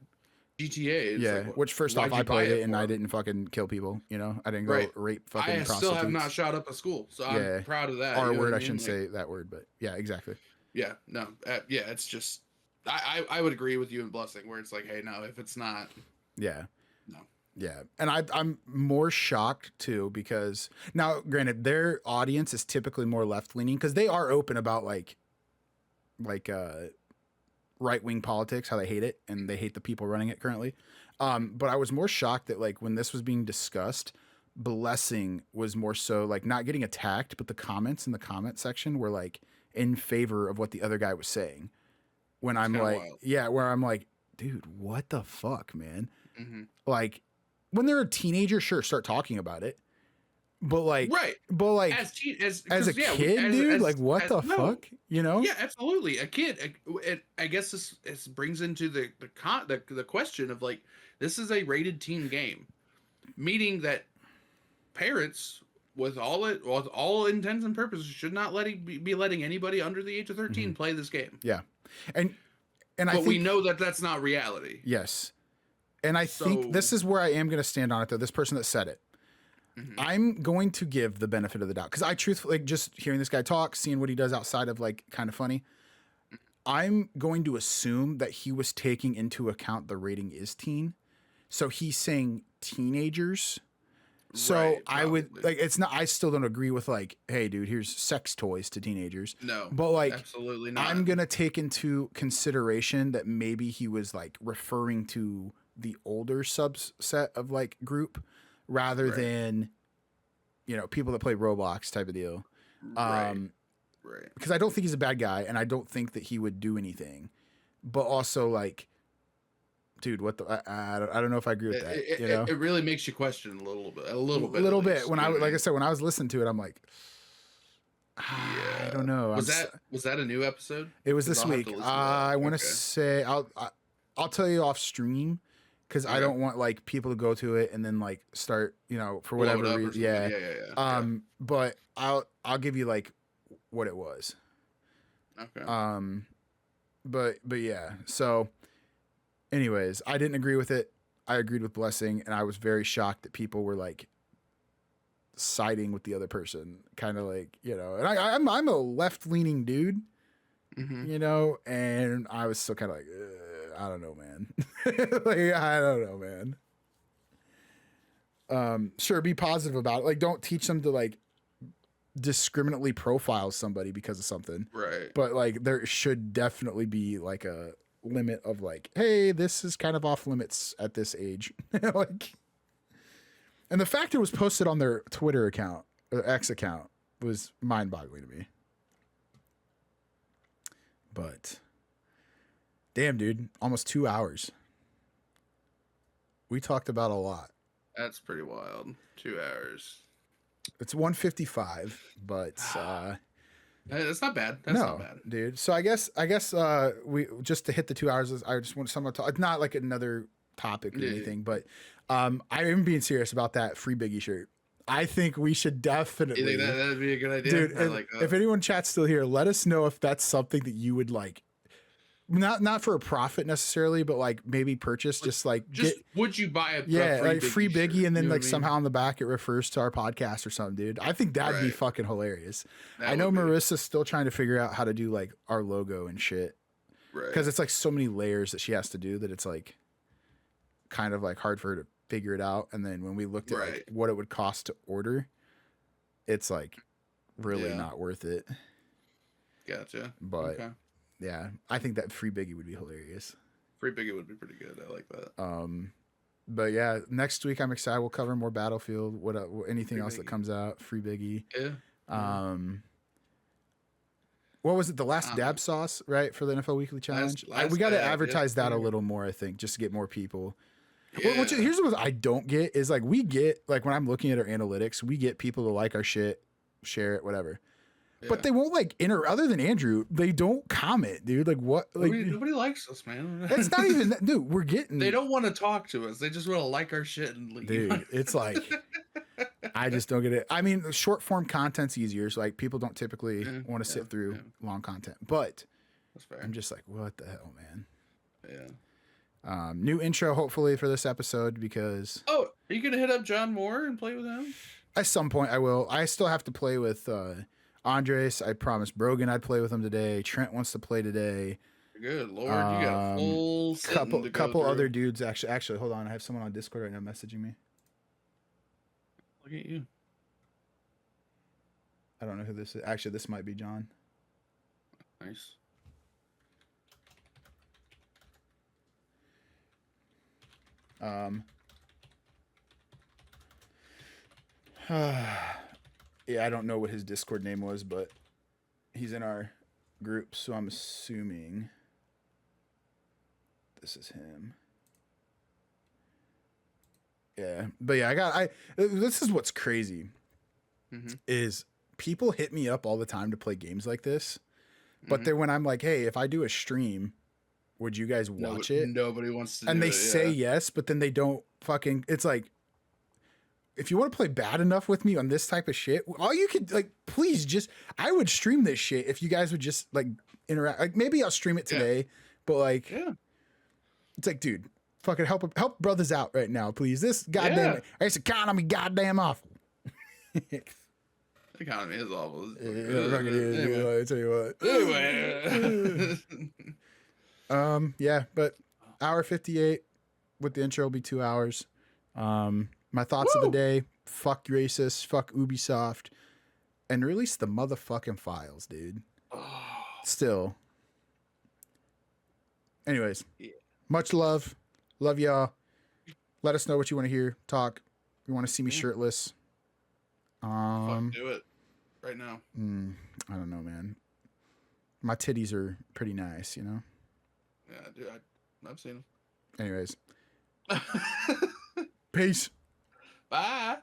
GTA. It's which first off, I played it and I didn't fucking kill people. You know, I didn't go rape fucking prostitutes. I still have not shot up a school, so I'm proud of that. R word, I shouldn't say that word, but yeah, exactly. Yeah, no, it's just I would agree with you in Blessing, where it's like, hey, no, if it's not Yeah. No. Yeah. And I'm more shocked too, because now, granted, their audience is typically more left leaning because they are open about like right wing politics, how they hate it and they hate the people running it currently. But I was more shocked that like when this was being discussed, Blessing was more so like not getting attacked, but the comments in the comment section were like in favor of what the other guy was saying. When I'm like, wild. yeah, where I'm like, dude, what the fuck, man? Mm-hmm. Like when they're a teenager, sure, start talking about it. But like, Right. as a kid, dude, like what the fuck, you know? Yeah, absolutely. A kid. I guess this brings into the question of like, this is a rated teen game, meaning that parents, with all intents and purposes, should not be letting anybody under the age of 13 play this game. Yeah, and but I think we know that that's not reality. Yes, and I think this is where I am going to stand on it though. This person that said it. I'm going to give the benefit of the doubt because I truthfully, like, just hearing this guy talk, seeing what he does outside of like kind of funny, I'm going to assume that he was taking into account the rating is teen. So he's saying teenagers. So Right, I would like, it's not, I still don't agree with like, hey dude, here's sex toys to teenagers. No, but like, absolutely not. I'm going to take into consideration that maybe he was like referring to the older subset of like group rather than, you know, people that play Roblox type of deal. Right. Because I don't think he's a bad guy and I don't think that he would do anything, but also like, dude, what the, I don't know if I agree with that. You know, it really makes you question a little bit. When like I said, when I was listening to it, I'm like, I don't know. Was that a new episode? It was this week. I want to say, I'll tell you off stream. Because I don't want like people to go to it and then like start, you know, for whatever reason. Yeah. But I'll give you like what it was. Okay. But yeah. So anyways, I didn't agree with it. I agreed with Blessing, and I was very shocked that people were like siding with the other person, kind of like, you know, and I'm a left leaning dude, you know, and I was still kind of like, I don't know, man. Like, I don't know, man. Sure, be positive about it. Like, don't teach them to like discriminately profile somebody because of something. Right. But like, there should definitely be like a limit of like, hey, this is kind of off limits at this age. Like, and the fact it was posted on their Twitter account or X account was mind-boggling to me. But damn, dude, almost 2 hours. We talked about a lot. That's pretty wild. 2 hours. It's 1:55, but that's not bad. That's not bad, dude. So I guess we just to hit the 2 hours. I just want someone to talk. It's not like another topic or anything, but I am being serious about that free Biggie shirt. I think we should definitely. You think that'd be a good idea, dude? If anyone chat's still here, let us know if that's something that you would like. Not for a profit necessarily, but like maybe purchase, would you buy a free Biggie and then you know like somehow on the back it refers to our podcast or something, dude. I think that'd be fucking hilarious. I know Marissa's still trying to figure out how to do like our logo and shit. Right. Because it's like so many layers that she has to do that it's like kind of like hard for her to figure it out. And then when we looked at like what it would cost to order, it's like really not worth it. Gotcha. But yeah, I think that free Biggie would be hilarious. Free Biggie would be pretty good. I like that. But yeah, next week I'm excited. We'll cover more Battlefield. Anything else that comes out? Free Biggie. Yeah. What was it? The last dab sauce, right, for the NFL Weekly Challenge. We got to advertise that a little more, I think, just to get more people. Yeah. Here's what I don't get is like we get like when I'm looking at our analytics, we get people to like our shit, share it, whatever. Yeah. But they won't like other than Andrew, they don't comment, dude. Like what? Like nobody likes us, man. It's not even that, dude. We're getting. They don't want to talk to us. They just want to like our shit and leave. Dude, it's like I just don't get it. I mean, short form content's easier, so like people don't typically want to sit through long content. But that's fair. I'm just like, what the hell, man? Yeah. New intro hopefully for this episode because. Oh, are you gonna hit up John Moore and play with him? At some point, I will. I still have to play with. Andres, I promised Brogan I'd play with him today. Trent wants to play today. Good Lord, you got a full sitting to go couple through. other dudes actually hold on, I have someone on Discord right now messaging me. Look at you. I don't know who this is. Actually, this might be John. Nice. Yeah, I don't know what his Discord name was, but he's in our group, so I'm assuming this is him. Yeah, but yeah, this is what's crazy is people hit me up all the time to play games like this, but then when I'm like, hey, if I do a stream, would you guys watch it? Nobody wants to. And do they it, say yes, but then they don't fucking. It's like, if you want to play bad enough with me on this type of shit, all you could like, please just. I would stream this shit if you guys would just like interact. Like maybe I'll stream it today, but like, it's like, dude, fucking help brothers out right now, please. This goddamn this economy, goddamn awful. The economy is awful. I tell you what. Anyway. Yeah, but hour 58 with the intro will be 2 hours. My thoughts of the day: fuck racists, fuck Ubisoft, and release the motherfucking files, dude. Still. Anyways, much love y'all. Let us know what you want to hear. Talk. You want to see me shirtless? Fuck, do it right now. I don't know, man. My titties are pretty nice, you know. Yeah, dude, I've seen them. Anyways, peace. Bye.